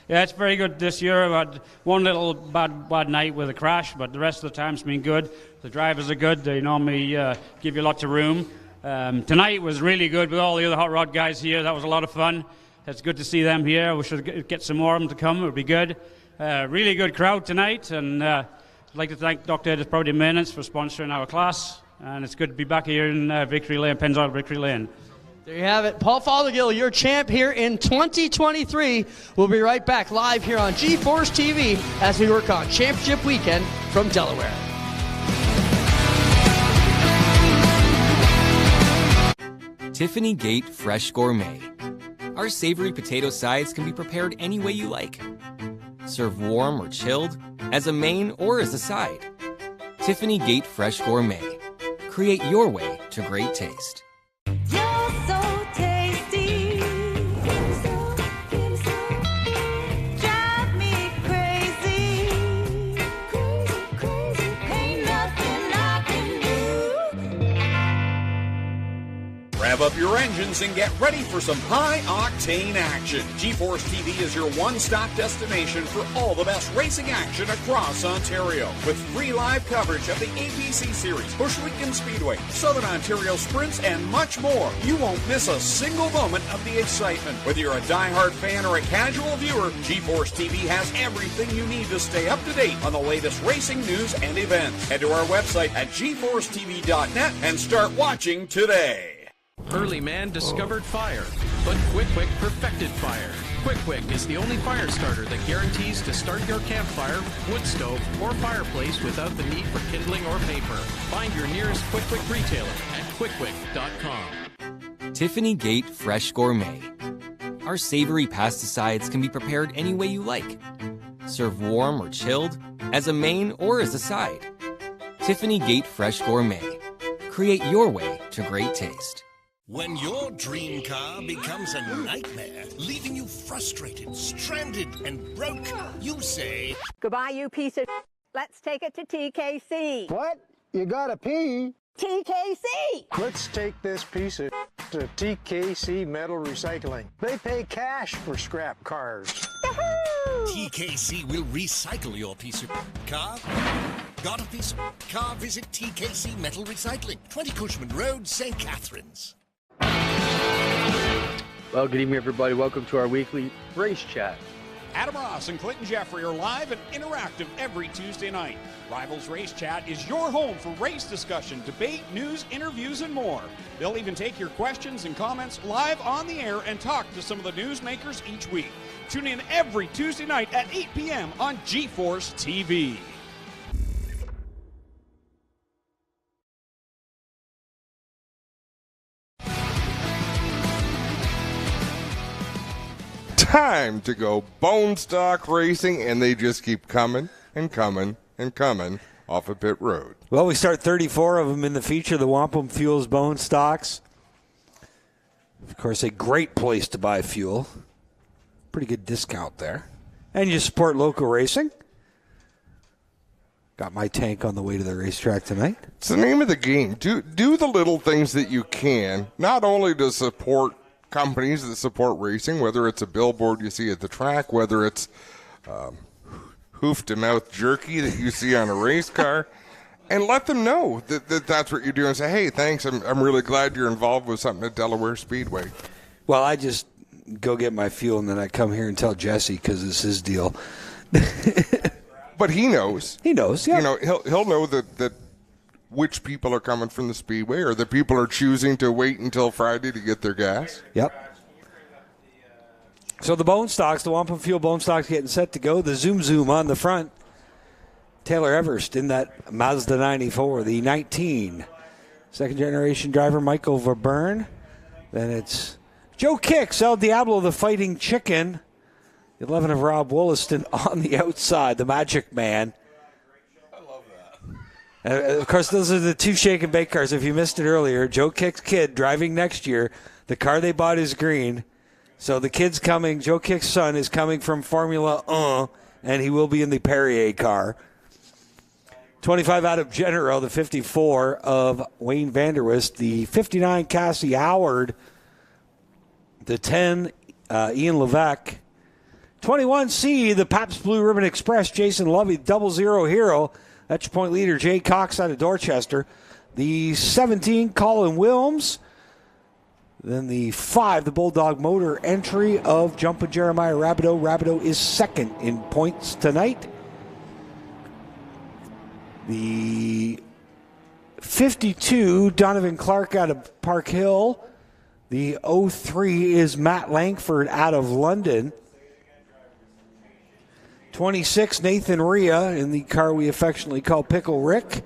yeah, it's very good this year. We had one little bad night with a crash, but the rest of the time's been good. The drivers are good. They normally give you lots of room. Tonight was really good with all the other hot rod guys here. That was a lot of fun. It's good to see them here. We should get some more of them to come. It would be good. Really good crowd tonight, and I'd like to thank Dr. Edith Prouty Maintenance for sponsoring our class, and it's good to be back here in Victory Lane, Pennzoil Victory Lane. There you have it. Paul Fothergill, your champ here in 2023. We'll be right back live here on G-Force TV as we work on Championship Weekend from Delaware. Tiffany Gate Fresh Gourmet. Our savory potato sides can be prepared any way you like. Serve warm or chilled, as a main or as a side. Tiffany Gate Fresh Gourmet. Create your way to great taste. You're so tasty. Drive me crazy. Ain't nothing I can do. Rev up your engines and get ready for some high-octane action. G-Force TV is your one-stop destination for all the best racing action across Ontario. With free live coverage of the ABC Series, Bushwick and Speedway, Southern Ontario Sprints, and much more. You won't miss a single moment of the excitement. Whether you're a die-hard fan or a casual viewer, G-Force TV has everything you need to stay up to date on the latest racing news and events. Head to our website at gforcetv.net and start watching today. Early man discovered fire, but Qwick Wick perfected fire. Qwick Wick is the only fire starter that guarantees to start your campfire, wood stove, or fireplace without the need for kindling or paper. Find your nearest Qwick Wick retailer at QwickWick.com. Tiffany Gate Fresh Gourmet. Our savory pasticides can be prepared any way you like. Serve warm or chilled, as a main or as a side. Tiffany Gate Fresh Gourmet. Create your way to great taste. When your dream car becomes a nightmare, leaving you frustrated, stranded, and broke, you say, Goodbye, you piece of. Let's take it to TKC. What? You gotta pee? TKC. Let's take this piece of to TKC Metal Recycling. They pay cash for scrap cars. TKC will recycle your piece of car. Got a piece of car? Visit TKC Metal Recycling, 20 Cushman Road, St. Catharines. Well, good evening, everybody. Welcome to our weekly race chat. Adam Ross and Clinton Jeffrey are live and interactive every Tuesday night. Rivals Race Chat is your home for race discussion, debate, news, interviews, and more. They'll even take your questions and comments live on the air and talk to some of the newsmakers each week. Tune in every Tuesday night at 8 p.m. on G-Force TV. Time to go bone stock racing, and they just keep coming and coming and coming off of pit road. Well, we start 34 of them in the feature, the Wampum Fuels Bone Stocks. Of course, a great place to buy fuel. Pretty good discount there. And you support local racing. Got my tank on the way to the racetrack tonight. It's the name of the game. Do the little things that you can, not only to support companies that support racing, whether it's a billboard you see at the track, whether it's hoof-to-mouth jerky that you see on a race car, and let them know that that's what you're doing. Say, hey, thanks, I'm really glad you're involved with something at Delaware Speedway. Well, I just go get my fuel, and then I come here and tell Jesse because it's his deal. But he knows. He knows, yeah. You know, he'll know that which people are coming from the Speedway or the people are choosing to wait until Friday to get their gas. Yep. So the bone stocks, the Wampum Fuel bone stocks getting set to go. The Zoom on the front. Taylor Everest in that Mazda 94, the 19. Second generation driver Michael Verburn. Then it's Joe Kicks, El Diablo, the Fighting Chicken. 11 of Rob Wollaston on the outside, the Magic Man. I love that. Of course, those are the two shake and bake cars. If you missed it earlier, Joe Kick's kid driving next year. The car they bought is green. So the kid's coming, Joe Kick's son is coming from Formula and he will be in the Perrier car. 25 out of Genero, the 54 of Wayne Vanderwist, the 59 Cassie Howard, the 10 Ian Levesque, 21C, the Pabst Blue Ribbon Express, Jason Lovey, 00 Hero. That's your point leader, Jay Cox out of Dorchester. The 17, Colin Wilms. Then the 5, the Bulldog Motor entry of Jumpin' Jeremiah Rabideau. Rabideau is second in points tonight. The 52, Donovan Clark out of Park Hill. The 03 is Matt Langford out of London. 26, Nathan Rhea in the car we affectionately call Pickle Rick.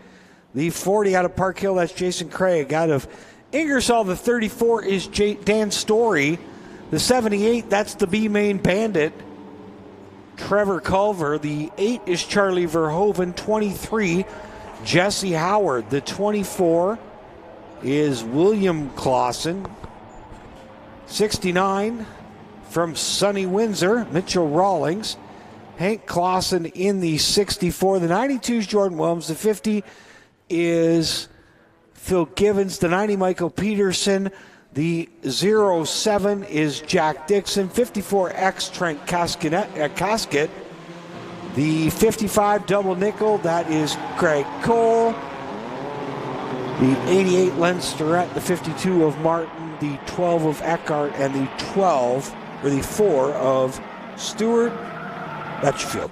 The 40 out of Park Hill, that's Jason Craig. Out of Ingersoll, the 34 is Dan Story. The 78, that's the B-Main Bandit, Trevor Culver. The 8 is Charlie Verhoeven. 23, Jesse Howard. The 24 is William Clausen. 69 from Sonny Windsor, Mitchell Rawlings. Hank Clausen in the 64. The 92 is Jordan Williams. The 50 is Phil Givens. The 90, Michael Peterson. The 07 is Jack Dixon. 54X, Trent Casket. The 55 double nickel, that is Craig Cole. The 88 Len Starrett. The 52 of Martin. The 12 of Eckhart. And the 4 of Stewart. That's your field.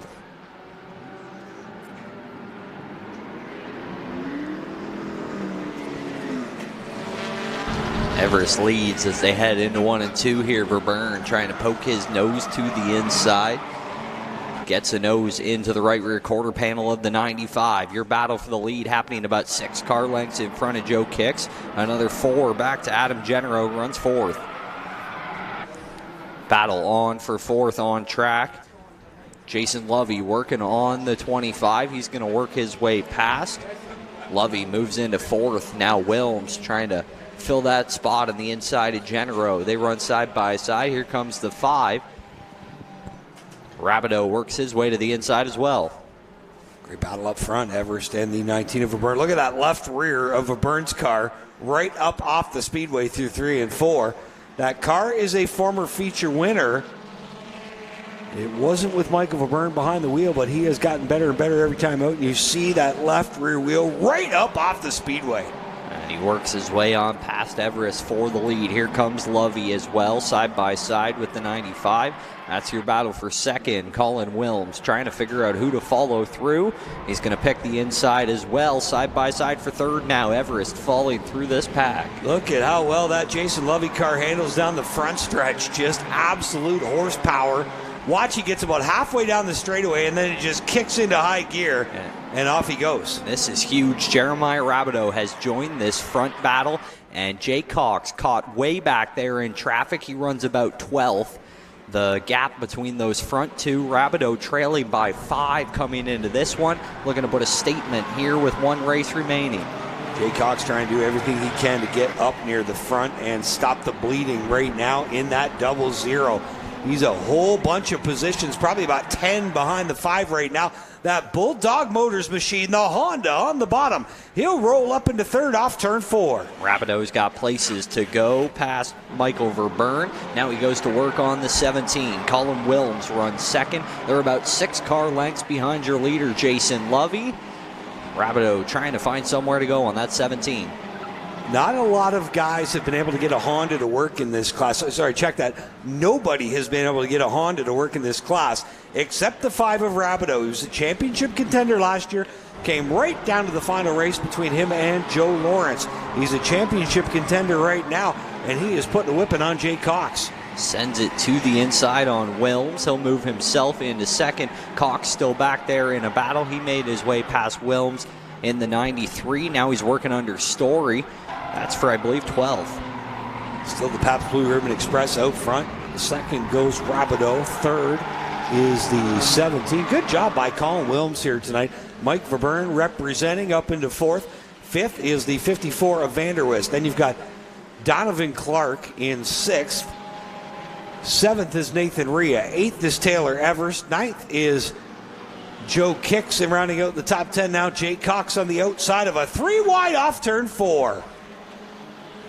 Everest leads as they head into 1 and 2 here. Verburn trying to poke his nose to the inside. Gets a nose into the right rear quarter panel of the 95. Your battle for the lead happening about 6 car lengths in front of Joe Kicks. Another 4 back to Adam Genero, runs 4th. Battle on for 4th on track. Jason Lovey working on the 25. He's going to work his way past. Lovey moves into 4th. Now Wilms trying to fill that spot on the inside of Genero. They run side by side. Here comes the 5. Rabideau works his way to the inside as well. Great battle up front, Everest and the 19 of Verburn. Look at that left rear of Verburn's car right up off the speedway through 3 and 4. That car is a former feature winner. It wasn't with Michael Verburn behind the wheel, but he has gotten better and better every time out. And you see that left rear wheel right up off the speedway. And he works his way on past Everest for the lead. Here comes Lovey as well, side by side with the 95. That's your battle for second. Colin Wilms trying to figure out who to follow through. He's going to pick the inside as well, side by side for third now. Everest falling through this pack. Look at how well that Jason Lovey car handles down the front stretch. Just absolute horsepower. Watch, he gets about halfway down the straightaway, and then it just kicks into high gear, and off he goes. This is huge. Jeremiah Rabideau has joined this front battle, and Jay Cox caught way back there in traffic. He runs about 12th. The gap between those front two, Rabideau trailing by 5 coming into this one. Looking to put a statement here with 1 race remaining. Jay Cox trying to do everything he can to get up near the front and stop the bleeding right now in that 00. He's a whole bunch of positions, probably about 10 behind the 5 right now. That Bulldog Motors machine, the Honda on the bottom. He'll roll up into 3rd off turn 4. Rabideau's got places to go past Michael Verburn. Now he goes to work on the 17. Colin Wilms runs 2nd. They're about 6 car lengths behind your leader, Jason Lovey. Rabideau trying to find somewhere to go on that 17. Not a lot of guys have been able to get a Honda to work in this class. Sorry, check that. Nobody has been able to get a Honda to work in this class except the 5 of Rabideau. He was a championship contender last year. Came right down to the final race between him and Joe Lawrence. He's a championship contender right now, and he is putting a whipping on Jay Cox. Sends it to the inside on Wilms. He'll move himself into 2nd. Cox still back there in a battle. He made his way past Wilms in the 93. Now he's working under Story. That's for, I believe, 12. Still the Pabst Blue Ribbon Express out front. 2nd goes Rabideau. 3rd is the 17. Good job by Colin Wilms here tonight. Mike Verburn representing up into 4th. 5th is the 54 of Vanderwist. Then you've got Donovan Clark in 6th. 7th is Nathan Rhea. 8th is Taylor Everest. 9th is Joe Kicks, and rounding out the top 10 now, Jake Cox on the outside of a 3 wide off turn 4.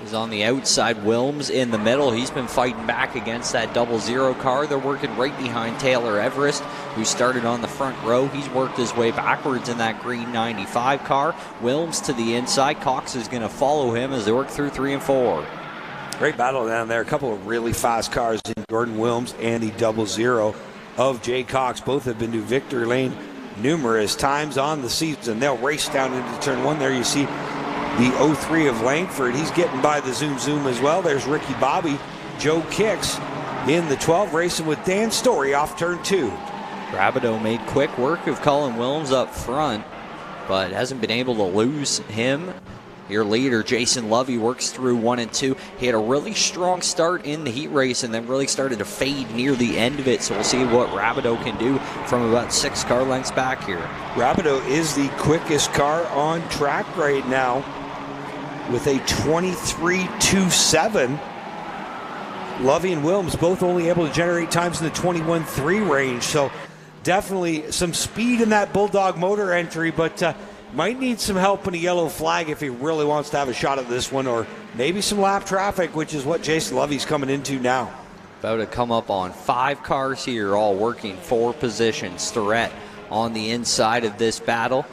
He's on the outside. Wilms in the middle. He's been fighting back against that 00 car. They're working right behind Taylor Everest, who started on the front row. He's worked his way backwards in that green 95 car. Wilms to the inside. Cox is going to follow him as they work through 3 and 4. Great battle down there. A couple of really fast cars in Jordan Wilms and the 00 of Jay Cox. Both have been to victory lane numerous times on the season. They'll race down into turn 1. There you see the 03 of Langford. He's getting by the Zoom as well. There's Ricky Bobby. Joe Kicks in the 12 racing with Dan Story off turn 2. Rabideau made quick work of Colin Wilms up front, but hasn't been able to lose him. Your leader, Jason Lovey, works through 1 and 2. He had a really strong start in the heat race and then really started to fade near the end of it. So we'll see what Rabideau can do from about 6 car lengths back here. Rabideau is the quickest car on track right now with a 23.27. Lovey and Wilms both only able to generate times in the 21.3 range. So definitely some speed in that Bulldog motor entry, but might need some help in a yellow flag if he really wants to have a shot at this one, or maybe some lap traffic, which is what Jason Lovey's coming into now. About to come up on 5 cars here, all working 4 positions. Starrett on the inside of this battle.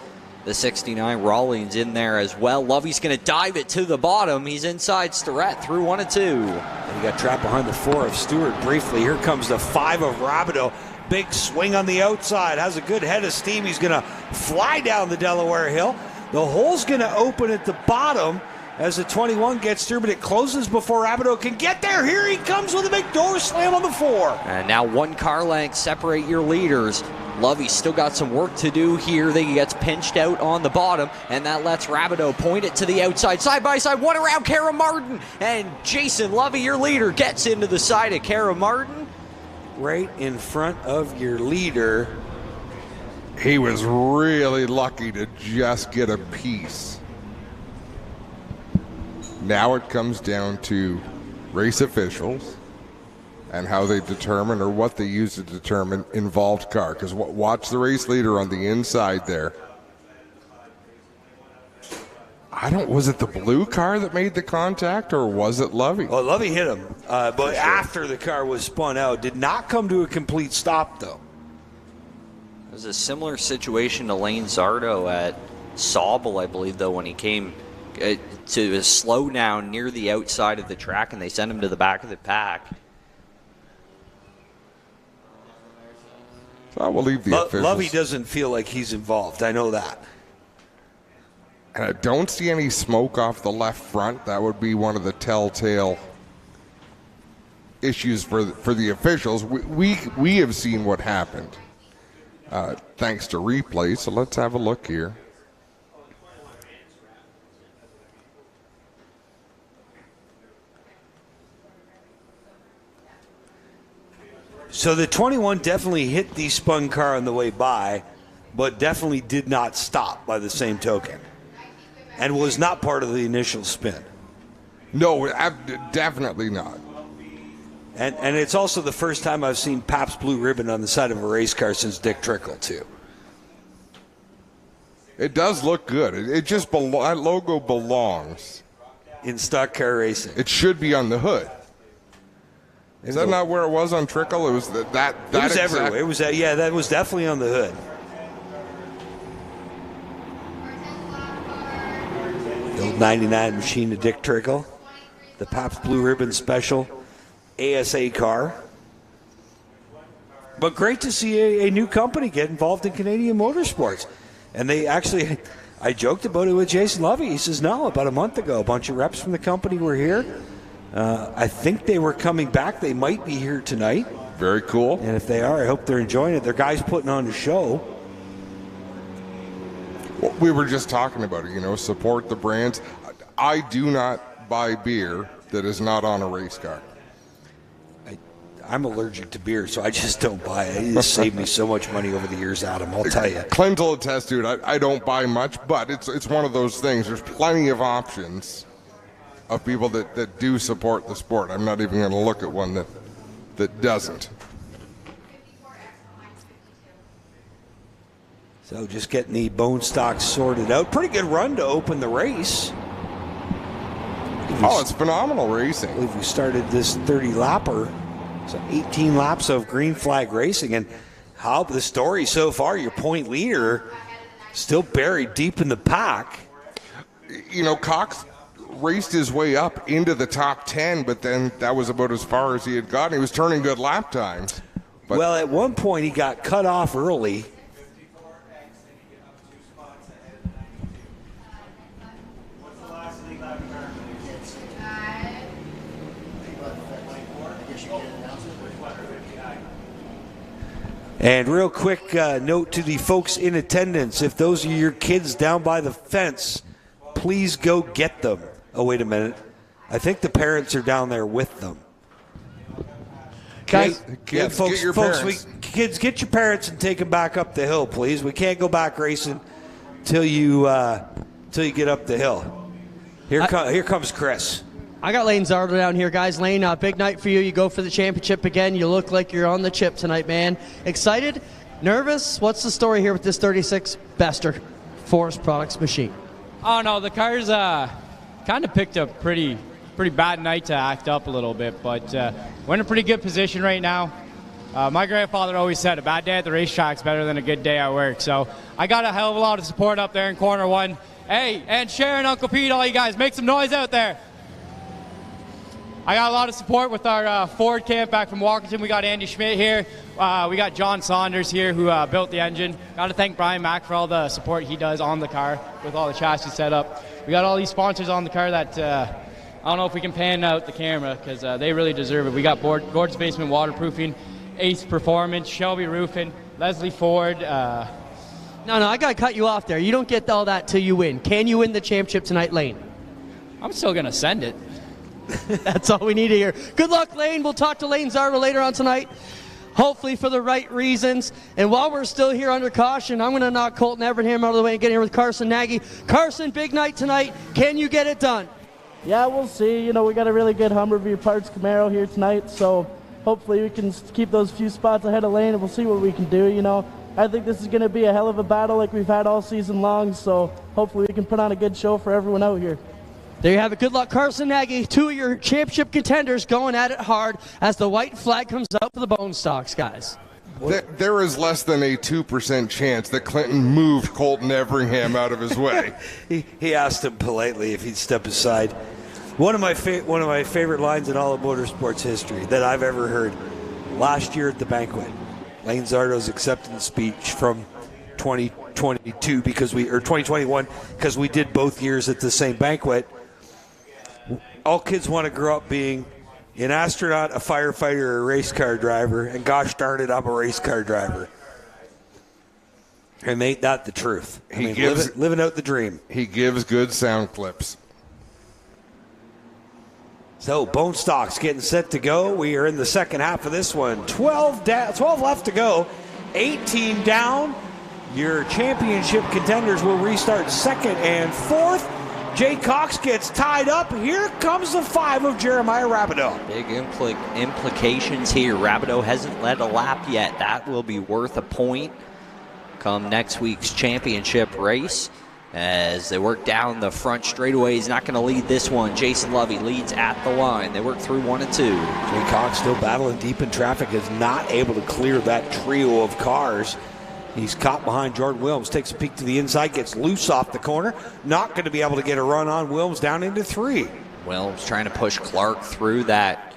The 69 Rawlings in there as well. Lovey's going to dive it to the bottom. He's inside Starrett through 1 and 2. And he got trapped behind the 4 of Stewart briefly. Here comes the 5 of Rabideau. Big swing on the outside. Has a good head of steam. He's going to fly down the Delaware Hill. The hole's going to open at the bottom as the 21 gets through, but it closes before Rabideau can get there. Here he comes with a big door slam on the 4. And now 1 car length separate your leaders. Lovey's still got some work to do here. He gets pinched out on the bottom, and that lets Rabideau point it to the outside. Side by side, 1 around Kara Martin. And Jason Lovey, your leader, gets into the side of Kara Martin. Right in front of your leader. He was really lucky to just get a piece. Now it comes down to race officials and how they determine, or what they use to determine, involved car. Because watch the race leader on the inside there. Was it the blue car that made the contact, or was it Lovey? Well, Lovey hit him, but after the car was spun out. Did not come to a complete stop, though. It was a similar situation to Lane Zardo at Sauble, I believe, though, when he came to a slow down near the outside of the track, and they sent him to the back of the pack. So I will leave the officials. Lovey doesn't feel like he's involved. I know that. And I don't see any smoke off the left front. That would be one of the telltale issues for the officials. We have seen what happened thanks to replay. So let's have a look here. So the 21 definitely hit the spun car on the way by, but definitely did not stop by the same token. And was not part of the initial spin. No, definitely not. And it's also the first time I've seen Pabst Blue Ribbon on the side of a race car since Dick Trickle, too. It does look good. It just that logo belongs in stock car racing. It should be on the hood. Is that not where it was on Trickle? It was that It was everywhere. It was that was definitely on the hood. The old 99 machine of Dick Trickle, the Pabst Blue Ribbon Special ASA car. But great to see a new company get involved in Canadian motorsports. And they actually, I joked about it with Jason Lovey. He says, no, about a month ago, a bunch of reps from the company were here. I think they were coming back. They might be here tonight. Very cool. And if they are, I hope they're enjoying it. Their guys putting on a show. Well, we were just talking about it, support the brands. I do not buy beer that is not on a race car. I'm allergic to beer, so I just don't buy it. It just saved me so much money over the years, Adam, I'll tell you. Clint will attest to it. I don't buy much, but it's one of those things. There's plenty of options of people that do support the sport. I'm not even going to look at one that doesn't. So just getting the bone stock sorted out. Pretty good run to open the race. Oh, it's phenomenal racing. I believe we started this 30-lapper. So 18 laps of green flag racing. And how the story so far, your point leader still buried deep in the pack. Cox raced his way up into the top 10, but then that was about as far as he had gotten. He was turning good lap times. But well, at one point he got cut off early. And real quick note to the folks in attendance, if those are your kids down by the fence, please go get them. Oh, wait a minute. I think the parents are down there with them. Kids, folks, get your parents. Kids, get your parents and take them back up the hill, please. We can't go back racing till you get up the hill. Here comes Chris. I got Lane Zardo down here, guys. Lane, big night for you. You go for the championship again. You look like you're on the chip tonight, man. Excited? Nervous? What's the story here with this 36 Bester Forest Products machine? Oh, no, the car's kind of picked a pretty bad night to act up a little bit, but we're in a pretty good position right now. My grandfather always said a bad day at the racetrack's better than a good day at work, so I got a hell of a lot of support up there in corner one. Hey, and Sharon, Uncle Pete, all you guys, make some noise out there. I got a lot of support with our Ford camp back from Walkerton. We got Andy Schmidt here. We got John Saunders here who built the engine. Got to thank Brian Mack for all the support he does on the car with all the chassis set up. We got all these sponsors on the car that I don't know if we can pan out the camera because they really deserve it. We got Gord's Basement Waterproofing, Ace Performance, Shelby Roofing, Leslie Ford. No, I got to cut you off there. You don't get all that till you win. Can you win the championship tonight, Lane? I'm still going to send it. That's all we need to hear. Good luck, Lane. We'll talk to Lane Zardo later on tonight, hopefully for the right reasons. And while we're still here under caution, I'm going to knock Colton Evernham out of the way and get here with Carson Nagy. Carson, big night tonight. Can you get it done? Yeah, we'll see. We got a really good Hummerview Parts Camaro here tonight, so hopefully we can keep those few spots ahead of Lane, and we'll see what we can do. I think this is going to be a hell of a battle like we've had all season long, so hopefully we can put on a good show for everyone out here. There you have it. Good luck, Carson Nagy. Two of your championship contenders going at it hard as the white flag comes out for the Bone Stocks, guys. There is less than a 2% chance that Clinton moved Colton Evernham out of his way. He asked him politely if he'd step aside. One of my favorite lines in all of motorsports history that I've ever heard last year at the banquet. Lane Zardo's acceptance speech from 2022 or 2021 because we did both years at the same banquet. All kids want to grow up being an astronaut, a firefighter, or a race car driver, and gosh darn it, I'm a race car driver. And ain't that the truth? Living out the dream. He gives good sound clips. So Bone Stocks getting set to go. We are in the second half of this one. 12 left to go. 18 down. Your championship contenders will restart second and fourth. Jay Cox gets tied up. Here comes the 5 of Jeremiah Rabideau. Big implications here. Rabideau hasn't led a lap yet. That will be worth a point come next week's championship race. As they work down the front straightaway, he's not going to lead this one. Jason Lovey leads at the line. They work through 1 and 2. Jay Cox still battling deep in traffic, is not able to clear that trio of cars. He's caught behind Jordan Wilms, takes a peek to the inside, gets loose off the corner. Not going to be able to get a run on Wilms down into 3. Wilms trying to push Clark through that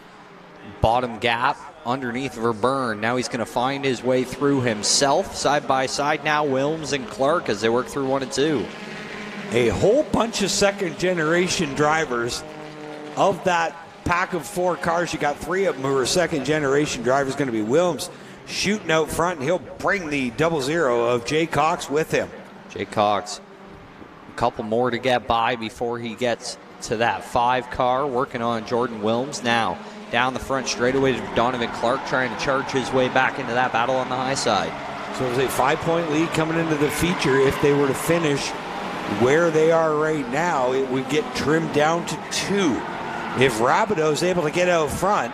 bottom gap underneath Verburn. Now he's going to find his way through himself. Side by side now, Wilms and Clark as they work through 1 and 2. A whole bunch of second-generation drivers. Of that pack of 4 cars, you got 3 of them who are second-generation drivers. Going to be Wilms shooting out front, and he'll bring the 00 of Jay Cox with him. Jay Cox, a couple more to get by before he gets to that 5 car, working on Jordan Wilms. Now down the front straightaway to Donovan Clark, trying to charge his way back into that battle on the high side. So it was a 5-point lead coming into the feature. If they were to finish where they are right now, it would get trimmed down to 2. If Rabideau is able to get out front,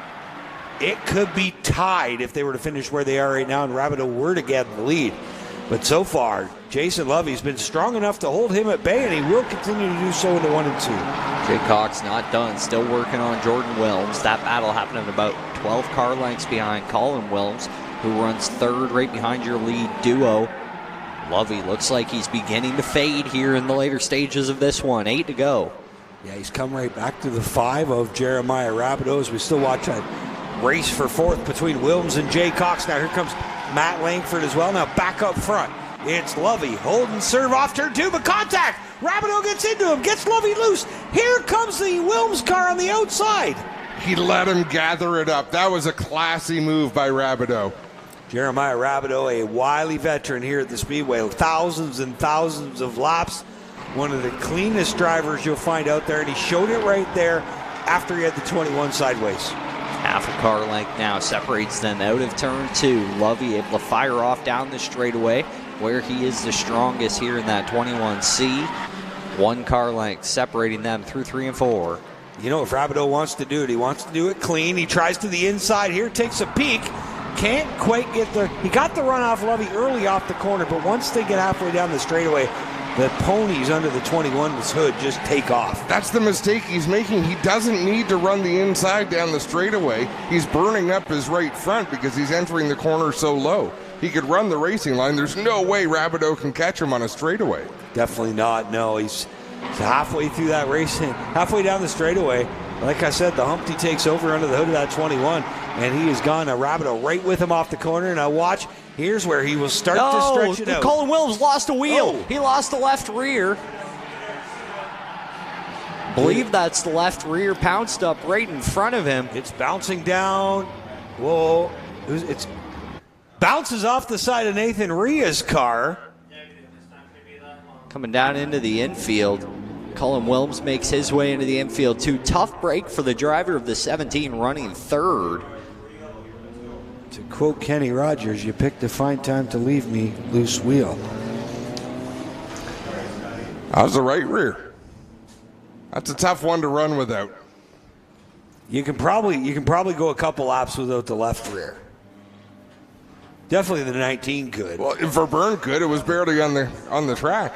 it could be tied if they were to finish where they are right now and Rabideau were to get the lead. But so far, Jason Lovey's been strong enough to hold him at bay, and he will continue to do so into 1 and 2. Jay Cox not done, still working on Jordan Wilms. That battle happening about 12 car lengths behind Colin Wilms, who runs 3rd right behind your lead duo. Lovey looks like he's beginning to fade here in the later stages of this one. 8 to go. Yeah, he's come right back to the 5 of Jeremiah Rabideau as we still watch that race for 4th between Wilms and Jay Cox. Now here comes Matt Langford as well. Now back up front. It's Lovey holding serve off turn 2, but contact. Rabideau gets into him, gets Lovey loose. Here comes the Wilms car on the outside. He let him gather it up. That was a classy move by Rabideau. Jeremiah Rabideau, a wily veteran here at the Speedway. Thousands and thousands of laps. One of the cleanest drivers you'll find out there, and he showed it right there after he had the 21 sideways. Half a car length now separates them out of turn 2. Lovey able to fire off down the straightaway where he is the strongest here in that 21C. 1 car length separating them through 3 and 4. You know, if Rabideau wants to do it, he wants to do it clean. He tries to the inside here, takes a peek. Can't quite get he got the run off Lovey early off the corner, but once they get halfway down the straightaway, the ponies under the 21's hood just take off. That's the mistake he's making. He doesn't need to run the inside down the straightaway. He's burning up his right front because he's entering the corner so low. He could run the racing line. There's no way Rabideau can catch him on a straightaway. Definitely not. No, he's halfway through that race, halfway down the straightaway. Like I said, the Humpty takes over under the hood of that 21, and he has gone Rabideau right with him off the corner. Now watch, here's where he will start to stretch it out. Colin Wilms lost a wheel. He lost the left rear. Believe that's the left rear pounced up right in front of him. It's bouncing down. Whoa. It's bounces off the side of Nathan Ria's car. Coming down into the infield. Colin Wilms makes his way into the infield too. Tough break for the driver of the 17 running 3rd. To quote Kenny Rogers, you picked a fine time to leave me loose wheel. How's the right rear? That's a tough one to run without. You can probably go a couple laps without the left rear. Definitely the 19 could. Well, Verburn could. It was barely on the track.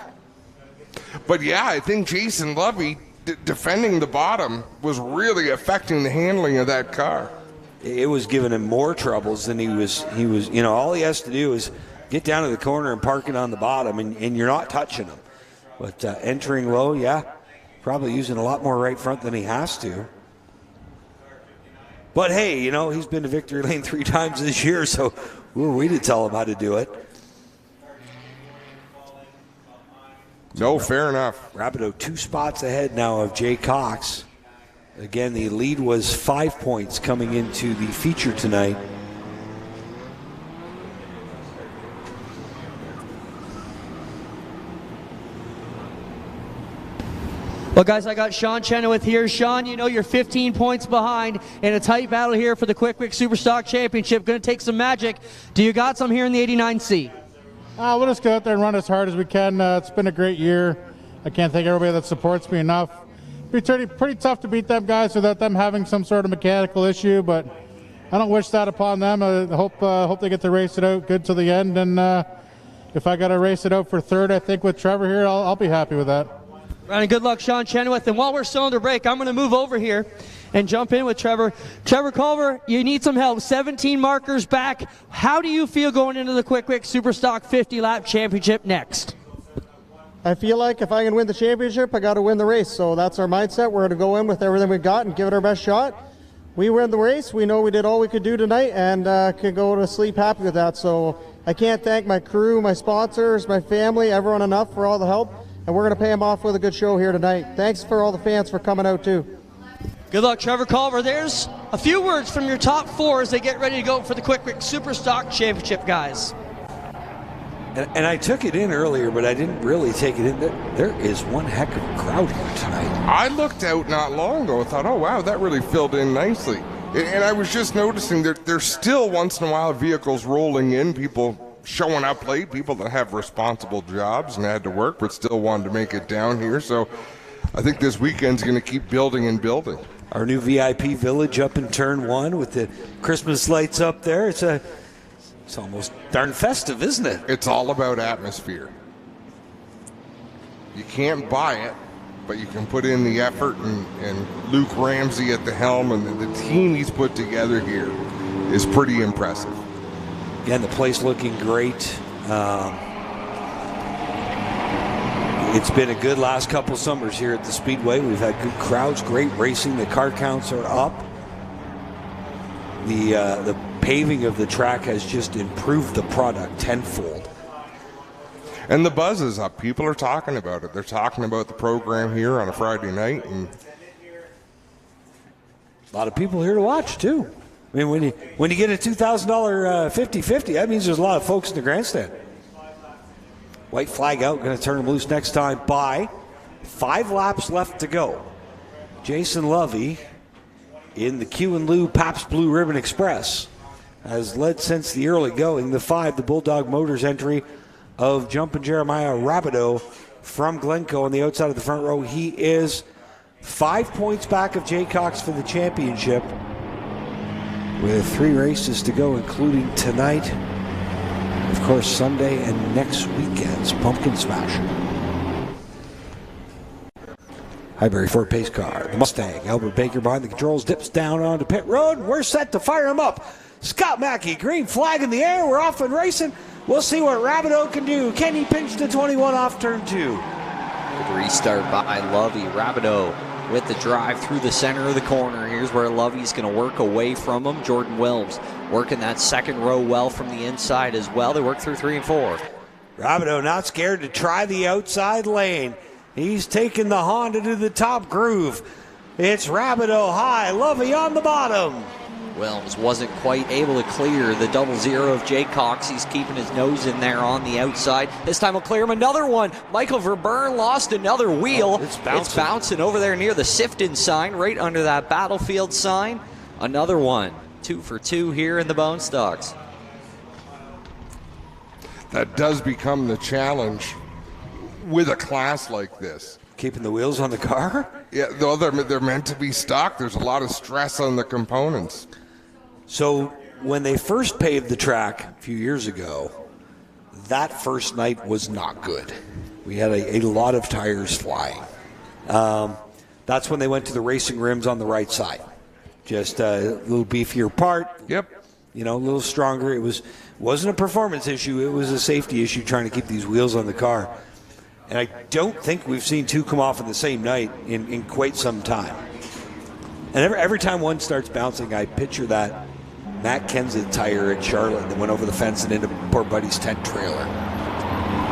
But yeah, I think Jason Lovey defending the bottom was really affecting the handling of that car. It was giving him more troubles than he was. You know, all he has to do is get down to the corner and park it on the bottom, and you're not touching him. But entering low, yeah, probably using a lot more right front than he has to. But hey, you know, he's been to victory lane 3 times this year, so who are we to tell him how to do it? No, fair enough. Rabideau 2 spots ahead now of Jay Cox. Again, the lead was 5 points coming into the feature tonight. Well, guys, I got Sean Chenoweth here. Sean, you know you're 15 points behind in a tight battle here for the Qwick Wick Superstock Championship. Going to take some magic. Do you got some here in the 89C? We'll just go out there and run as hard as we can. It's been a great year. I can't thank everybody that supports me enough. It'd be pretty tough to beat them guys without them having some sort of mechanical issue, but I don't wish that upon them. I hope they get to race it out good to the end, and if I got to race it out for third, I think with Trevor here, I'll be happy with that. And good luck, Sean Chenoweth. And while we're still under break, I'm going to move over here and jump in with Trevor. Trevor Culver, you need some help. 17 markers back. How do you feel going into the Qwick Wick Superstock 50-lap championship next? I feel like if I can win the championship, I got to win the race. So that's our mindset. We're going to go in with everything we've got and give it our best shot. We win the race. We know we did all we could do tonight and can go to sleep happy with that. So I can't thank my crew, my sponsors, my family, everyone enough for all the help. And we're going to pay them off with a good show here tonight. Thanks for all the fans for coming out too. Good luck, Trevor Culver. There's a few words from your top four as they get ready to go for the Qwick Wick Superstock Championship, guys. And I took it in earlier, but I didn't really take it in. There is one heck of a crowd here tonight. I looked out not long ago and thought, oh, wow, that really filled in nicely. And I was just noticing that there's still once in a while vehicles rolling in, people showing up late, people that have responsible jobs and had to work but still wanted to make it down here. So I think this weekend's going to keep building and building. Our new VIP village up in turn one with the Christmas lights up there. It's almost darn festive, isn't it? It's all about atmosphere. You can't buy it, but you can put in the effort, and Luke Ramsey at the helm and the team he's put together here is pretty impressive. Again, the place looking great. It's been a good last couple summers here at the Speedway. We've had good crowds, great racing. The car counts are up. The paving of the track has just improved the product tenfold. And the buzz is up. People are talking about it. They're talking about the program here on a Friday night. And a lot of people here to watch, too. I mean, when you get a $2,000 50-50, that means there's a lot of folks in the grandstand. White flag out, going to turn them loose next time by 5 laps left to go. Jason Lovey in the Q and Lou Pabst Blue Ribbon Express has led since the early going. The 5, the Bulldog Motors entry of Jumpin' Jeremiah Rabideau from Glencoe on the outside of the front row. He is 5 points back of Jay Cox for the championship with 3 races to go, including tonight, of course, Sunday and next weekend's Pumpkin Smash. Highbury Ford pace car, the Mustang. Albert Baker behind the controls, dips down onto pit road. We're set to fire him up. Scott Mackey, green flag in the air. We're off and racing. We'll see what Rabideau can do. Can he pinch the 21 off turn 2? Good restart by Lovey. Rabideau with the drive through the center of the corner. Here's where Lovey's going to work away from him. Jordan Wilms working that second row well from the inside as well. They work through 3 and 4. Rabideau not scared to try the outside lane. He's taking the Honda to the top groove. It's Rabideau high, Lovey on the bottom. Wilms wasn't quite able to clear the 00 of Jay Cox. He's keeping his nose in there on the outside. This time he'll clear him. Another one. Michael Verburn lost another wheel. It's bouncing over there near the Sifton sign, right under that Battlefield sign. Another one. 2 for 2 here in the Bone Stocks. That does become the challenge with a class like this. Keeping the wheels on the car? Yeah, though they're meant to be stock. There's a lot of stress on the components. So when they first paved the track a few years ago, that first night was not good. We had a lot of tires flying. That's when they went to the racing rims on the right side. Just a little beefier part. Yep. You know, a little stronger. It wasn't a performance issue. It was a safety issue trying to keep these wheels on the car. And I don't think we've seen 2 come off on the same night in quite some time. And every time one starts bouncing, I picture that Matt Kenseth tire at Charlotte that went over the fence and into poor Buddy's tent trailer.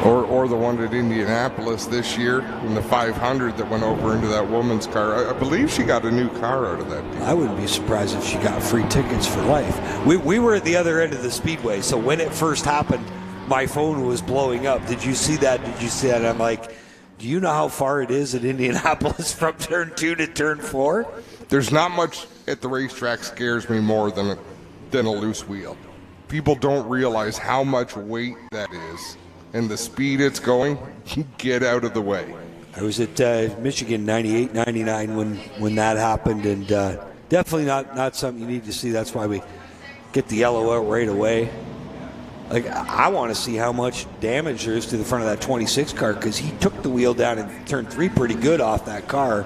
Or the one at Indianapolis this year in the 500 that went over into that woman's car. I believe she got a new car out of that deal. I wouldn't be surprised if she got free tickets for life. We were at the other end of the Speedway, so when it first happened, my phone was blowing up. Did you see that? Did you see that? I'm like, do you know how far it is at Indianapolis from turn 2 to turn 4? There's not much at the racetrack scares me more than a loose wheel. People don't realize how much weight that is and the speed it's going. Get out of the way. I was at Michigan 98, 99 when that happened, and definitely not something you need to see. That's why we get the yellow out right away. Like, I want to see how much damage there is to the front of that 26 car, because he took the wheel down in turn 3 pretty good off that car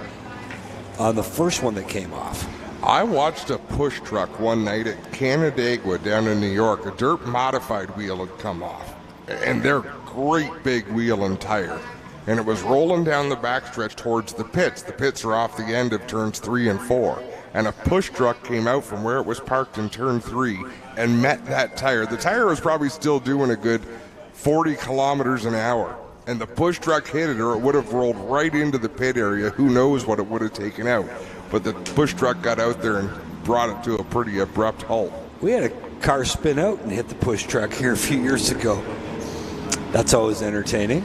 on the first one that came off. I watched a push truck one night at Canandaigua down in New York. A dirt modified wheel had come off, and they're great big wheel and tire. And it was rolling down the backstretch towards the pits. The pits are off the end of turns 3 and 4. And a push truck came out from where it was parked in turn 3 and met that tire. The tire was probably still doing a good 40 kilometers an hour. And the push truck hit it, or it would have rolled right into the pit area. Who knows what it would have taken out. But the push truck got out there and brought it to a pretty abrupt halt. We had a car spin out and hit the push truck here a few years ago. That's always entertaining.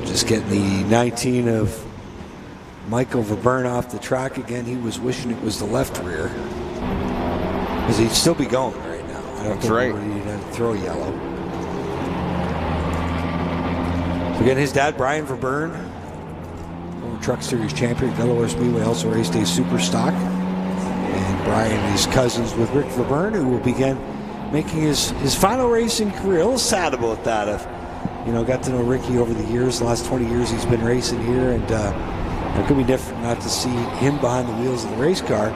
Just getting the 19 of Michael Verburn off the track again. He was wishing it was the left rear, because he'd still be going right now. I don't think he'd have to throw yellow. So again, his dad, Brian Verburn, former Truck Series champion, Delaware Speedway, also raced a Superstock. And Brian is cousins with Rick Verburn, who will begin making his final racing career. A little sad about that. Got to know Ricky over the years. The last 20 years he's been racing here, and it could be different not to see him behind the wheels of the race car.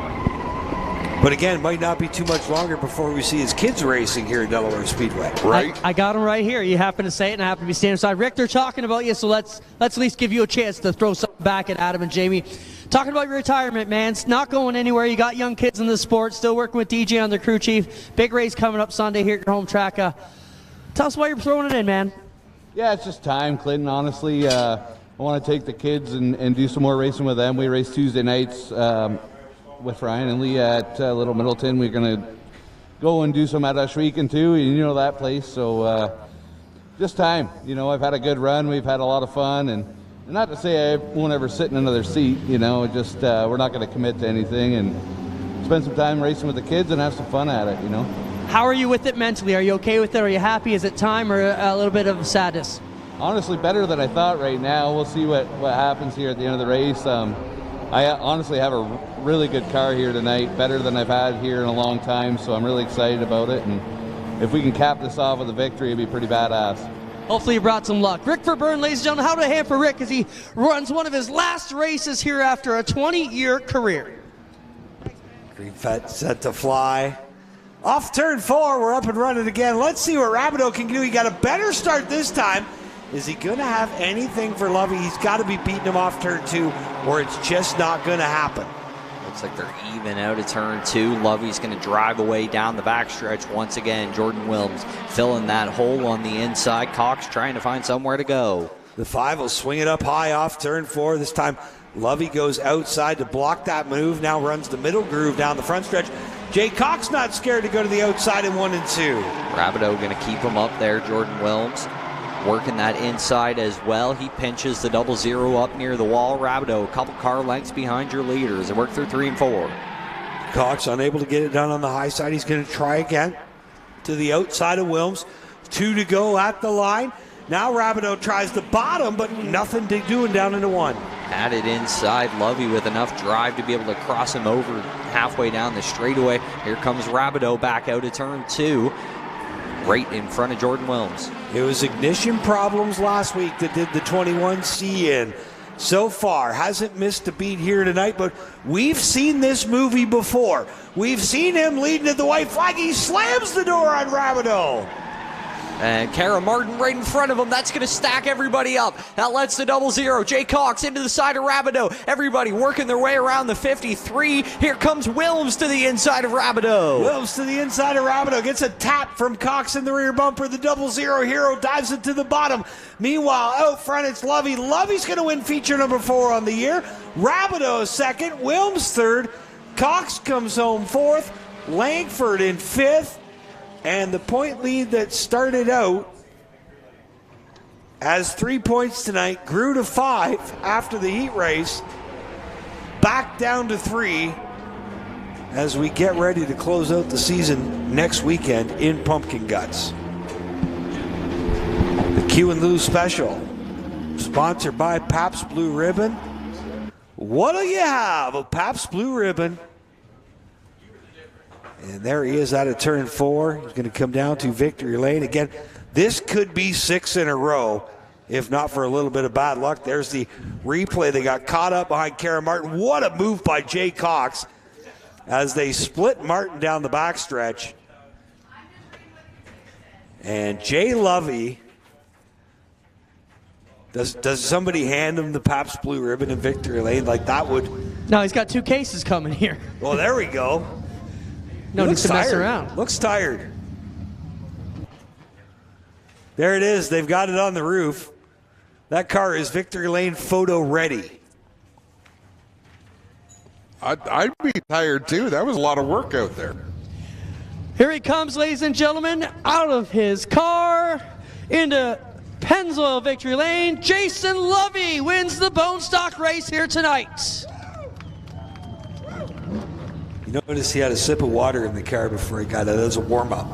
But again, might not be too much longer before we see his kids racing here at Delaware Speedway. Right. I got him right here. You happen to say it, and I happen to be standing aside. Rick, they're talking about you, so let's at least give you a chance to throw something back at Adam and Jamie. Talking about your retirement, man. It's not going anywhere. You got young kids in the sport, still working with DJ on the crew chief. Big race coming up Sunday here at your home track. Tell us why you're throwing it in, man. Yeah, it's just time, Clinton, honestly. I want to take the kids and do some more racing with them. We race Tuesday nights with Ryan and Lee at Little Middleton. We're going to go and do some at Ashweekan too. You know that place. So just time. I've had a good run. We've had a lot of fun. And not to say I won't ever sit in another seat. Just we're not going to commit to anything. And spend some time racing with the kids and have some fun at it, How are you with it mentally? Are you okay with it? Are you happy? Is it time or a little bit of sadness? Honestly, better than I thought right now. We'll see what happens here at the end of the race. I honestly have a really good car here tonight, better than I've had here in a long time, so I'm really excited about it. And if we can cap this off with a victory, it'd be pretty badass. Hopefully you brought some luck. Rick Verburn, ladies and gentlemen, how do I hand for Rick as he runs one of his last races here after a 20-year career? Green Fett set to fly. Off turn 4, we're up and running again. Let's see what Rabideau can do. He got a better start this time. Is he going to have anything for Lovey? He's got to be beating him off turn 2, or it's just not going to happen. Looks like they're even out of turn 2. Lovey's going to drive away down the backstretch once again. Jordan Wilms filling that hole on the inside. Cox trying to find somewhere to go. The 5 will swing it up high off turn 4. This time, Lovey goes outside to block that move. Now runs the middle groove down the front stretch. Jay Cox not scared to go to the outside in 1 and 2. Rabideau going to keep him up there. Jordan Wilms working that inside as well. He pinches the 00 up near the wall. Rabideau a couple car lengths behind your leader as they work through 3 and 4. Cox unable to get it done on the high side. He's going to try again to the outside of Wilms. 2 to go at the line. Now Rabideau tries the bottom, but nothing to doing down into 1. Added inside, Lovey with enough drive to be able to cross him over halfway down the straightaway. Here comes Rabideau back out of turn 2, right in front of Jordan Wilms. It was ignition problems last week that did the 21C in. So far, hasn't missed a beat here tonight, but we've seen this movie before. We've seen him leading to the white flag. He slams the door on Rabideau. And Kara Martin right in front of him. That's going to stack everybody up. That lets the 00. Jay Cox into the side of Rabideau. Everybody working their way around the 53. Here comes Wilms to the inside of Rabideau. Wilms to the inside of Rabideau. Gets a tap from Cox in the rear bumper. The 00 hero dives it to the bottom. Meanwhile, out front, it's Lovey. Lovey's going to win feature number 4 on the year. Rabideau second. Wilms third. Cox comes home 4th. Langford in 5th. And the point lead that started out as 3 points tonight grew to 5 after the heat race, back down to 3 as we get ready to close out the season next weekend in Pumpkin Guts. The Q and Lou special, sponsored by Pabst Blue Ribbon. What do you have? A Pabst Blue Ribbon. And there he is out of turn 4. He's going to come down to victory lane. Again, this could be 6 in a row, if not for a little bit of bad luck. There's the replay. They got caught up behind Kara Martin. What a move by Jay Cox as they split Martin down the backstretch. And Jay Lovey, does somebody hand him the Pabst Blue Ribbon in victory lane? Like that would... No, he's got 2 cases coming here. Well, there we go. No need to mess around. Looks tired. There it is. They've got it on the roof. That car is victory lane photo ready. I'd be tired too. That was a lot of work out there. Here he comes, ladies and gentlemen, out of his car into Pennzoil victory lane. Jason Lovey wins the Bone Stock race here tonight. You notice he had a sip of water in the car before he got out. That was a warm-up.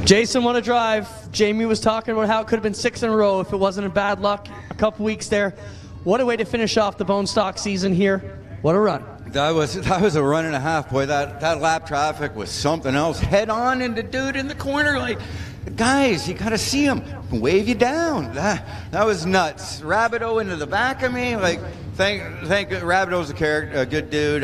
Jason won a drive. Jamie was talking about how it could have been 6 in a row if it wasn't a bad luck a couple weeks there. What a way to finish off the Bone Stock season here. What a run. That was a run and a half, boy. That lap traffic was something else. Head on into dude in the corner, like, guys, you gotta see him. Wave you down. That was nuts. Rabideau into the back of me, like, thank Rabideau's a good dude.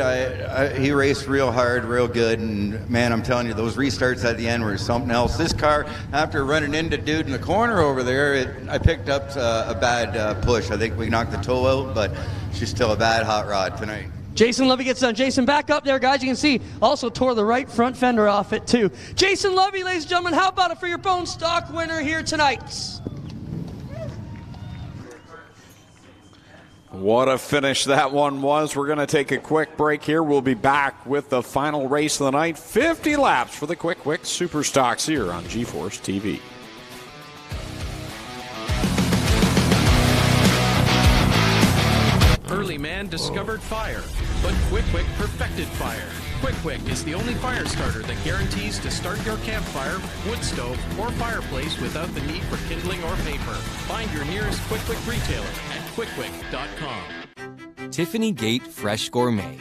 He raced real hard, real good, and man, I'm telling you, those restarts at the end were something else. This car, after running into dude in the corner over there, I picked up a bad push. I think we knocked the toe out, but she's still a bad hot rod tonight. Jason Lovey gets done. Jason, back up there, guys. You can see also tore the right front fender off it, too. Jason Lovey, ladies and gentlemen, how about it for your Bone Stock winner here tonight? What a finish that one was. We're going to take a quick break here. We'll be back with the final race of the night. 50 laps for the Qwick Wick Superstocks here on GeForce TV. Early man discovered fire, but Qwick Wick perfected fire. Qwick Wick is the only fire starter that guarantees to start your campfire, wood stove, or fireplace without the need for kindling or paper. Find your nearest Qwick Wick retailer at QuickWick.com. Tiffany Gate Fresh Gourmet.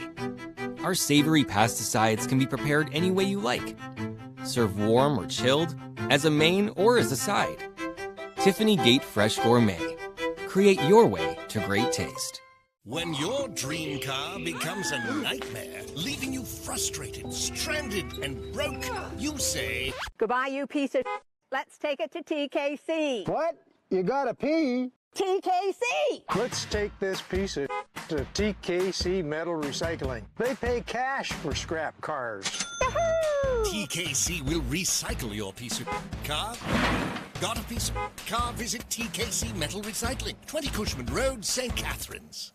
Our savory pasticides can be prepared any way you like. Serve warm or chilled, as a main or as a side. Tiffany Gate Fresh Gourmet. Create your way to great taste. When your dream car becomes a nightmare, leaving you frustrated, stranded, and broke, you say, Goodbye, you piece of Let's take it to TKC. What? You gotta pee? TKC! Let's take this piece of to TKC Metal Recycling. They pay cash for scrap cars. Yahoo! TKC will recycle your piece of car. Got a piece of car? Visit TKC Metal Recycling, 20 Cushman Road, St. Catharines.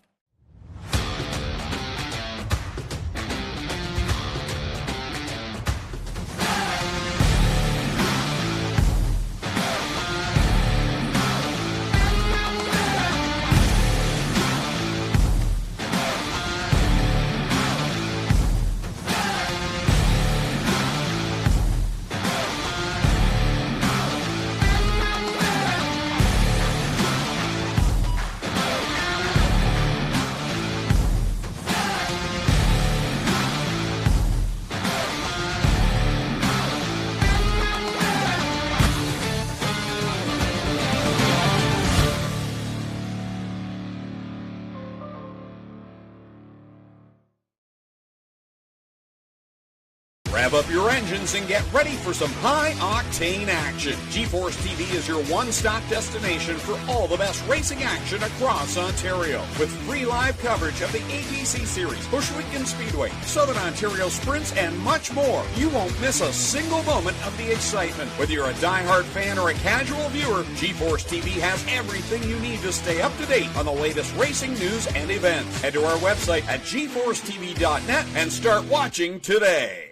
Rev up your engines and get ready for some high-octane action. GeForce TV is your one-stop destination for all the best racing action across Ontario. With free live coverage of the ABC Series, Bushwick and Speedway, Southern Ontario Sprints, and much more. You won't miss a single moment of the excitement. Whether you're a die-hard fan or a casual viewer, GeForce TV has everything you need to stay up to date on the latest racing news and events. Head to our website at GeForceTV.net and start watching today.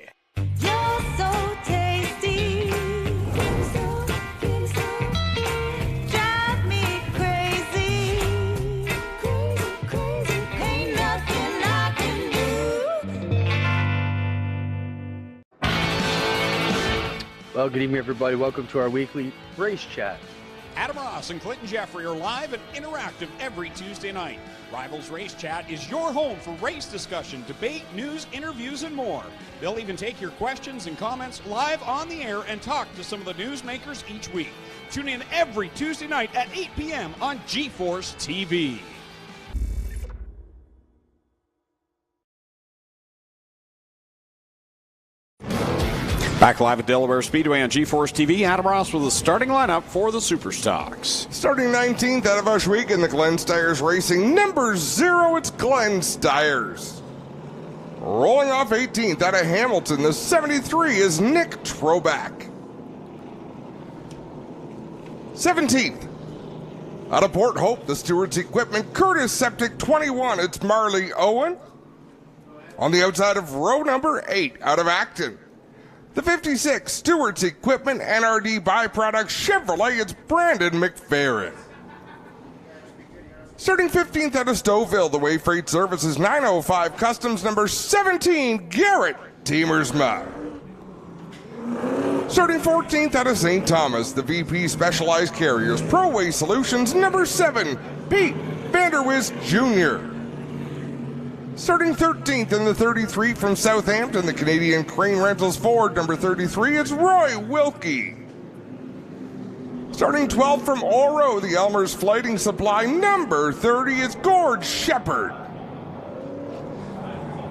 You're so tasty. Drive me crazy. Ain't nothing I can do. Well, good evening, everybody. Welcome to our weekly race chat. Adam Ross and Clinton Jeffrey are live and interactive every Tuesday night. Rivals Race Chat is your home for race discussion, debate, news, interviews, and more. They'll even take your questions and comments live on the air and talk to some of the newsmakers each week. Tune in every Tuesday night at 8 p.m. on G-Force TV. Back live at Delaware Speedway on G-Force TV. Adam Ross with the starting lineup for the Superstocks. Starting 19th out of Ushweek in the Glenn Stiers Racing, number 0, it's Glenn Stiers. Rolling off 18th out of Hamilton, the 73 is Nick Troback. 17th out of Port Hope, the Stewart's Equipment, Curtis Septic 21, it's Marley Owen. On the outside of row number 8 out of Acton, the 56, Stewart's Equipment, NRD Byproduct Chevrolet, it's Brandon McFerrin. Starting 15th out of Stouffville, the Way Freight Services 905 Customs, number 17, Garrett Teamersma. Starting 14th out of St. Thomas, the VP Specialized Carriers, ProWay Solutions, number 7, Pete Vanderwist Jr. Starting 13th in the 33 from Southampton, the Canadian Crane Rentals Ford, number 33, it's Roy Wilkie. Starting 12th from Oro, the Elmer's Flighting Supply, number 30, it's Gord Shepard.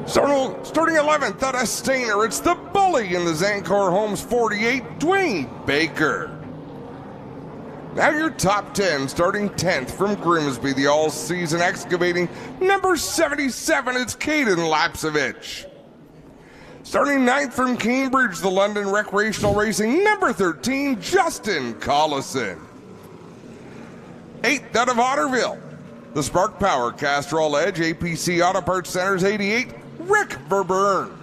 Starting 11th out of Stainer, it's the Bully in the Zancor Homes 48, Dwayne Baker. Now your top 10, starting 10th from Grimsby, the all-season excavating, number 77, it's Caden Lapsevich. Starting 9th from Cambridge, the London Recreational Racing, number 13, Justin Collison. 8th out of Otterville, the Spark Power Castrol Edge, APC Auto Parts Centers 88, Rick Verburn.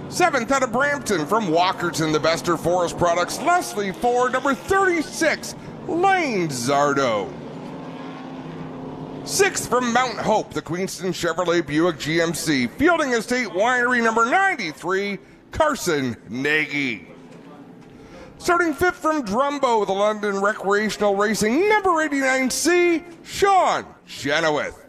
7th out of Brampton from Walkerton, the Bester Forest Products, Leslie Ford, number 36, Lane Zardo. 6th from Mount Hope, the Queenston Chevrolet Buick GMC, Fielding Estate Winery, number 93, Carson Nagy. Starting 5th from Drumbo, the London Recreational Racing, number 89C, Sean Chenoweth.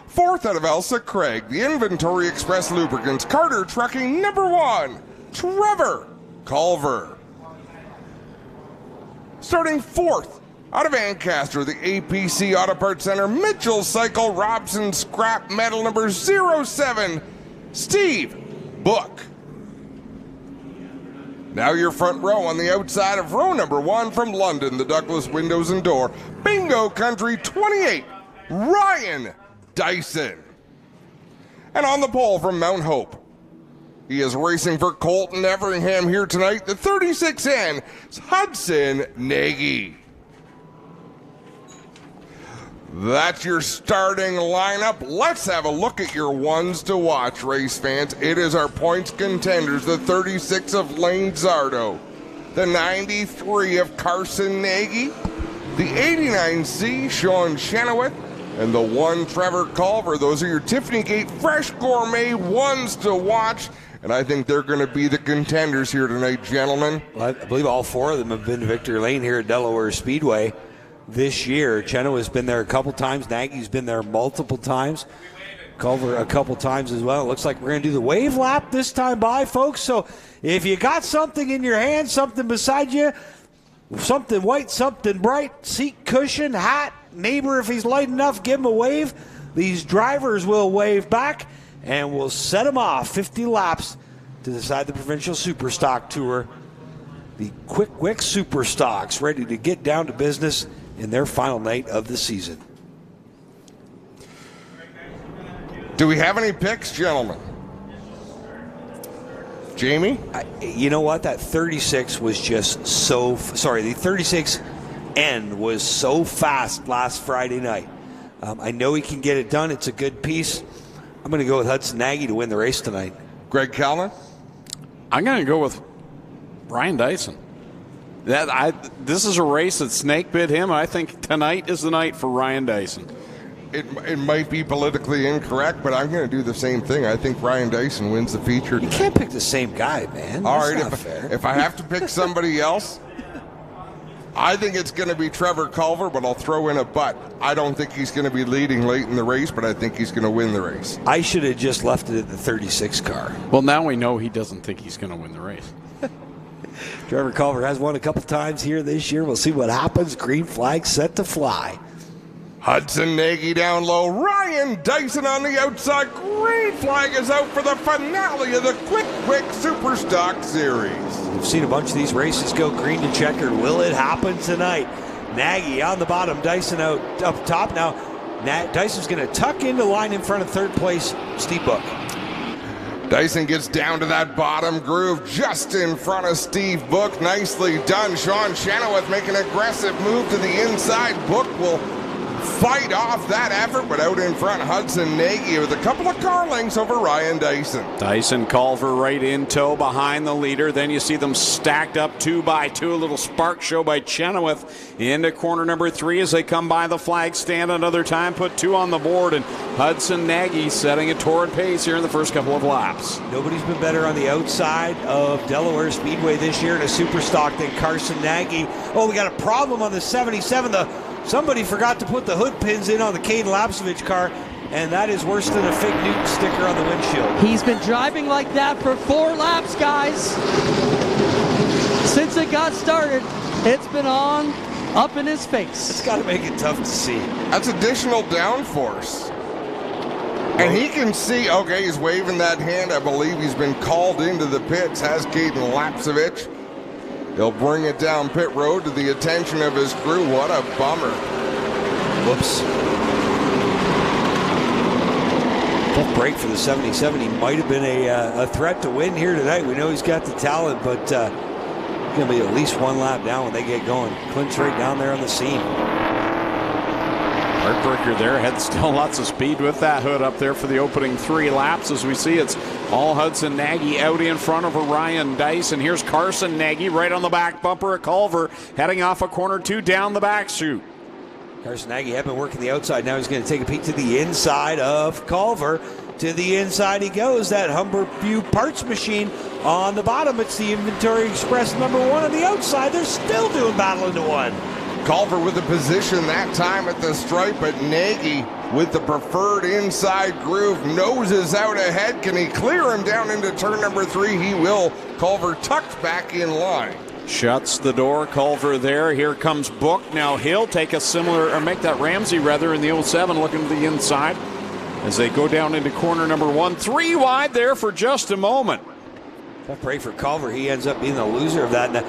4th out of Elsa Craig, the Inventory Express Lubricants, Carter Trucking, number 1, Trevor Culver. Starting 4th out of Ancaster, the APC Auto Parts Center, Mitchell Cycle, Robson Scrap Metal, number 07, Steve Book. Now your front row on the outside of row number 1 from London, the Douglas Windows and Door, Bingo Country 28, Ryan Dyson. And on the pole from Mount Hope, he is racing for Colton Everingham here tonight, the 36N, it's Hudson Nagy. That's your starting lineup. Let's have a look at your ones to watch, race fans. It is our points contenders, the 36 of Lane Zardo, the 93 of Carson Nagy, the 89C Sean Chenoweth, and the 1 Trevor Culver. Those are your Tiffany Gate Fresh Gourmet ones to watch, and I think they're going to be the contenders here tonight, gentlemen. Well, I believe all 4 of them have been to victory lane here at Delaware Speedway this year. Chenoweth's been there a couple times. Nagy's been there multiple times. Culver a couple times as well. It looks like we're going to do the wave lap this time by, folks. So if you got something in your hand, something beside you, something white, something bright, seat cushion, hat, neighbor, if he's light enough, give him a wave. These drivers will wave back, and we'll set them off 50 laps to decide the Provincial Superstock Tour. The Qwick Wick Superstocks ready to get down to business in their final night of the season. Do we have any picks, gentlemen? Jamie? You know what? That 36 was just so... Sorry, the 36N was so fast last Friday night. I know he can get it done. It's a good piece. I'm going to go with Hudson Nagy to win the race tonight. Greg Callan? I'm going to go with Ryan Dyson. This is a race that snake bit him. I think tonight is the night for Ryan Dyson. it might be politically incorrect, but I'm going to do the same thing. I think Ryan Dyson wins the feature. You can't pick the same guy, man. All That's right, not fair. if I have to pick somebody else, I think it's going to be Trevor Culver, but I'll throw in a but. I don't think he's going to be leading late in the race, but I think he's going to win the race. I should have just left it at the 36 car. Well, now we know he doesn't think he's going to win the race. Trevor Culver has won a couple times here this year. We'll see what happens. Green flag set to fly. Hudson Nagy down low. Ryan Dyson on the outside. Green flag is out for the finale of the Qwick Wick Superstock Series. We've seen a bunch of these races go green to checkered. Will it happen tonight? Nagy on the bottom. Dyson out up top. Now, Dyson's going to tuck into line in front of third place, Steve Book. Dyson gets down to that bottom groove just in front of Steve Book. Nicely done. Sean Chenoweth making an aggressive move to the inside. Book will fight off that effort, but out in front, Hudson Nagy with a couple of car lengths over Ryan Dyson. Dyson, Culver right in tow behind the leader. Then you see them stacked up 2 by 2. A little spark show by Chenoweth into corner number 3 as they come by the flag stand another time. Put 2 on the board, and Hudson Nagy setting a torrid pace here in the first couple of laps. Nobody's been better on the outside of Delaware Speedway this year in a Superstock than Carson Nagy. Oh, we got a problem on the 77. Somebody forgot to put the hood pins in on the Caden Lapsevich car, and that is worse than a fake Newton sticker on the windshield. He's been driving like that for 4 laps, guys. Since it got started, it's been on up in his face. It's got to make it tough to see. That's additional downforce. And he can see, okay, he's waving that hand. I believe he's been called into the pits, has Caden Lapsevich. He'll bring it down pit road to the attention of his crew. What a bummer. Whoops. Tough break for the 77. He might have been a threat to win here tonight. We know he's got the talent, but he's going to be at least 1 lap down when they get going. Clint's right down there on the scene. Heartbreaker there. Had still lots of speed with that hood up there for the opening 3 laps. As we see, it's all Hudson Nagy out in front of Ryan Dyson. Here's Carson Nagy right on the back bumper of Culver, heading off a corner 2 down the back chute. Carson Nagy had been working the outside. Now he's going to take a peek to the inside of Culver. To the inside he goes. That Humberview parts machine on the bottom. It's the Inventory Express number 1 on the outside. They're still doing battle into 1. Culver with the position that time at the stripe, but Nagy with the preferred inside groove noses out ahead. Can he clear him down into turn number 3? He will. Culver tucked back in line. Shuts the door. Culver there. Here comes Book. Now he'll take a similar, or make that Ramsey rather in the 07, looking to the inside as they go down into corner number 1. 3 wide there for just a moment. Tough break for Culver. He ends up being the loser of that. Now,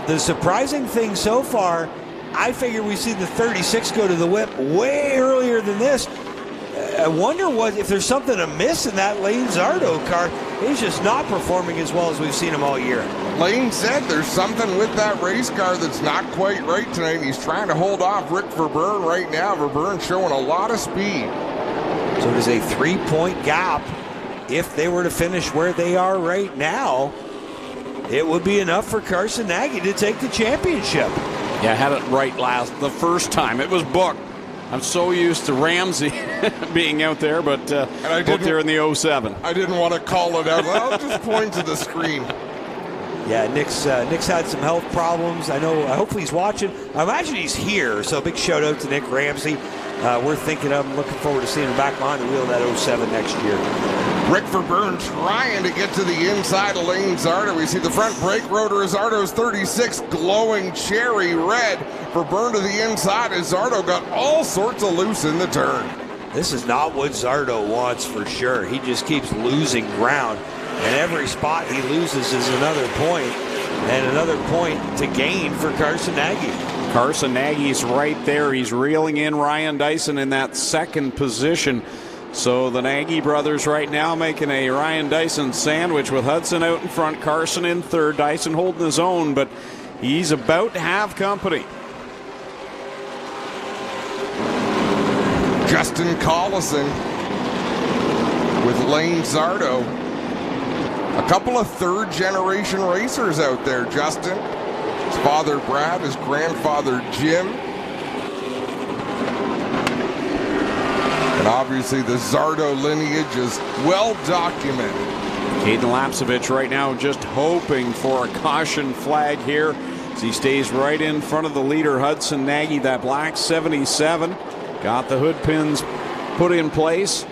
the surprising thing so far, I figure we see the 36 go to the whip way earlier than this. I wonder if there's something amiss in that Lane Zardo car. He's just not performing as well as we've seen him all year. Lane said there's something with that race car that's not quite right tonight. He's trying to hold off Rick Verburn right now. Verburn showing a lot of speed. So it is a 3-point gap. If they were to finish where they are right now, it would be enough for Carson Nagy to take the championship. Yeah, I had it right the first time. It was Book. I'm so used to Ramsey being out there, but Book there in the 07. I didn't want to call it out. I'll just point to the screen. Yeah, Nick's had some health problems. I know. Hopefully he's watching. I imagine he's here. So big shout out to Nick Ramsey. We're thinking of him. Looking forward to seeing him back behind the wheel of that 07 next year. Rick Verburn trying to get to the inside of Lane Zardo. We see the front brake rotor of Zardo's 36 glowing cherry red. Verburn to the inside as Zardo got all sorts of loose in the turn. This is not what Zardo wants for sure. He just keeps losing ground. And every spot he loses is another point. And another point to gain for Carson Nagy. Carson Nagy's right there. He's reeling in Ryan Dyson in that second position. So the Nagy brothers right now making a Ryan Dyson sandwich with Hudson out in front, Carson in third, Dyson holding his own, but he's about to have company. Justin Collison with Lane Zardo. A couple of third-generation racers out there, Justin. His father, Brad, his grandfather, Jim. And obviously the Zardo lineage is well documented. Caden Lapsevich right now just hoping for a caution flag here as he stays right in front of the leader, Hudson Nagy, that black 77. Got the hood pins put in place,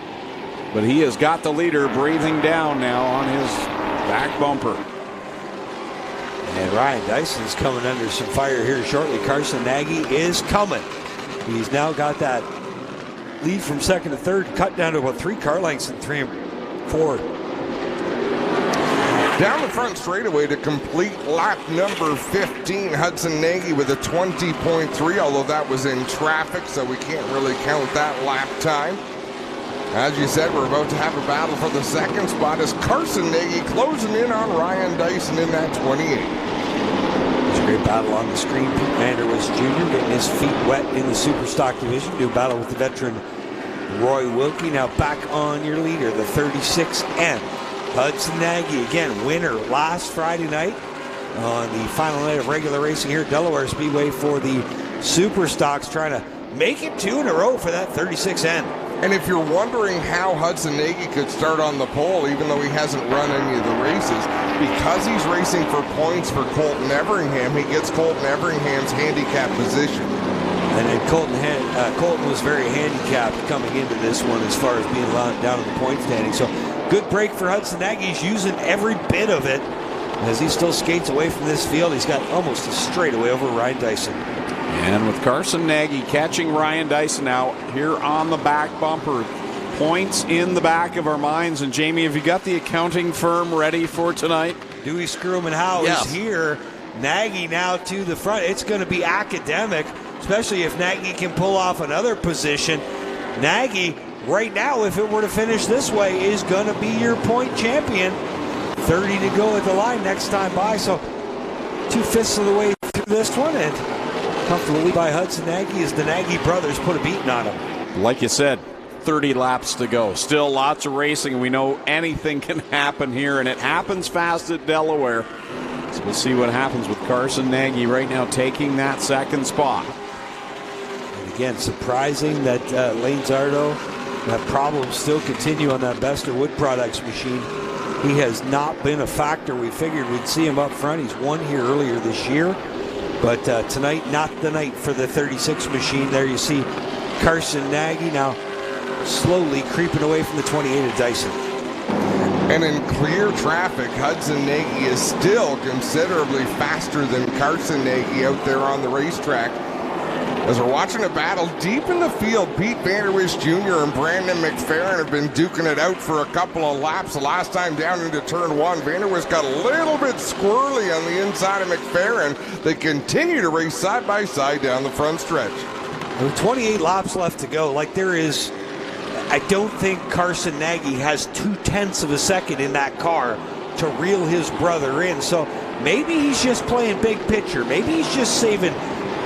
but he has got the leader breathing down now on his back bumper. And Ryan Dyson's coming under some fire here shortly. Carson Nagy is coming. He's now got that lead from second to third, cut down to about 3 car lengths in 3 and 4. Down the front straightaway to complete lap number 15, Hudson Nagy with a 20.3, although that was in traffic, so we can't really count that lap time. As you said, we're about to have a battle for the second spot as Carson Nagy closing in on Ryan Dyson in that 28. It's a great battle on the screen. Pete Vanderwist Jr. getting his feet wet in the Superstock division. Do battle with the veteran Roy Wilkie. Now back on your leader, the 36N. Hudson Nagy, again, winner last Friday night on the final night of regular racing here at Delaware Speedway for the Superstocks, trying to make it 2 in a row for that 36N. And if you're wondering how Hudson Nagy could start on the pole, even though he hasn't run any of the races, because he's racing for points for Colton Everingham, he gets Colton Everingham's handicap position. And then Colton was very handicapped coming into this one as far as being down in the point standing. So good break for Hudson Nagy. He's using every bit of it as he still skates away from this field. He's got almost a straightaway over Ryan Dyson. And with Carson Nagy catching Ryan Dyson out here on the back bumper, points in the back of our minds. And Jamie, have you got the accounting firm ready for tonight? Dewey, Scrum, and Howe is here. Nagy now to the front. It's going to be academic, especially if Nagy can pull off another position. Nagy, right now, if it were to finish this way, is going to be your point champion. 30 to go at the line next time by. So 2/5 of the way through this one, and comfortable lead by Hudson Nagy as the Nagy brothers put a beating on him. Like you said, 30 laps to go. Still lots of racing. We know anything can happen here, and it happens fast at Delaware. So we'll see what happens with Carson Nagy right now taking that second spot. And again, surprising that Lane Zardo, that problems still continue on that Bester Wood Products machine. He has not been a factor. We figured we'd see him up front. He's won here earlier this year. But tonight, not the night for the 36 machine. There you see Carson Nagy now slowly creeping away from the 28 of Dyson. And in clear traffic, Hudson Nagy is still considerably faster than Carson Nagy out there on the racetrack. As we're watching a battle deep in the field, Pete Vanderwist Jr. and Brandon McFerrin have been duking it out for a couple of laps. The last time down into turn 1, Vanderwist got a little bit squirrely on the inside of McFerrin. They continue to race side by side down the front stretch. With 28 laps left to go, like there is, I don't think Carson Nagy has 0.2 of a second in that car to reel his brother in. So maybe he's just playing big picture. Maybe he's just saving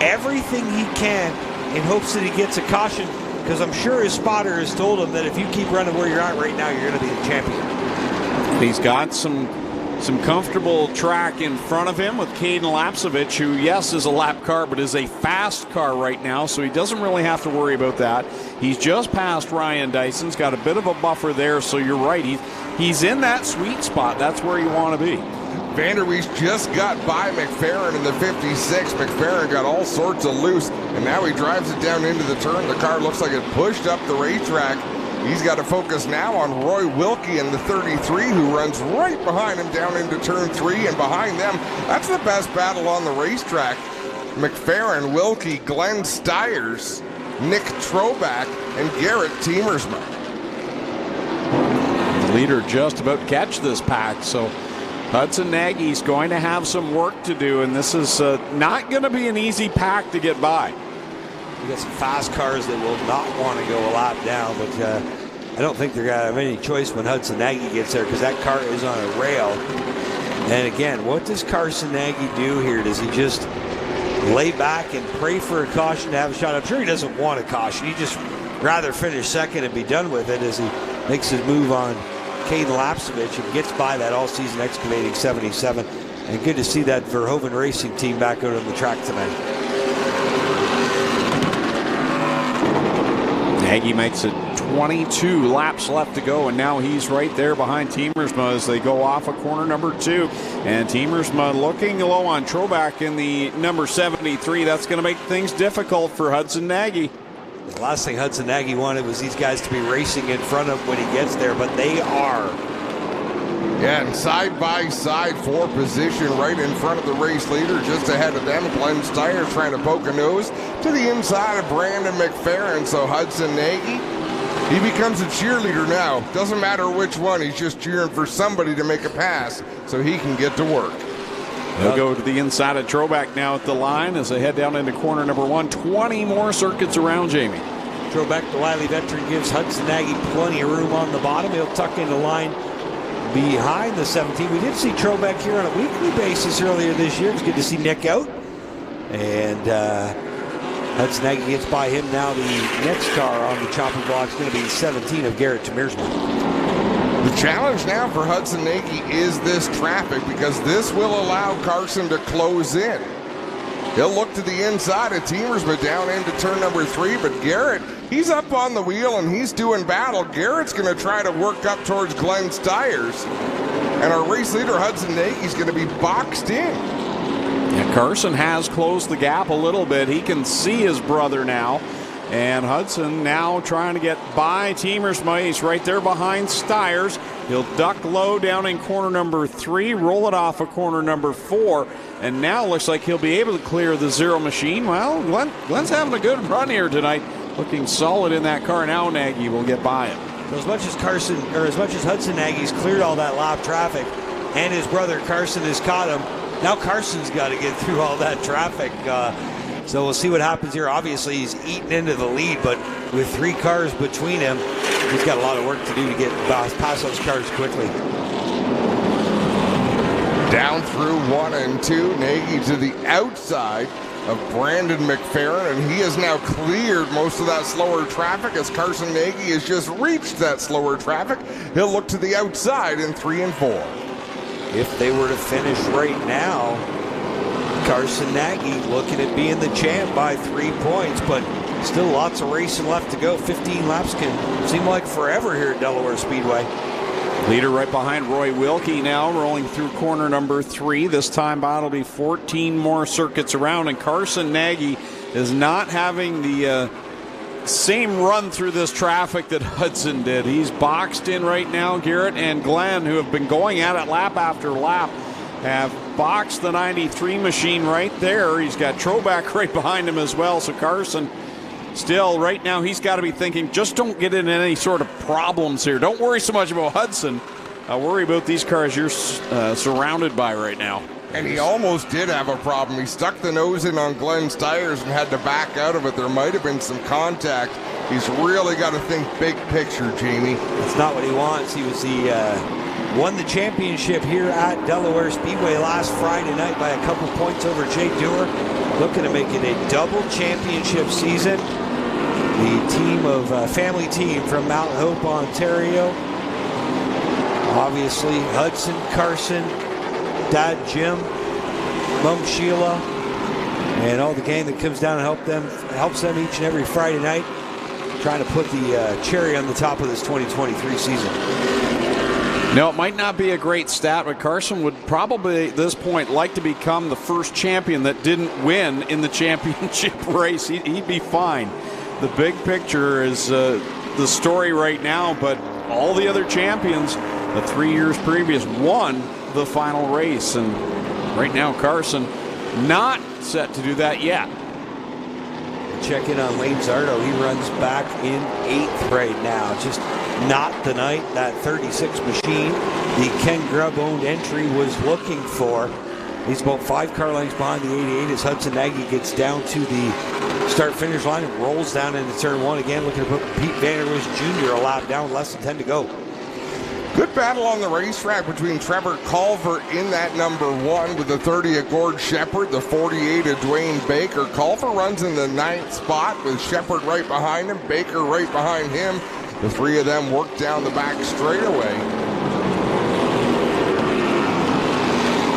everything he can in hopes that he gets a caution, because I'm sure his spotter has told him that if you keep running where you're at right now, you're going to be the champion. He's got some comfortable track in front of him with Caden Lapsevich, who, yes, is a lap car, but is a fast car right now, so he doesn't really have to worry about that. He's just passed Ryan Dyson's got a bit of a buffer there, so you're right. He's in that sweet spot. That's where you want to be. Vanderweest just got by McFerrin in the 56. McFerrin got all sorts of loose, and now he drives it down into the turn. The car looks like it pushed up the racetrack. He's got to focus now on Roy Wilkie and the 33, who runs right behind him down into turn 3, and behind them, that's the best battle on the racetrack. McFerrin, Wilkie, Glenn Stiers, Nick Troback, and Garrett Teamersma. The leader just about to catch this pack, so Hudson Nagy's going to have some work to do, and this is not going to be an easy pack to get by. You got some fast cars that will not want to go a lap down, but I don't think they're going to have any choice when Hudson Nagy gets there, because that car is on a rail. And again, what does Carson Nagy do here? Does he just lay back and pray for a caution to have a shot? I'm sure he doesn't want a caution. He'd just rather finish second and be done with it as he makes his move on Caden Lapsevich and gets by that all-season excavating 77. And good to see that Verhoeven Racing team back out on the track tonight. Nagy makes it 22 laps left to go, and now he's right there behind Teamersma as they go off of corner number 2. And Teamersma looking low on Troback in the number 73. That's going to make things difficult for Hudson Nagy. The last thing Hudson Nagy wanted was these guys to be racing in front of him when he gets there, but they are. Yeah, and side by side for position right in front of the race leader, just ahead of them. Glenn Steyer trying to poke a nose to the inside of Brandon McFerrin. So Hudson Nagy, he becomes a cheerleader now. Doesn't matter which one, he's just cheering for somebody to make a pass so he can get to work. They'll go to the inside of Troback now at the line as they head down into corner number 1. 20 more circuits around, Jamie. Troback, the wily veteran, gives Hudson Nagy plenty of room on the bottom. He'll tuck in the line behind the 17. We did see Troback here on a weekly basis earlier this year. It's good to see Nick out. And Hudson Nagy gets by him now. The next car on the chopping block is going to be 17 of Garrett Temersman. The challenge now for Hudson Nagy is this traffic, because this will allow Carson to close in. He'll look to the inside of Teamersma down into turn number 3, but Garrett, he's up on the wheel and he's doing battle. Garrett's going to try to work up towards Glenn Steyers, and our race leader Hudson Nagy's going to be boxed in. Yeah, Carson has closed the gap a little bit. He can see his brother now. And Hudson now trying to get by Teamersma. He's right there behind Steyers. He'll duck low down in corner number 3, roll it off of corner number 4, and now looks like he'll be able to clear the zero machine. Well, Glenn's having a good run here tonight, looking solid in that car. Now Nagy will get by him. So as much as Hudson Nagy's cleared all that lap traffic, and his brother Carson has caught him, now Carson's got to get through all that traffic. So we'll see what happens here. Obviously, he's eaten into the lead, but with 3 cars between him, he's got a lot of work to do to get past those cars quickly. Down through 1 and 2, Nagy to the outside of Brandon McFerrin, and he has now cleared most of that slower traffic as Carson Nagy has just reached that slower traffic. He'll look to the outside in 3 and 4. If they were to finish right now, Carson Nagy looking at being the champ by 3 points, but still lots of racing left to go. 15 laps can seem like forever here at Delaware Speedway. Leader right behind Roy Wilkie now, rolling through corner number 3. This time it'll be 14 more circuits around, and Carson Nagy is not having the same run through this traffic that Hudson did. He's boxed in right now. Garrett and Glenn, who have been going at it lap after lap, have boxed the 93 machine right there. He's got Troback right behind him as well. So Carson still right now, he's got to be thinking, just don't get in any sort of problems here. Don't worry so much about Hudson. Worry about these cars you're surrounded by right now. And he almost did have a problem. He stuck the nose in on Glenn Steyers and had to back out of it. There might have been some contact. He's really got to think big picture, Jamie. That's not what he wants. He was won the championship here at Delaware Speedway last Friday night by a couple points over Jay Dewar. Looking to make it a double championship season. The team of family team from Mount Hope, Ontario. Obviously Hudson, Carson, Dad Jim, Mom Sheila, and all the gang that comes down and helps them each and every Friday night, trying to put the cherry on the top of this 2023 season. No, it might not be a great stat, but Carson would probably at this point like to become the first champion that didn't win in the championship race. He'd be fine. The big picture is the story right now, but all the other champions, the 3 years previous, won the final race. And right now, Carson not set to do that yet. Check in on Lane Zardo. He runs back in 8th right now. Just not the night that 36 machine the Ken Grubb owned entry was looking for. He's about 5 car lengths behind the 88 as Hudson Nagy gets down to the start-finish line and rolls down into turn 1 again, looking to put Pete Vanderwish Jr. a lap down, less than 10 to go. Good battle on the racetrack between Trevor Culver in that number 1 with the 30 of Gord Shepard, the 48 of Dwayne Baker. Culver runs in the 9th spot with Shepard right behind him, Baker right behind him. The 3 of them work down the back straightaway.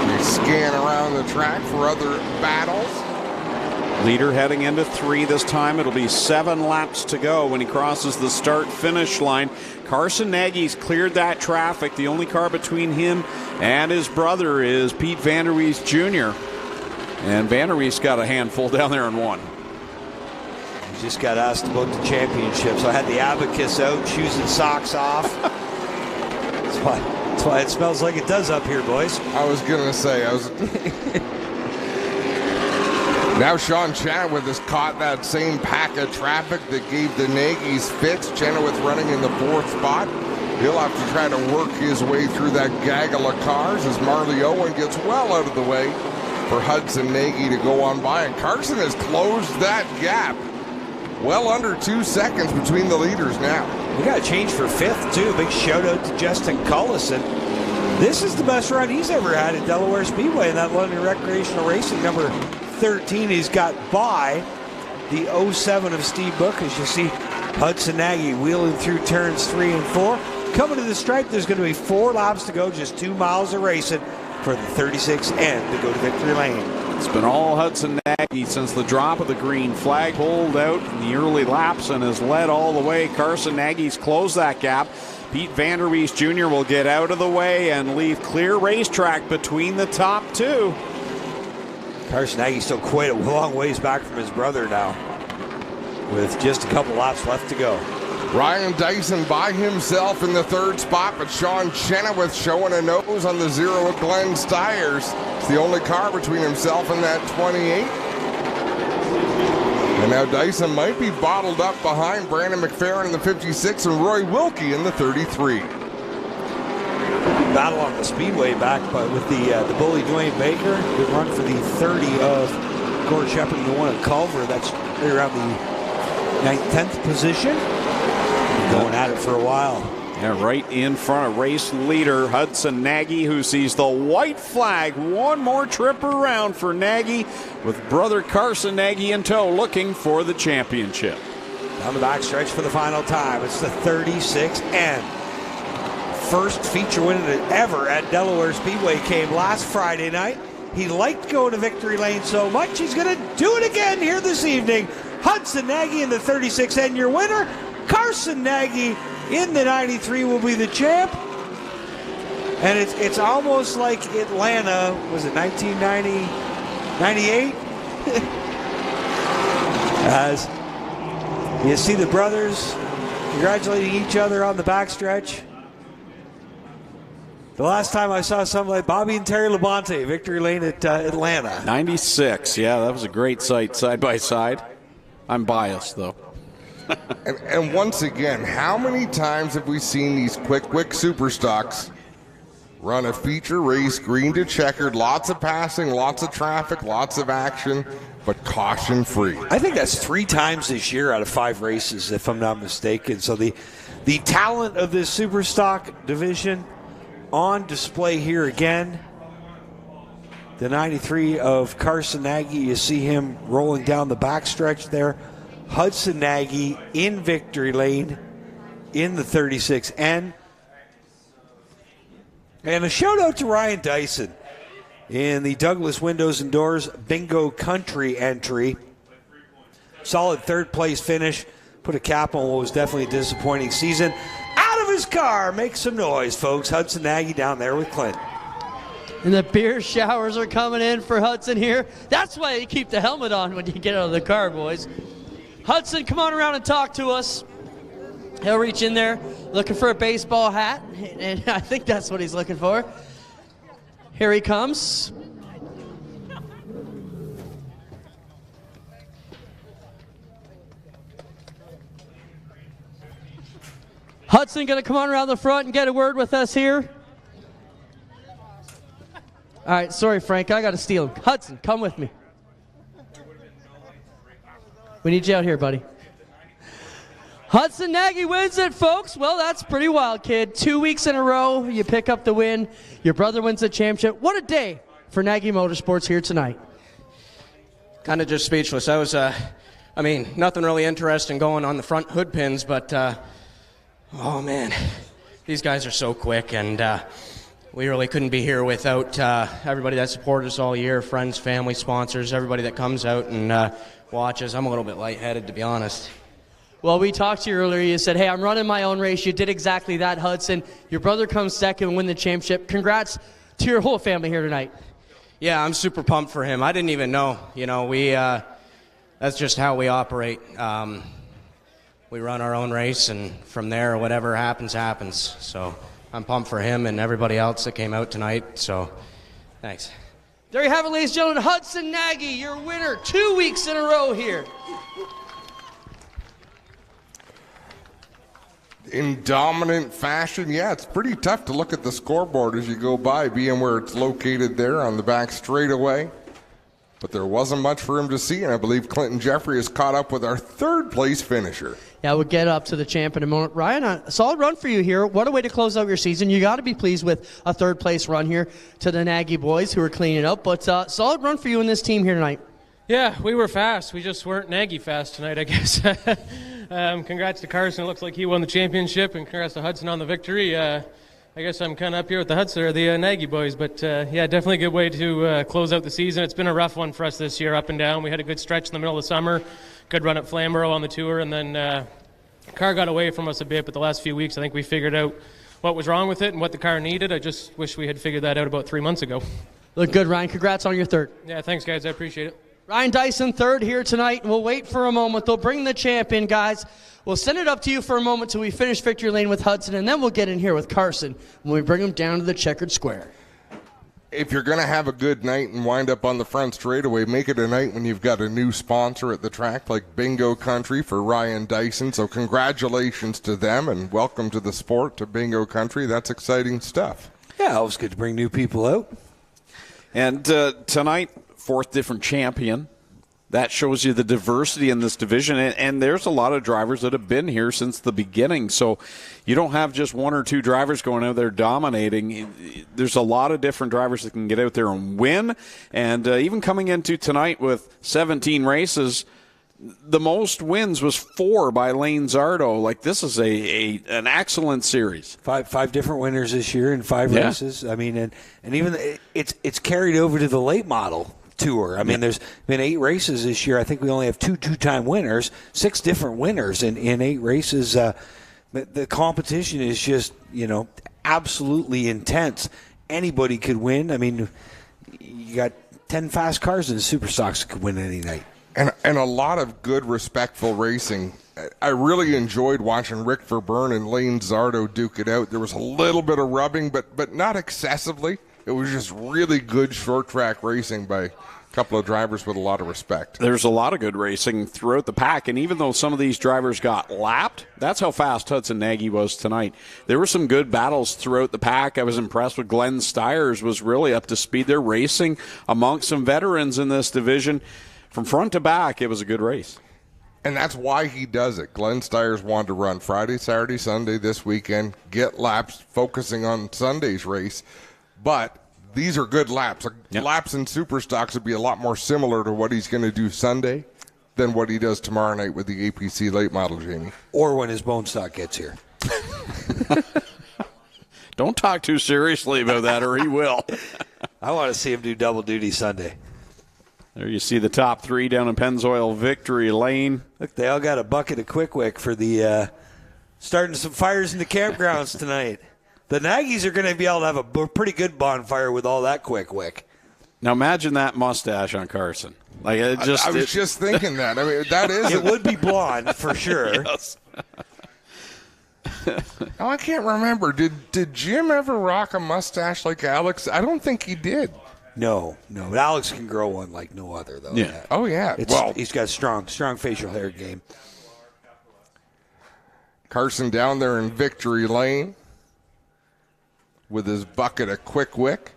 We scan around the track for other battles. Leader heading into 3 this time. It'll be 7 laps to go when he crosses the start-finish line. Carson Nagy's cleared that traffic. The only car between him and his brother is Pete Van der Wees Jr. And Van der Wees got a handful down there in 1. He just got asked about the championship, so I had the abacus out, shoes and socks off. That's why it smells like it does up here, boys. I was going to say, Now Sean Chenoweth has caught that same pack of traffic that gave the Nagy's fits. Chenoweth running in the 4th spot. He'll have to try to work his way through that gaggle of cars as Marley Owen gets well out of the way for Hudson Nagy to go on by. And Carson has closed that gap. Well under 2 seconds between the leaders now. We got a change for 5th, too. Big shout out to Justin Cullison. This is the best run he's ever had at Delaware Speedway in that London Recreational Racing number 13. He's got by the 07 of Steve Book, as you see Hudson Nagy wheeling through turns 3 and 4. Coming to the stripe, there's going to be 4 laps to go, just 2 miles of racing for the 36 end to go to victory lane. It's been all Hudson Nagy since the drop of the green flag, pulled out in the early laps and has led all the way. Carson Nagy's closed that gap. Pete Van der Wees Jr. will get out of the way and leave clear racetrack between the top 2. Carson Nagy's still quite a long ways back from his brother now, with just a couple laps left to go. Ryan Dyson by himself in the 3rd spot, but Sean Chenoweth showing a nose on the 0 at Glenn Stiers. It's the only car between himself and that 28. And now Dyson might be bottled up behind Brandon McFerrin in the 56 and Roy Wilkie in the 33. Battle on the Speedway back with the bully Dwayne Baker. Good run for the 30 of Gord Shepard and the 1 of Culver. That's right around the 9th, 10th position. Going at it for a while. Yeah, right in front of race leader Hudson Nagy, who sees the white flag. One more trip around for Nagy, with brother Carson Nagy in tow, looking for the championship. Down the backstretch for the final time. It's the 36 end. First feature win ever at Delaware Speedway came last Friday night. He liked going to victory lane so much, he's going to do it again here this evening. Hudson Nagy in the 36 end, your winner. Carson Nagy in the 93 will be the champ. And it's almost like Atlanta, was it 1990, 98? As you see the brothers congratulating each other on the backstretch. The last time I saw something like Bobby and Terry Labonte, victory lane at Atlanta. 96, yeah, that was a great sight, side by side. I'm biased, though. and once again, how many times have we seen these Qwick Wick Superstocks run a feature race, green to checkered, lots of passing, lots of traffic, lots of action, but caution free? I think that's 3 times this year out of 5 races, if I'm not mistaken. So the talent of this Superstock division on display here again. The 93 of Carson Nagy, you see him rolling down the backstretch there. Hudson Nagy in victory lane in the 36N. And a shout out to Ryan Dyson in the Douglas Windows and Doors Bingo Country entry. Solid 3rd place finish. Put a cap on what was definitely a disappointing season. Out of his car, make some noise, folks. Hudson Nagy down there with Clint. And the beer showers are coming in for Hudson here. That's why you keep the helmet on when you get out of the car, boys. Hudson, come on around and talk to us. He'll reach in there looking for a baseball hat, and I think that's what he's looking for. Here he comes. Hudson going to come on around the front and get a word with us here. All right, sorry, Frank, I got to steal him. Hudson, come with me. We need you out here, buddy. Hudson Nagy wins it, folks. Well, that's pretty wild, kid. 2 weeks in a row, you pick up the win. Your brother wins the championship. What a day for Nagy Motorsports here tonight. Kind of just speechless. I was, nothing really interesting going on the front hood pins, but, oh, man, these guys are so quick, and we really couldn't be here without everybody that supported us all year, friends, family, sponsors, everybody that comes out and watches. I'm a little bit lightheaded, to be honest. Well, we talked to you earlier. You said, hey, I'm running my own race. You did exactly that, Hudson. Your brother comes second and win the championship. Congrats to your whole family here tonight. Yeah, I'm super pumped for him. I didn't even know. We that's just how we operate. We run our own race, and from there, whatever happens, happens. So I'm pumped for him and everybody else that came out tonight. So thanks. There you have it, ladies and gentlemen. Hudson Nagy, your winner 2 weeks in a row here. In dominant fashion, yeah, it's pretty tough to look at the scoreboard as you go by, being where it's located there on the back straightaway. But there wasn't much for him to see, and I believe Clinton Jeffrey is caught up with our third-place finisher. Yeah, we'll get up to the champ in a moment. Ryan, a solid run for you here. What a way to close out your season. You got to be pleased with a third-place run here to the Nagy boys who are cleaning up. But solid run for you and this team here tonight. Yeah, we were fast. We just weren't Nagy fast tonight, I guess. Congrats to Carson. It looks like he won the championship, and congrats to Hudson on the victory. I guess I'm kind of up here with the Hudson or the Nagy boys, but yeah, definitely a good way to close out the season. It's been a rough one for us this year, up and down. We had a good stretch in the middle of the summer, good run at Flamborough on the tour, and then car got away from us a bit. But the last few weeks, I think we figured out what was wrong with it and what the car needed. I just wish we had figured that out about 3 months ago. Look good, Ryan. Congrats on your third. Yeah, thanks, guys. I appreciate it. Ryan Dyson, third here tonight. We'll wait for a moment. They'll bring the champ in, guys. We'll send it up to you for a moment till we finish victory lane with Hudson, and then we'll get in here with Carson when we bring him down to the checkered square. If you're going to have a good night and wind up on the front straightaway, make it a night when you've got a new sponsor at the track like Bingo Country for Ryan Dyson. So congratulations to them, and welcome to the sport, to Bingo Country. That's exciting stuff. Yeah, always good to bring new people out. And tonight, fourth different champion. That shows you the diversity in this division, and there's a lot of drivers that have been here since the beginning. So you don't have just one or two drivers going out there dominating. There's a lot of different drivers that can get out there and win. And even coming into tonight with 17 races, the most wins was 4 by Lane Zardo. Like, this is an excellent series. Five different winners this year in 5 races. I mean, and even it's carried over to the late model tour. I mean, there's been 8 races this year. I think we only have two-time winners, 6 different winners in 8 races. The competition is just, absolutely intense. Anybody could win. I mean, you got 10 fast cars in the Superstocks that could win any night. And a lot of good, respectful racing. I really enjoyed watching Rick Verburn and Lane Zardo duke it out. There was a little bit of rubbing, but not excessively. It was just really good short-track racing by a couple of drivers with a lot of respect. There's a lot of good racing throughout the pack, and even though some of these drivers got lapped, that's how fast Hudson Nagy was tonight. There were some good battles throughout the pack. I was impressed with Glenn Stiers, was really up to speed. They're racing amongst some veterans in this division. From front to back, it was a good race. And that's why he does it. Glenn Stiers wanted to run Friday, Saturday, Sunday this weekend, get laps, focusing on Sunday's race. But these are good laps. Laps in Superstocks would be a lot more similar to what he's going to do Sunday than what he does tomorrow night with the APC late model, Jamie. Or when his bone stock gets here. Don't talk too seriously about that, or he will. I want to see him do double duty Sunday. There you see the top 3 down in Pennzoil Victory Lane. Look, they all got a bucket of Qwick Wick for the starting some fires in the campgrounds tonight. The Nagys are going to be able to have a pretty good bonfire with all that Qwick Wick. Now imagine that mustache on Carson. Like I was just thinking that. I mean, that is it would be blonde for sure. Yes. Oh, I can't remember. Did Jim ever rock a mustache like Alex? I don't think he did. No. But Alex can grow one like no other, though. Yeah. Oh yeah. He's got strong facial hair game. Carson down there in victory lane with his bucket of Qwick Wick.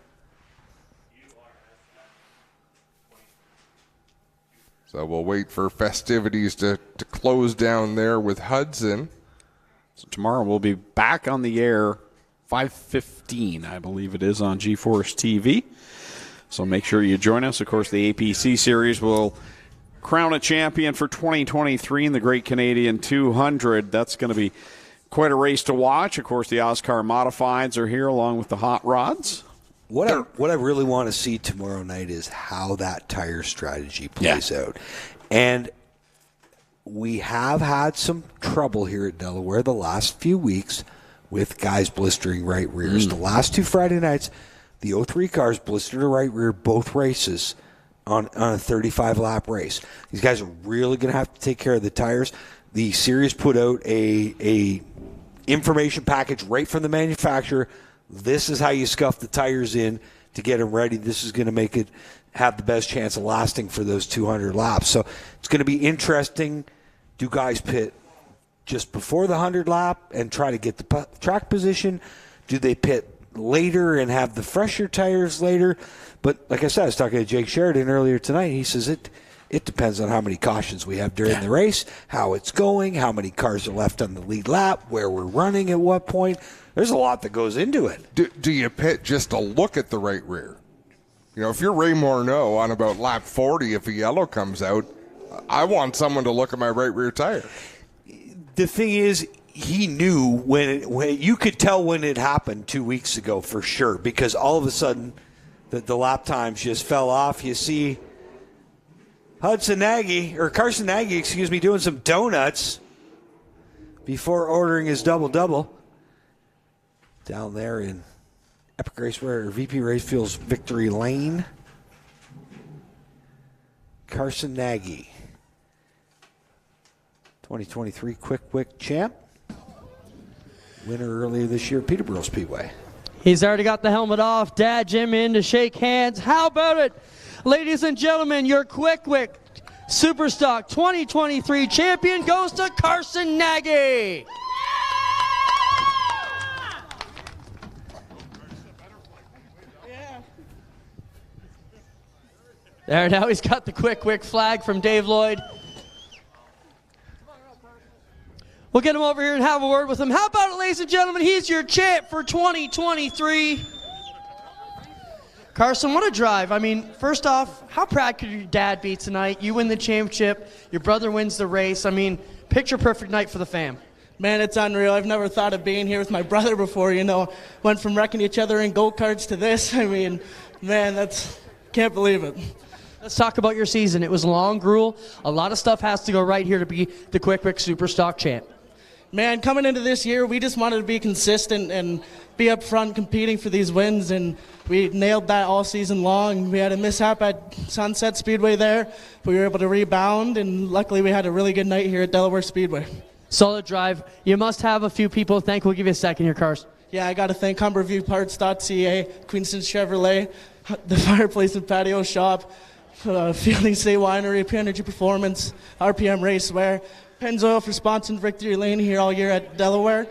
So we'll wait for festivities to close down there with Hudson. So tomorrow we'll be back on the air 5:15, I believe it is, on GeForce TV. So make sure you join us. Of course, the APC Series will crown a champion for 2023 in the Great Canadian 200. That's going to be Quite a race to watch. Of course, the Oscar Modifieds are here along with the Hot Rods. What I really want to see tomorrow night is how that tire strategy plays out. And we have had some trouble here at Delaware the last few weeks with guys blistering right rears. The last 2 Friday nights, the 03 cars blistered a right rear both races on a 35-lap race. These guys are really going to have to take care of the tires. The series put out a information package right from the manufacturer. This is how you scuff the tires in to get them ready. This is going to make it have the best chance of lasting for those 200 laps. So it's going to be interesting. Do guys pit just before the 100 lap and try to get the track position? Do they pit later and have the fresher tires later? But like I said, I was talking to Jake Sheridan earlier tonight. He says it depends on how many cautions we have during the race, how it's going, how many cars are left on the lead lap, where we're running at what point. There's a lot that goes into it. Do you pit just to look at the right rear? You know, if you're Ray Morneau on about lap 40, if a yellow comes out, I want someone to look at my right rear tire. The thing is, he knew when you could tell when it happened 2 weeks ago for sure, because all of a sudden the lap times just fell off. You see Carson Nagy, doing some donuts before ordering his double-double down there in Epic Raceway or VP Racefield's Victory Lane. Carson Nagy, 2023 Qwick Wick champ. Winner earlier this year at Peterborough Speedway. He's already got the helmet off. Dad Jim in to shake hands. How about it? Ladies and gentlemen, your Qwick Wick Superstock 2023 champion goes to Carson Nagy. There, now he's got the Qwick Wick flag from Dave Lloyd. We'll get him over here and have a word with him. How about it, ladies and gentlemen? He's your champ for 2023. Carson, what a drive. I mean, first off, how proud could your dad be tonight? You win the championship. Your brother wins the race. I mean, picture perfect night for the fam. Man, it's unreal. I've never thought of being here with my brother before, you know. Went from wrecking each other in go-karts to this. I mean, man, can't believe it. Let's talk about your season. It was long, gruel. A lot of stuff has to go right here to be the Qwick Wick Superstock champ. Man, coming into this year, we just wanted to be consistent and be up front competing for these wins, and we nailed that all season long. We had a mishap at Sunset Speedway there. We were able to rebound, and luckily we had a really good night here at Delaware Speedway. Solid drive. You must have a few people to thank. We'll give you a second here, Cars. Yeah, I got to thank HumberviewParts.ca, Queenston Chevrolet, the Fireplace and Patio Shop, Fielding State Winery, P-Energy Performance, RPM Racewear, Pennzoil for sponsoring Victory Lane here all year at Delaware.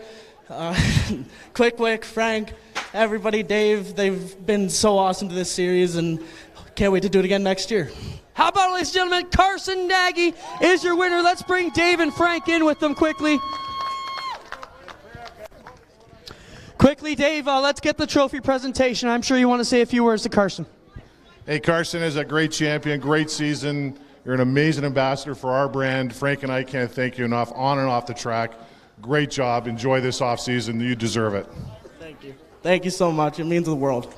Qwick Wick, Frank, everybody, Dave, they've been so awesome to this series and can't wait to do it again next year. How about it, ladies and gentlemen, Carson Nagy is your winner. Let's bring Dave and Frank in with them quickly. Quickly, Dave, let's get the trophy presentation. I'm sure you want to say a few words to Carson. Hey, Carson is a great champion, great season. You're an amazing ambassador for our brand. Frank and I can't thank you enough on and off the track. Great job. Enjoy this off season. You deserve it. Thank you. Thank you so much. It means the world.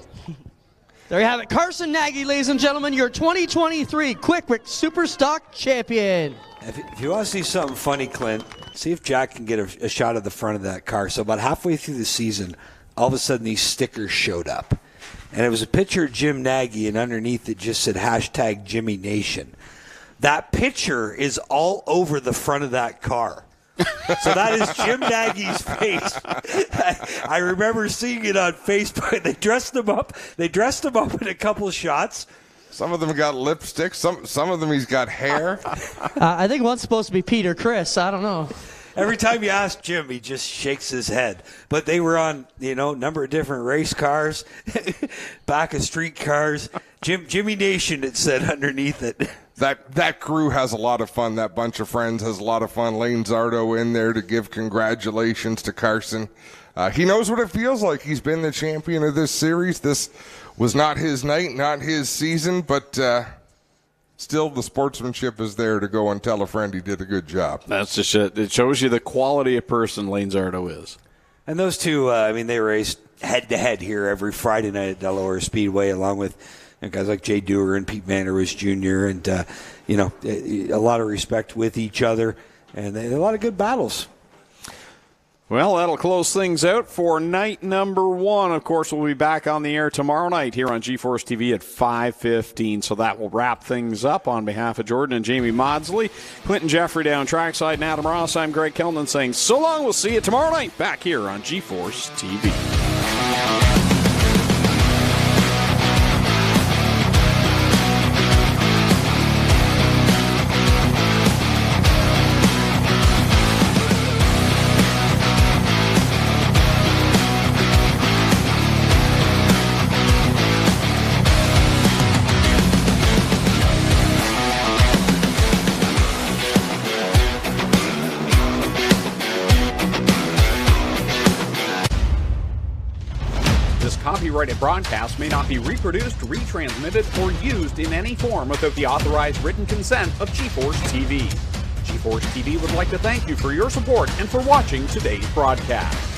There you have it. Carson Nagy, ladies and gentlemen, your 2023 Qwick Wick Superstock champion. If you want to see something funny, Clint, see if Jack can get a shot of the front of that car. So about halfway through the season, all of a sudden these stickers showed up. And it was a picture of Jim Nagy, and underneath it just said hashtag Jimmy Nation. That picture is all over the front of that car. So that is Jim Nagy's face. I remember seeing it on Facebook. They dressed him up. In a couple of shots. Some of them got lipstick. Some of them he's got hair. I think one's supposed to be Peter Chris. I don't know. Every time you ask Jim, he just shakes his head. But they were on, number of different race cars, back of street cars. Jimmy Nation, it said underneath it. That crew has a lot of fun. That bunch of friends has a lot of fun. Lane Zardo in there to give congratulations to Carson. He knows what it feels like. He's been the champion of this series. This was not his night, not his season, but still the sportsmanship is there to go and tell a friend he did a good job. That's just it. It shows you the quality of person Lane Zardo is. And those two, they raced head-to-head here every Friday night at Delaware Speedway, along with guys like Jay Dewar and Pete Vanderwish Jr., and, a lot of respect with each other, and they had a lot of good battles. Well, that'll close things out for night number 1. Of course, we'll be back on the air tomorrow night here on G-Force TV at 5:15. So that will wrap things up. On behalf of Jordan and Jamie Maudsley, Clinton Jeffrey down trackside, and Adam Ross, I'm Greg Kellnan saying so long. We'll see you tomorrow night back here on G-Force TV. Copyrighted broadcast may not be reproduced, retransmitted, or used in any form without the authorized written consent of G-Force TV. G-Force TV would like to thank you for your support and for watching today's broadcast.